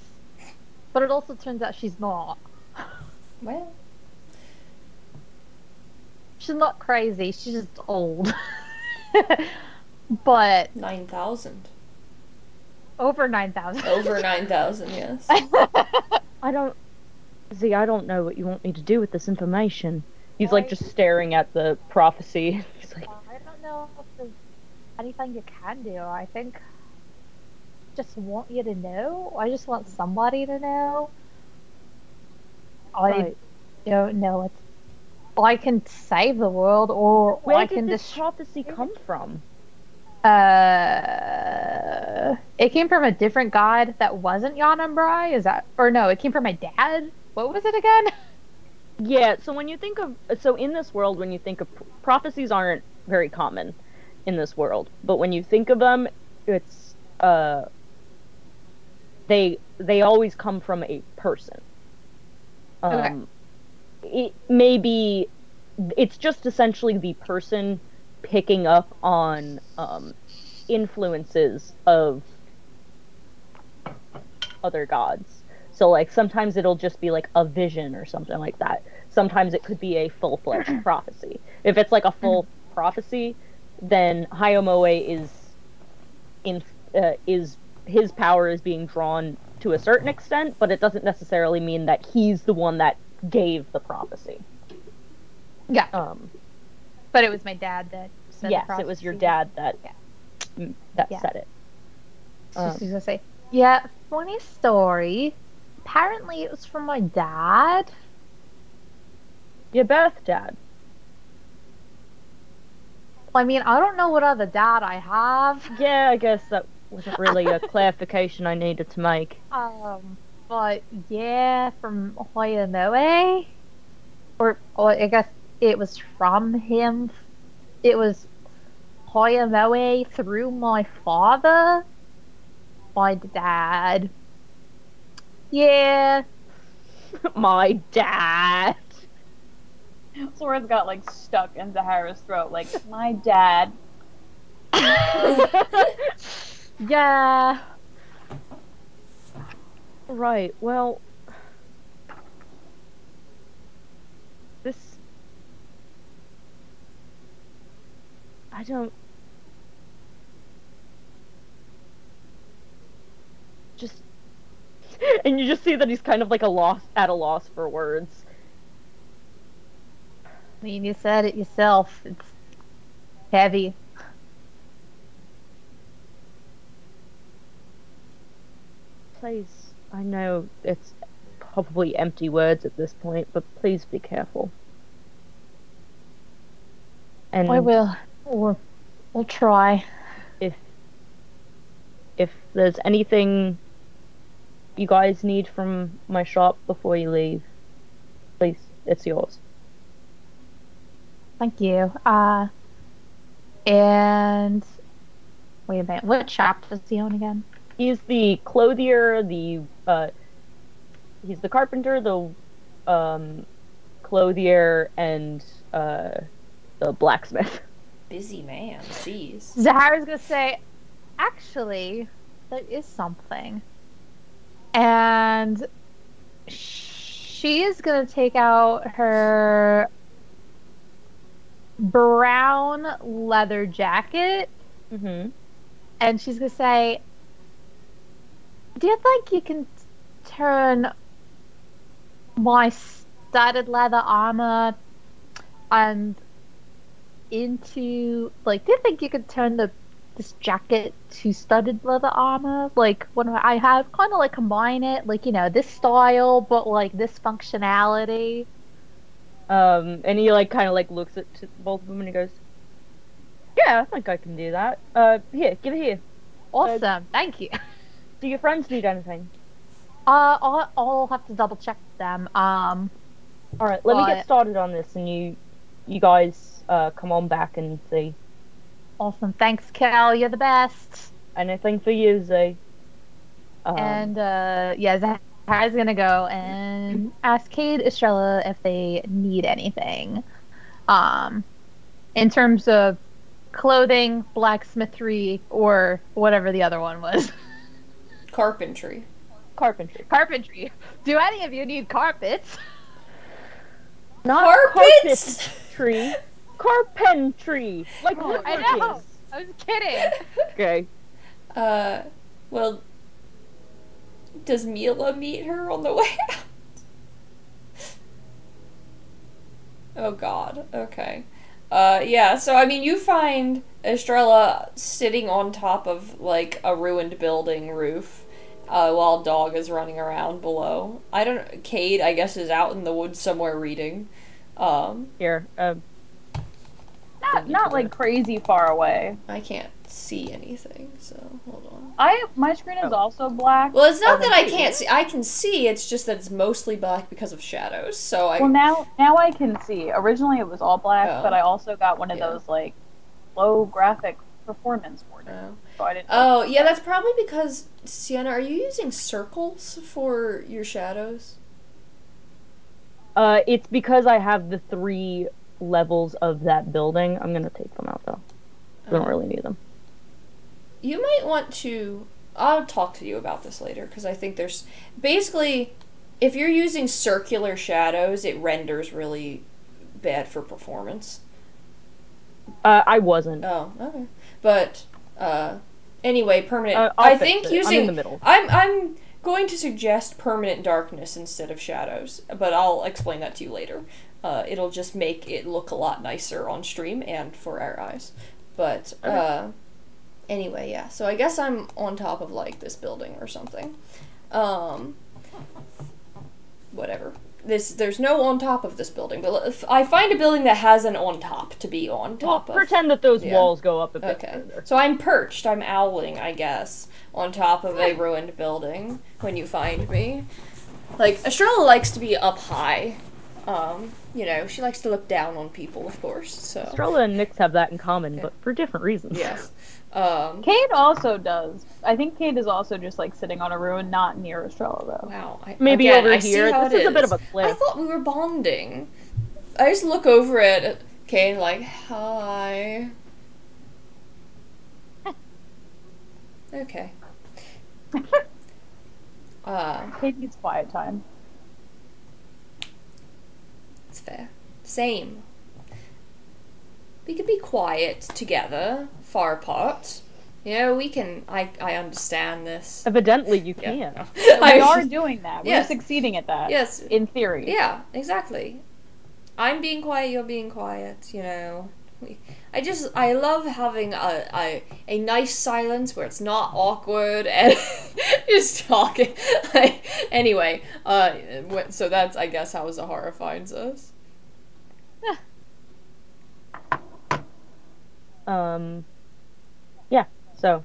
but it also turns out she's not. Well, She's not crazy. She's just old. But 9,000. over 9,000. Over 9,000, yes. I don't know what you want me to do with this information. He's like just staring at the prophecy. He's like, I don't know if there's anything you can do. I think just want you to know. I just want somebody to know. I right. don't know. I can save the world, or Where I did can this prophecy come from? It came from a different god that wasn't Yanambrai. Is that, or no? It came from my dad. What was it again? Yeah, so when you think of... So in this world, when you think of... Prophecies aren't very common in this world. But when you think of them, it's... They always come from a person. Okay. It may be... It's just essentially the person picking up on influences of other gods. So, like, sometimes it'll just be, like, a vision or something like that. Sometimes it could be a full-fledged prophecy. If it's, like, a full prophecy, then Hayamoe is his power is being drawn to a certain extent, but it doesn't necessarily mean that he's the one that gave the prophecy. Yeah. But it was my dad that said Yes, the it was your prophecy. dad that Yeah. said it. So she's gonna say, yeah, funny story. Apparently it was from my dad. Your birth dad. I mean, I don't know what other dad I have. Yeah, I guess that wasn't really a clarification I needed to make. But yeah, from Hoyanoe. Or I guess it was from him. It was Hoyanoe through my father. My dad. Yeah. My dad. Swords got like stuck in Zahara's throat, like, my dad. Yeah. Right, well... This... I don't... Just... And you just see that he's kind of like at a loss for words. I mean, you said it yourself. It's heavy. Please, I know it's probably empty words at this point, but please be careful. And I will. We'll try. If there's anything you guys need from my shop before you leave, please, it's yours. Thank you. And wait a minute. What shop does he own again? He's the clothier, he's the carpenter, the clothier, and the blacksmith. Busy man, jeez. Zahara's gonna say, actually, there is something. And she is gonna take out her brown leather jacket, Mm-hmm. and she's gonna say, "Do you think you can turn my studded leather armor and into like? Do you think you could turn this jacket to studded leather armor? Like what I have, kind of like combine it, like this style, but like this functionality." And he like kind of like looks at both of them and he goes, "Yeah, I think I can do that. Here, give it here. Awesome, thank you. Do your friends need anything?" I'll have to double check them. All right, let me get started on this, and you guys come on back and see. Awesome, thanks, Kel. You're the best. Anything for you, Zay. And yeah, Zahara's gonna go and ask Kade, Estrella if they need anything. In terms of clothing, blacksmithery, or whatever the other one was. Carpentry. Carpentry. Do any of you need carpets? Not Carpets? Carpentry. Carpentry. Like I know. woodworkers. I was kidding. Okay. Well, does Mila meet her on the way out? Oh god, okay. Yeah, so I mean, you find Estrella sitting on top of, like, a ruined building roof, while Dog is running around below. Kade, I guess, is out in the woods somewhere reading. Here, Not like crazy far away. I can't see anything, so hold on. My screen is also black. Well, it's not that I can't see. I can see, it's just that it's mostly black because of shadows, so I... Well, now I can see. Originally it was all black, Oh. but I also got one of Yeah. those, like, low graphic performance warnings. Oh. So I didn't Oh, yeah, that's probably because, Sienna, are you using circles for your shadows? it's because I have the 3 levels of that building. I'm gonna take them out though. I don't really need them. You might want to... I'll talk to you about this later, because I think there's... Basically, if you're using circular shadows, it renders really bad for performance. I wasn't. Oh, okay. But, anyway, permanent... I'll I think fix it. using... I'm in the middle. I'm going to suggest permanent darkness instead of shadows, but I'll explain that to you later. It'll just make it look a lot nicer on stream and for our eyes. But, anyway, yeah. So I guess I'm on top of, like, this building or something. Whatever. There's no on top of this building, but if I find a building that has an on top to be on top of. Pretend that those Yeah. walls go up a bit Okay. further. So I'm perched, I'm owling, I guess, on top of a ruined building when you find me. Like, Estrella likes to be up high. She likes to look down on people, of course, so. Estrella and Nyx have that in common, but for different reasons. Yes. Kade also does. I think Kade is also just, like, sitting on a ruin, not near Estrella, though. Wow. Maybe Again, over I see here. how This it is a bit of a cliff. I thought we were bonding. I just look over at Kane like, hi. Okay. Kade needs quiet time. It's fair. Same. We could be quiet together, far apart. We can... I understand this. Evidently, you Yeah. can. We are doing that. We're Yes. succeeding at that. Yes. In theory. Yeah, exactly. I'm being quiet, you're being quiet, I love having a nice silence where it's not awkward and just talking. Anyway, so that's, I guess, how Zahara finds us. Yeah, so.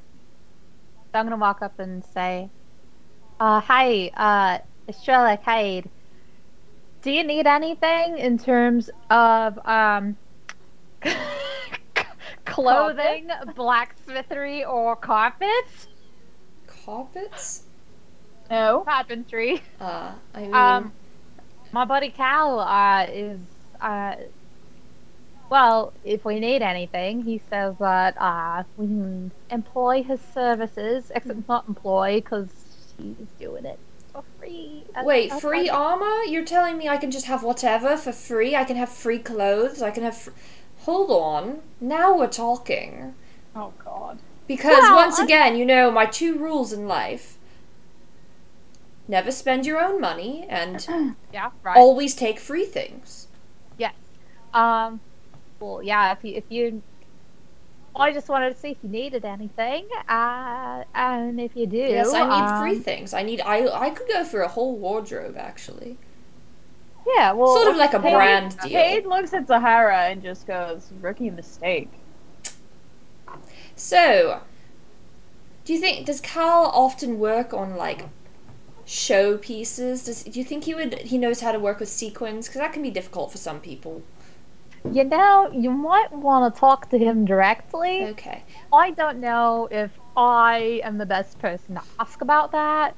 I'm gonna walk up and say, hi, Estrella, Kade. Do you need anything in terms of, clothing, blacksmithery, or carpets? Carpets? No. Carpentry. I mean... My buddy Cal, is, well, if we need anything, he says that, we can employ his services, except not employ, because he's doing it for free. Wait, free armor? You're telling me I can just have whatever for free? I can have free clothes? I can have hold on. Now we're talking. Oh God. Because Well, once again, you know, my 2 rules in life. Never spend your own money and Yeah, right. always take free things. Yes. Well, yeah. If you, I just wanted to see if you needed anything. And if you do, Yes, I need free things. I could go for a whole wardrobe, actually. Yeah. Well, Sort of like a brand deal. Kade looks at Zahara and just goes, "Rookie mistake." So, does Cal often work on, like, show pieces? Do you think he knows how to work with sequins? Because that can be difficult for some people. You know, you might want to talk to him directly. Okay. I don't know if I am the best person to ask about that.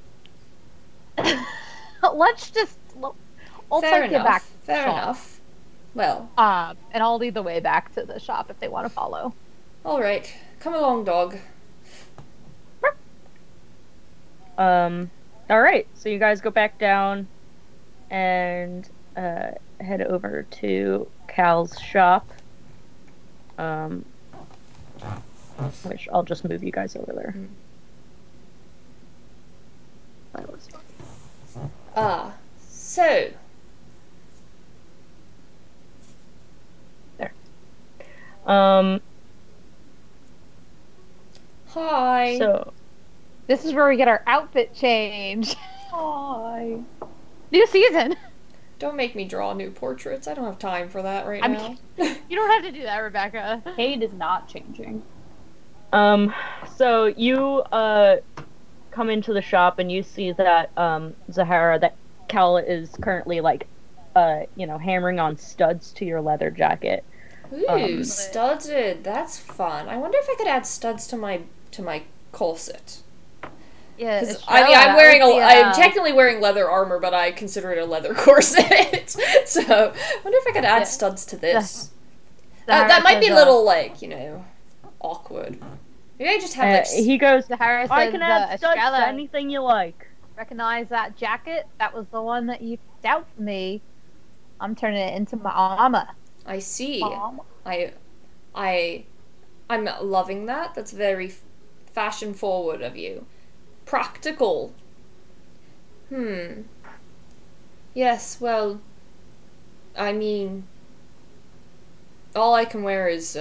Let's just. I'll Fair take you enough. back. Fair shop. enough. Well, And I'll lead the way back to the shop if they want to follow. alright. Come along, dog. Alright, so you guys go back down and head over to Cal's shop. Which I'll just move you guys over there. So. There. Hi. So This is where we get our outfit change. Hi. New season. Don't make me draw new portraits. I don't have time for that right I'm now. You don't have to do that, Rebecca. Kade is not changing. so you come into the shop and you see that Zahara, that Cal is currently like hammering on studs to your leather jacket. Ooh, studded. That's fun. I wonder if I could add studs to my corset. Yeah. 'Cause, I mean, I'm technically wearing leather armor, but I consider it a leather corset. So, I wonder if I could add studs to this. That might be a little, awkward. Maybe I just have, He goes, Zahara says, I can add studs Estrella, to anything you like. recognize that jacket? That was the one that you picked out for me. I'm turning it into my armor. I see. Mom. I'm loving that. That's very fashion forward of you. Practical. Yes, well, I mean, all I can wear is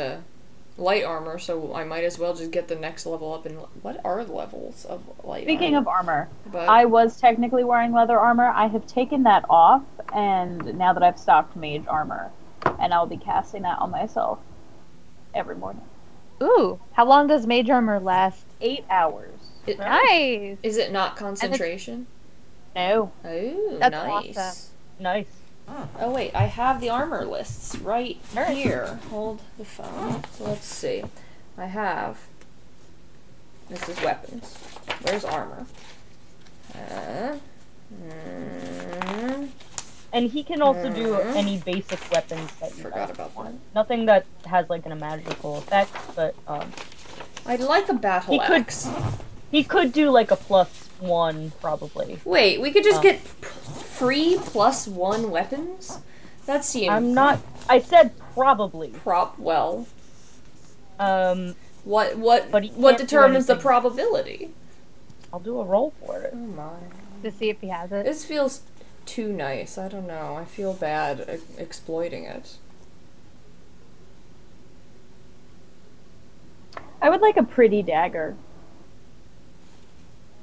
light armor, so I might as well just get the next level up. And what are the levels of light Speaking armor? of armor, But I was technically wearing leather armor. I have taken that off, and now that I've stocked mage armor, and I'll be casting that on myself every morning. Ooh, how long does mage armor last? 8 hours. Nice. Is it not concentration? No. Oh, That's nice. awesome. Nice. Oh wait, I have the armor lists right Nice. here. Hold the phone. So let's see. I have. This is weapons. Where's armor? And he can also do any basic weapons that you Forgot guys about that. want. Nothing that has like a magical effect, but I'd like a battle He could- axe. he could do like a +1 probably. Wait, we could just get free +1 weapons? That seems I'm not. I said probably. well. What But he what can't do determines the anything. probability? I'll do a roll for it. Oh my. To see if he has it. This feels too nice. I don't know. I feel bad exploiting it. I would like a pretty dagger.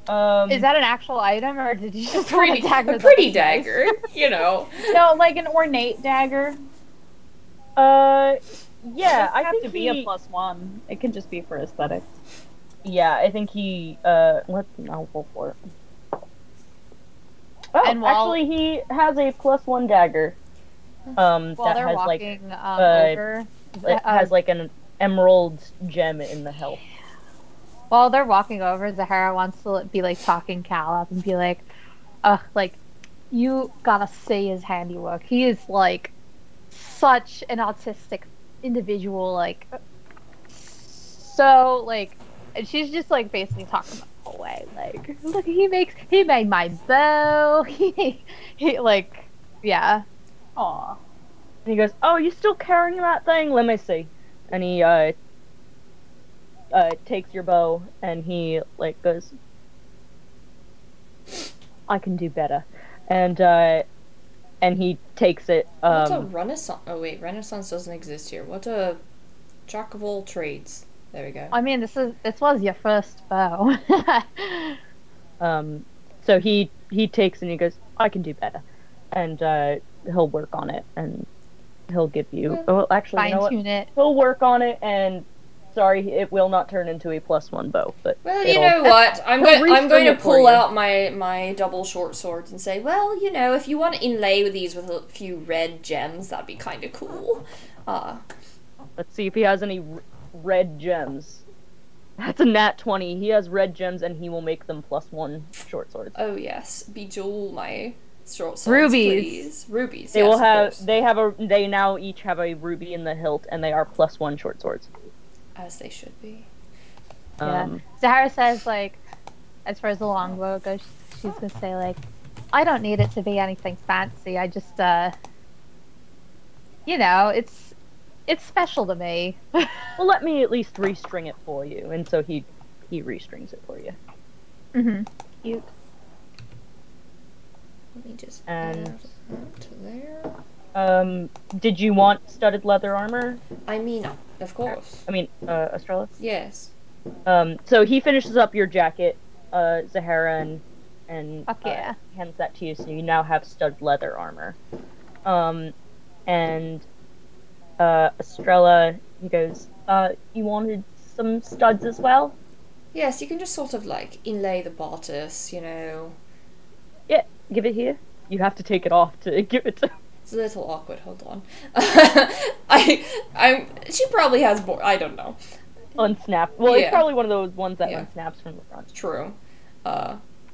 Is that an actual item, or did you just want Pretty, a dagger? a that pretty was nice? dagger, you know. No, like an ornate dagger. Yeah, It I have think to be a +1. It can just be for aesthetics. Yeah, I think he. I'll roll for it. Oh, And while- actually, he has a +1 dagger. While That they're has walking like over, it has like an emerald gem in the hilt. while they're walking over, Zahara wants to be like talking Cal up and be like, like, you gotta see his handiwork. He is like such an autistic individual, like, so like, and she's just like basically talking the whole way, like, look, he made my bow. he like, yeah. Aw. And he goes, "Oh, you still carrying that thing? Let me see." And he takes your bow and he like goes, "I can do better," and he takes it. What's a Renaissance? Oh wait, Renaissance doesn't exist here. What a Jack of all trades. There we go. I mean, this was your first bow. So he takes and he goes, "I can do better," and he'll work on it and he'll give you. Well, actually, you know what? Fine-tune it. He'll work on it and. Sorry, it will not turn into a +1 bow. But well, you know what? I'm going to pull you. out my double short swords and say, well, you know, if you want to inlay these with a few red gems, that'd be kind of cool. Let's see if he has any red gems. That's a nat 20. He has red gems, and he will make them +1 short swords. Oh yes, bejewel my short swords, rubies. Please. Rubies. They yes, will have. of course. They now each have a ruby in the hilt, and they are +1 short swords. As they should be. Yeah. Zahara says, like, as far as the longbow goes, she's gonna say, like, I don't need it to be anything fancy. I just, you know, it's special to me. Well, let me at least restring it for you, and so he restrings it for you. Mhm. Cute. Let me just And add that to there. Did you want studded leather armor? I mean, of course. I mean, Estrella? Yes. So he finishes up your jacket, Zahara, and Fuck yeah. hands that to you, so you now have studded leather armor. And Estrella, he goes, you wanted some studs as well? Yes, you can just sort of like inlay the bodice, you know. Yeah, give it here. You have to take it off to give it to. It's a little awkward. Hold on. She probably has more. I don't know. Unsnap. Well, Yeah. it's probably one of those ones that Yeah. unsnaps from the front. True.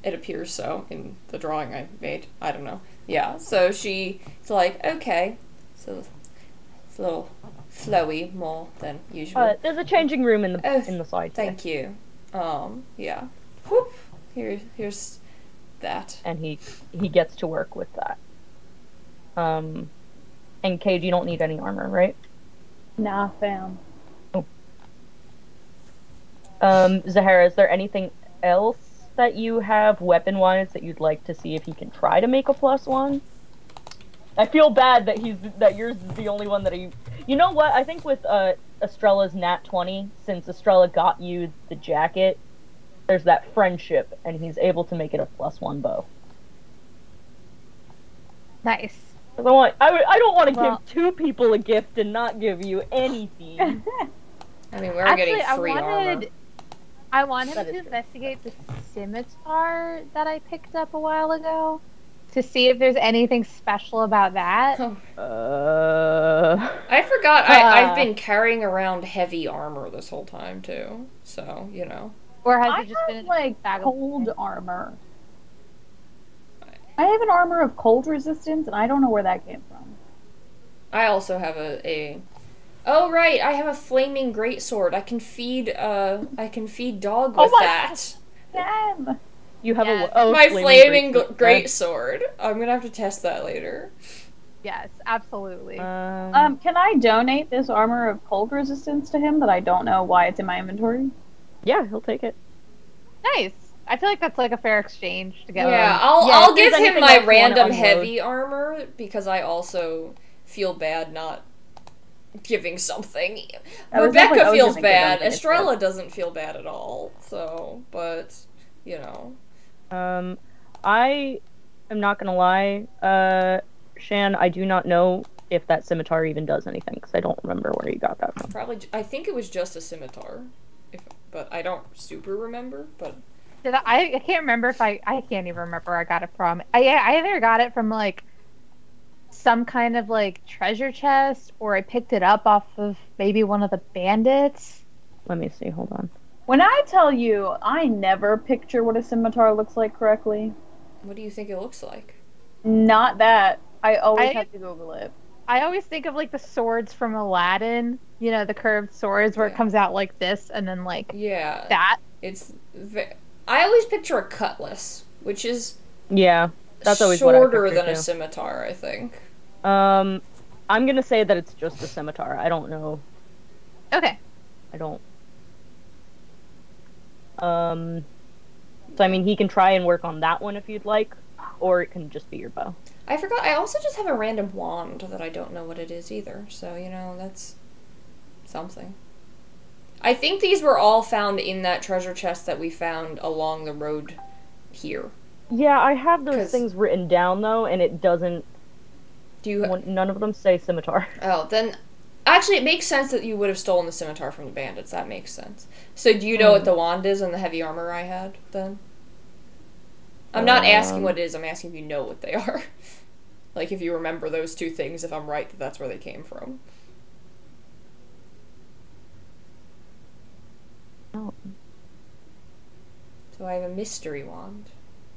It appears so in the drawing I made. I don't know. Yeah. So she's like, okay. So it's a little flowy more than usual. There's a changing room in the Oh, in the side. Thank you. Yeah. Whoop. Here's that. And he gets to work with that. And Kade, you don't need any armor, right? Nah, fam. Zahara, is there anything else that you have weapon-wise that you'd like to see if he can try to make a +1? I feel bad that yours is the only one that he. You know what? I think with Estrella's nat 20, since Estrella got you the jacket, there's that friendship, and he's able to make it a +1 bow. Nice. I don't want to give two people a gift and not give you anything. I mean, we're Actually, getting free armor. I want him That to is true. investigate the scimitar that I picked up a while ago to see if there's anything special about that. I forgot. I've been carrying around heavy armor this whole time too. So you know. Or has I it just have, been like, bag of cold armor. I have an armor of cold resistance, and I don't know where that came from. I also have a. Oh right, I have a flaming greatsword. I can feed dog with my that. Damn! You have Yes. My flaming greatsword. greatsword. I'm gonna have to test that later. Yes, absolutely. Can I donate this armor of cold resistance to him that I don't know why it's in my inventory? Yeah, he'll take it. Nice. I feel like that's like a fair exchange to get. Yeah, if I'll give there's him anything my else you wanna random unload. heavy armor because I also feel bad not giving something. I was Rebecca definitely feels giving bad. something, it's Estrella doesn't feel bad at all. So, but you know. I am not gonna lie, Shan, I do not know if that scimitar even does anything, because I don't remember where you got that from. Probably, I think it was just a scimitar, but I don't super remember. But I can't remember if I can't even remember where I got it from. I either got it from like some kind of like treasure chest, or I picked it up off of maybe one of the bandits. Let me see, hold on. When I tell you, I never picture what a scimitar looks like correctly. what do you think it looks like? Not that. I always I- have to Google it. I always think of like the swords from Aladdin, you know, the curved swords where it Yeah. comes out like this and then like Yeah, that. I always picture a cutlass, which is Yeah, that's always what I shorter picture than a too. scimitar. I think. I'm gonna say that it's just a scimitar. I don't know. Okay. I don't. So I mean, he can try and work on that one if you'd like, or it can just be your bow. I forgot, I also just have a random wand that I don't know what it is either, so, that's something. I think these were all found in that treasure chest that we found along the road here. Yeah, I have those things written down, though, and it doesn't... None of them say scimitar. Oh, then... Actually, it makes sense that you would have stolen the scimitar from the bandits. That makes sense. So do you know what the wand is and the heavy armor I had, then? I'm not asking what it is, I'm asking if you know what they are. Like, if you remember those two things, if I'm right that that's where they came from. Oh. So I have a mystery wand.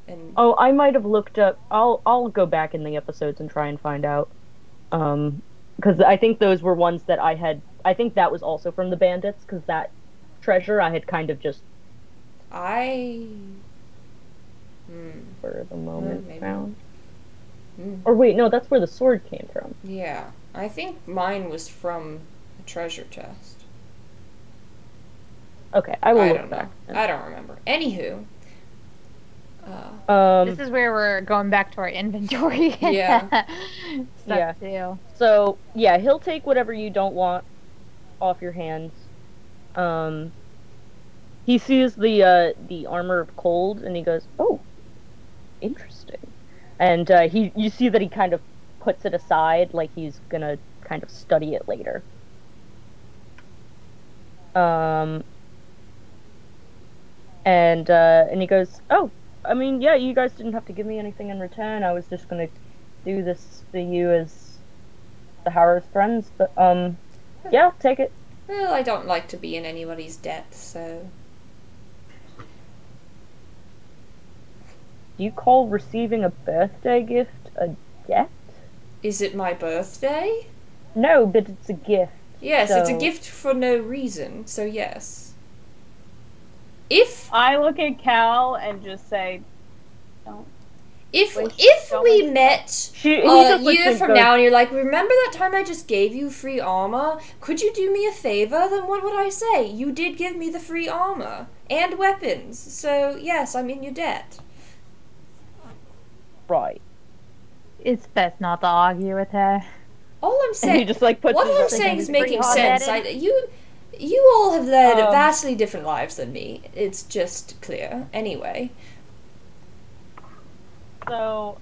And oh, I might have looked up... I'll go back in the episodes and try and find out. Because I think those were ones that I had... I think that was also from the bandits, because that treasure I had kind of just... For the moment found. Or wait, no, that's where the sword came from. Yeah. I think mine was from the treasure chest. Okay, I will look back. I don't remember. Anywho. This is where we're going back to our inventory. Yeah. Stuff too. So, yeah, he'll take whatever you don't want off your hands. He sees the armor of cold, and he goes, "Oh, interesting." And you see that he kind of puts it aside, like he's gonna kind of study it later. And he goes, "Oh, I mean, yeah, you guys didn't have to give me anything in return. I was just gonna do this for you as Zahara's friends, but yeah, take it." Well, I don't like to be in anybody's debt, so... Do you call receiving a birthday gift a debt? Is it my birthday? No, but it's a gift. Yes, so... it's a gift for no reason, so yes. If... I look at Cal and just say, don't. If we met a year from now and you're like, remember that time I just gave you free armor? Could you do me a favor? Then what would I say? You did give me the free armor. And weapons. So, yes, I'm in your debt. Right. It's best not to argue with her. All I'm saying... He just, like, puts what I'm saying is making sense. You all have led vastly different lives than me. It's just clear. Anyway... So,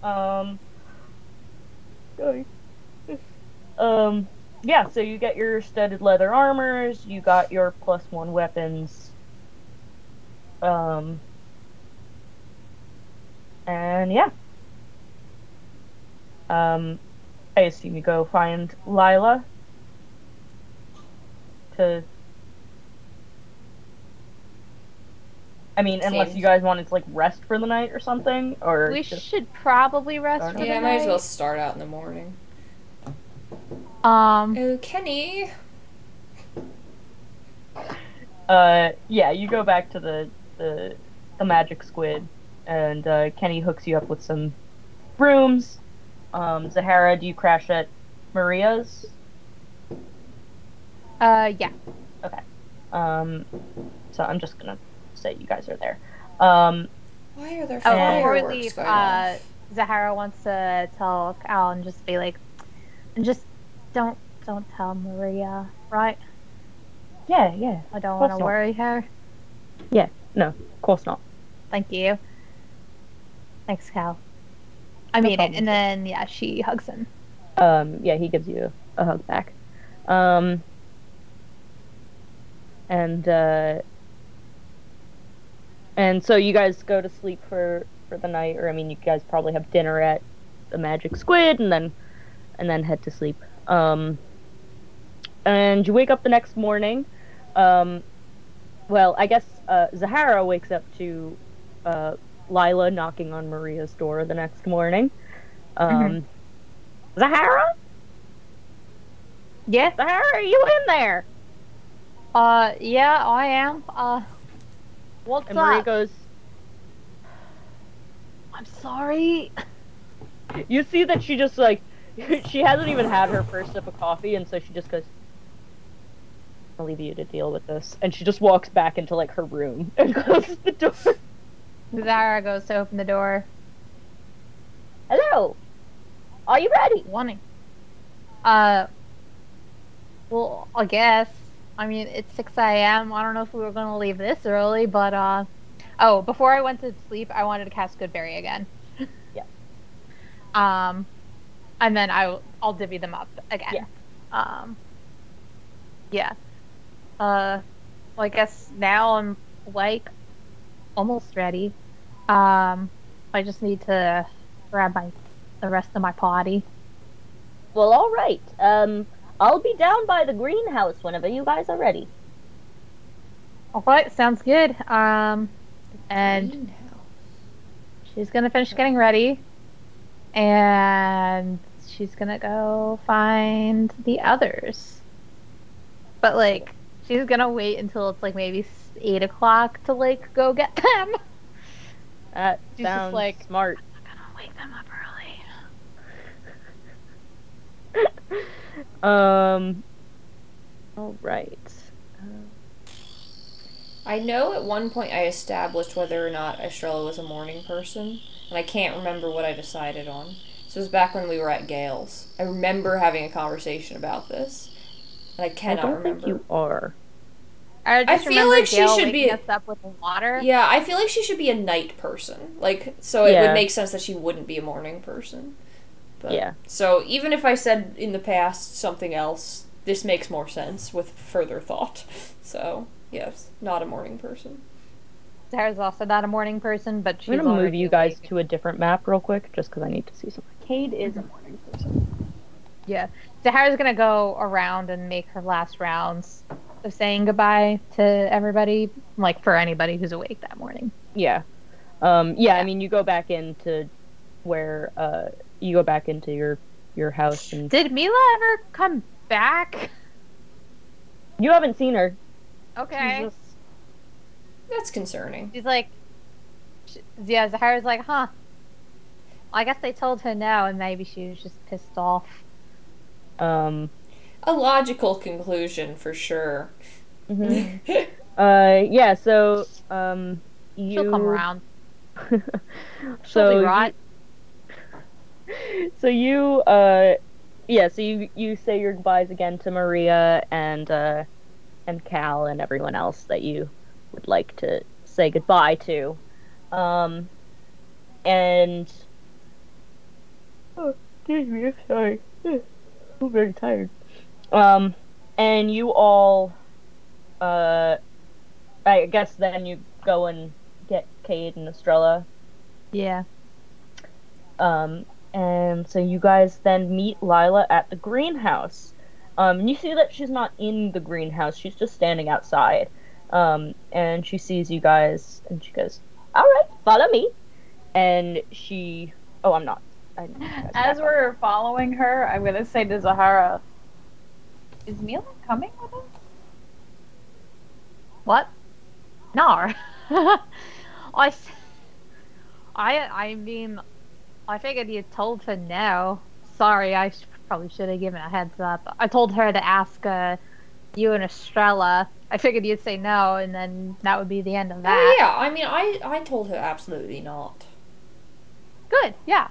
yeah, so you get your studded leather armors, you got your +1 weapons, and yeah. I assume you go find Lila to... I mean, unless you guys wanted to, like, rest for the night or something, or... We should probably rest for the night. Yeah, might as well start out in the morning. Oh, Kenny! Yeah, you go back to the magic squid, and, Kenny hooks you up with some rooms. Zahara, do you crash at Maria's? Yeah. Okay. So I'm just gonna say you guys are there. Why are there before we leave, Zahara wants to tell Cal and just be like, just don't tell Maria, right? Yeah. I don't want to worry her. Yeah, no, of course not. Thank you. Thanks, Cal. I mean it, and then yeah, she hugs him. Yeah, he gives you a hug back. And so you guys go to sleep for the night, or I mean, you guys probably have dinner at the Magic Squid, and then head to sleep. And you wake up the next morning. Well, I guess Zahara wakes up to Lila knocking on Maria's door the next morning. Zahara? Yeah? Zahara, are you in there? Yeah, I am. What's and Maria up? Goes, I'm sorry. You see that she just, like, she hasn't even had her first sip of coffee, and so she just goes, I'll leave you to deal with this. And she just walks back into, like, her room and closes the door. Zahara goes to open the door. Hello! Are you ready? Wanting. Well, I guess. I mean, it's 6 a.m. I don't know if we were going to leave this early, but, oh, before I went to sleep, I wanted to cast Goodberry again. Yeah. And then I'll divvy them up again. Yeah. Yeah. Well, I guess now I'm, like, almost ready. I just need to grab the rest of my potty. Well, alright. I'll be down by the greenhouse whenever you guys are ready. Alright, sounds good. And she's gonna finish getting ready. And she's gonna go find the others. But, like, she's gonna wait until it's, like, maybe 8 o'clock to, like, go get them. That She's sounds just like, smart. I'm not gonna wake them up early. Alright. I know at one point I established whether or not Estrella was a morning person, and I can't remember what I decided on. This was back when we were at Gale's. I remember having a conversation about this, and I cannot remember. Think you are. I feel like she should be us up with water. Yeah, I feel like she should be a night person. Like, so it would make sense that she wouldn't be a morning person. But, yeah. So even if I said in the past something else, this makes more sense with further thought. So, yes, not a morning person. Zahara's also not a morning person, but she's I'm gonna move already you guys awake. to a different map real quick, just because I need to see something. Kade is a morning person. Yeah. Zahara's gonna go around and make her last rounds of saying goodbye to everybody, like, for anybody who's awake that morning. Yeah. I mean, you go back into where, you go back into your house and... Did Mila ever come back? You haven't seen her. Okay. She's just... That's concerning. She's like, yeah, Zahara's like, huh. I guess they told her no, and maybe she was just pissed off. A logical conclusion, for sure. Mm-hmm. Yeah, so, you... She'll come around. So She'll be right. So you say your goodbyes again to Maria and Cal and everyone else that you would like to say goodbye to. And oh, excuse me, I'm sorry. I'm very tired. And you all I guess then you go and get Kade and Estrella. Yeah. And so you guys then meet Lila at the greenhouse. And you see that she's not in the greenhouse, she's just standing outside. And she sees you guys, and she goes, alright, follow me. And she... Oh, I'm not. As we're following her, I'm gonna say to Zahara, is Mila coming with us? What? No. I mean, I figured you told her no. Sorry, I probably should have given a heads up. I told her to ask you and Estrella. I figured you'd say no, and then that would be the end of that. Oh, yeah, I mean, I told her absolutely not. Good, yeah.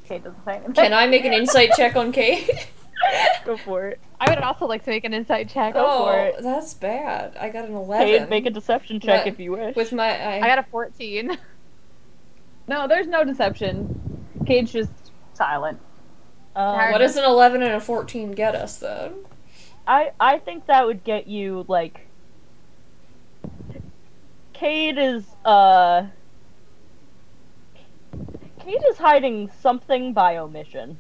Kade doesn't say anything. Can I make an insight check on Kade? Go for it. I would also like to make an insight check. for it. That's bad. I got an 11. Kade, make a deception check What? if you wish. With my... I got a 14. No, there's no deception. Kade's just silent. What does an 11 and a 14 get us, then? I think that would get you, like... Kade is hiding something by omission.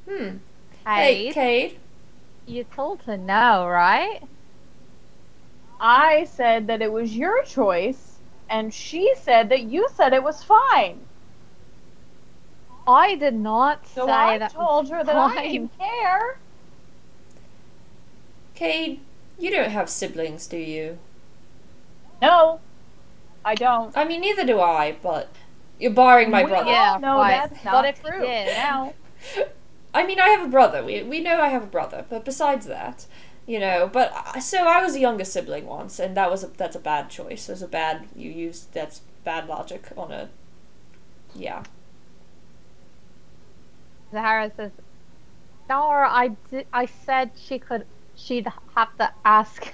Hey, Kade. You told her no, right? I said that it was your choice, and she said that you said it was fine. I did not So say I that told her that I fine. didn't care. Kade, you don't have siblings, do you? No, I don't. I mean, neither do I, but... You're barring my brother. Yeah, No, right. that's But not if you true. did- Now, I mean, I have a brother. We know I have a brother, but besides that, you know. But so I was a younger sibling once, and that's a bad choice. That's bad logic on a. Yeah. Zahara says, "No, I said she'd have to ask."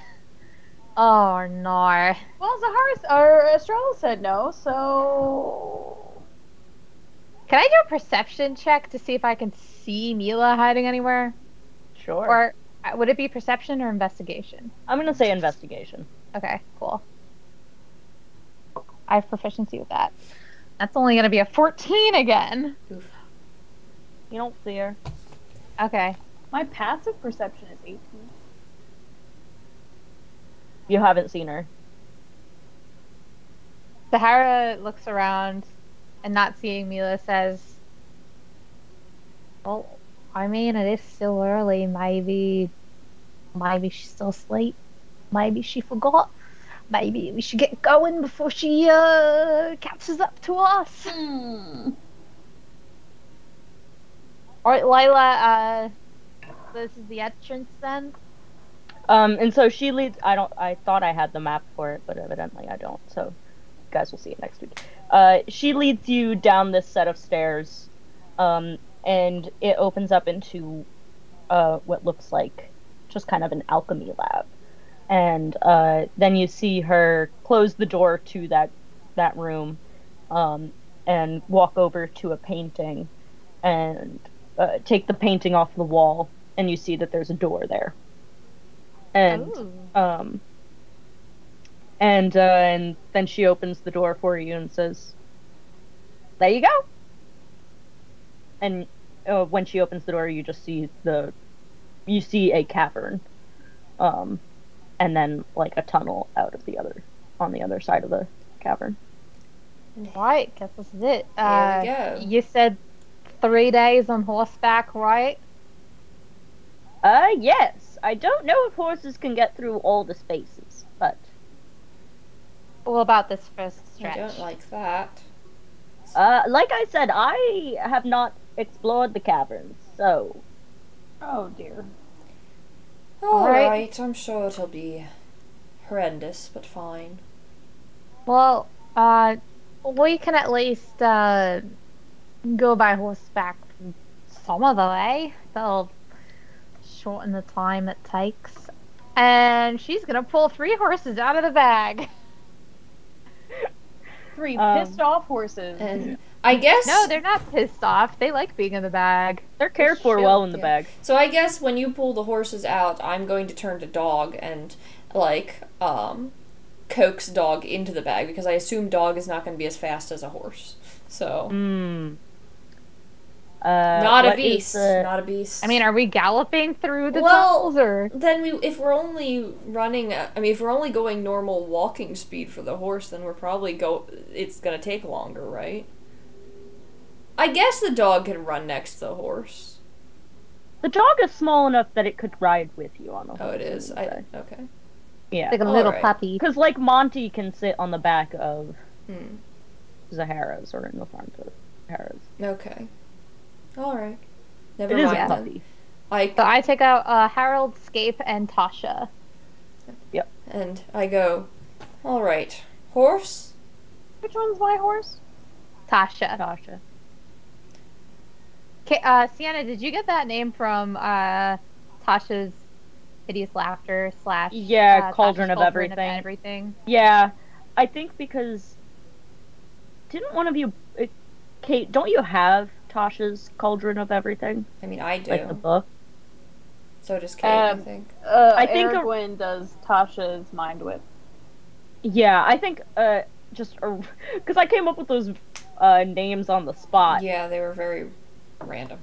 Oh no. well, Estrella said no, so Can I do a perception check to see if I can see Mila hiding anywhere? Sure. Or would it be perception or investigation? I'm gonna say investigation. Okay, cool. I have proficiency with that. That's only gonna be a 14 again. Oof. You don't see her. Okay. my passive perception is 18. You haven't seen her. Zahara looks around and not seeing Mila says, "Well, I mean, it is still early. Maybe she's still asleep. Maybe she forgot. Maybe we should get going before she catches up to us." All right, Layla. This is the entrance then. And so she leads. I thought I had the map for it, but evidently I don't. So, you guys will see it next week. She leads you down this set of stairs, and it opens up into what looks like just kind of an alchemy lab. And then you see her close the door to that room, and walk over to a painting, and take the painting off the wall, and you see that there's a door there. And and then she opens the door for you and says, "There you go." And when she opens the door, you just see a cavern, and then like a tunnel on the other side of the cavern. Right, guess this is it. Here we go. You said 3 days on horseback, right? Yes. I don't know if horses can get through all the spaces, but What about this first I stretch? don't like that. like I said, I have not explored the caverns, so Oh dear. Alright. Alright, I'm sure it'll be horrendous, but fine. Well, we can at least go by horseback some of the way. That'll shorten the time it takes. And she's gonna pull 3 horses out of the bag. 3 Um, pissed off horses. And I guess No, they're not pissed off. They like being in the bag. they're cared for Chill, well in the yeah. bag. So I guess when you pull the horses out, I'm going to turn to dog and like coax dog into the bag because I assume dog is not going to be as fast as a horse. So not a what is beast, the- not a beast. I mean, are we galloping through the Well- tunnels or? then if we're only running, if we're only going normal walking speed for the horse, then it's going to take longer, right? I guess the dog can run next to the horse. The dog is small enough that it could ride with you on the horse. Oh, it is. Okay. Okay. Yeah. Like a little Alright. puppy. Because, like, Monty can sit on the back of Hmm. Zahara's or in the front of Zahara's. Okay. All right. Never It is mind a then. puppy. So I take out Harold, Scape, and Tasha. And I go, all right, horse. Which one's my horse? Tasha. Tasha. Sienna, did you get that name from Tasha's hideous laughter / Yeah, Tasha's Cauldron of Cauldron Everything. Yeah, I think because didn't one of you, Kate? Don't you have Tasha's Cauldron of Everything, I mean, I do. like the book? So does Kate, I think. I think Aragorn does Tasha's Mind Whip. Yeah, I think just because I came up with those names on the spot. Yeah, they were very random.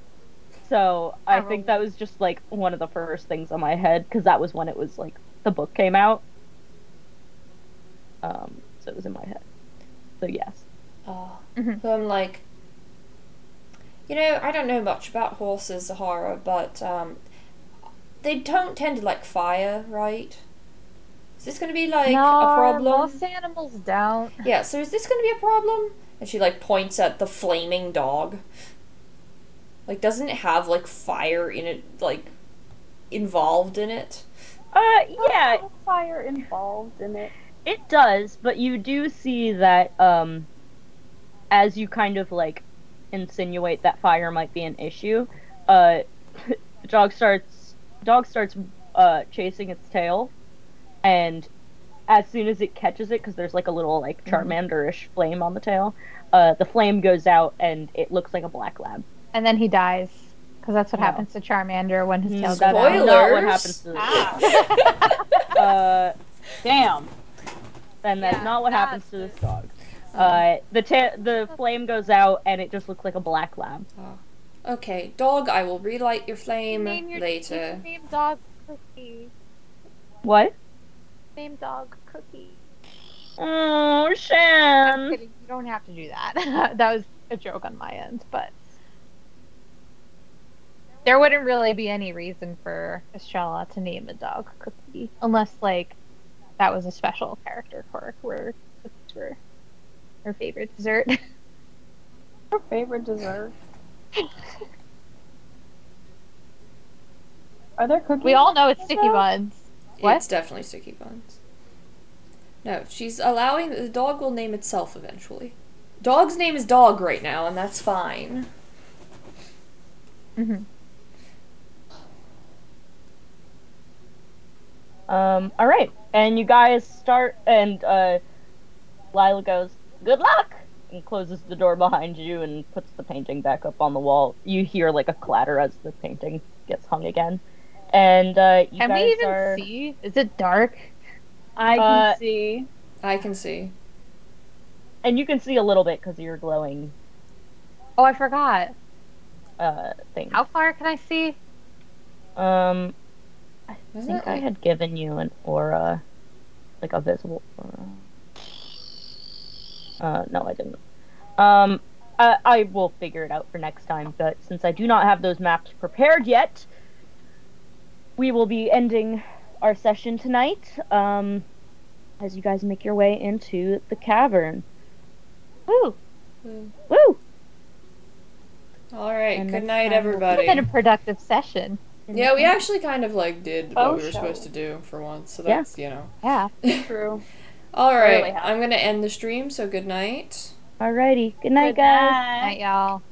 So I think that was just like one of the first things on my head because that was when it was like the book came out. So it was in my head. So yes. Mhm. So I'm like, I don't know much about horses, Zahara, but they don't tend to like fire, right? Is this going to be like No, a problem? most animals don't. Yeah, so is this going to be a problem? And she, like, points at the flaming dog. Like, doesn't it have, like, fire in it, like, involved in it? Yeah, Fire involved in it. it does, but you do see that, as you kind of, like, insinuate that fire might be an issue, dog starts chasing its tail, and as soon as it catches it, because there's like a little like Charmander-ish flame on the tail, the flame goes out and it looks like a black lab. And then he dies. Because that's what No. happens to Charmander when his tail goes That's out. not what happens to Damn. and that's Yeah, not what happens to this dog. The flame goes out and it just looks like a black lab. Okay, dog, I will relight your flame You later. should name dog Cookie. What? Name dog Cookie. Oh, I'm Shan. kidding. You don't have to do that. That was a joke on my end, but there wouldn't really be any reason for Estrella to name a dog Cookie unless, like, that was a special character quirk where cookies were her favorite dessert. Her favorite dessert. Are there cookies? We all know it's sticky buns. What? It's definitely sticky buns. No, she's allowing the dog will name itself eventually. Dog's name is Dog right now, and that's fine. Mm-hmm. Alright. And you guys start, and, Lila goes, "Good luck!" and closes the door behind you and puts the painting back up on the wall. You hear, like, a clatter as the painting gets hung again. And, you Can guys we even are... see? Is it dark? I can see. I can see. And you can see a little bit because you're glowing, Oh, I forgot. thing. How far can I see? I Isn't think it I like- had given you an aura, like a visible aura. No, I didn't. I will figure it out for next time, but since I do not have those maps prepared yet, we will be ending our session tonight, as you guys make your way into the cavern. Woo! Woo! Alright, And good next night, time we'll- everybody. It's been a productive session. Yeah, we actually kind of, like, did what Oh, we were show. supposed to do for once, so Yeah. that's, you know. Yeah. True. Alright, Really happy. I'm gonna end the stream, so good night. Alrighty. Good night, guys. Night, y'all.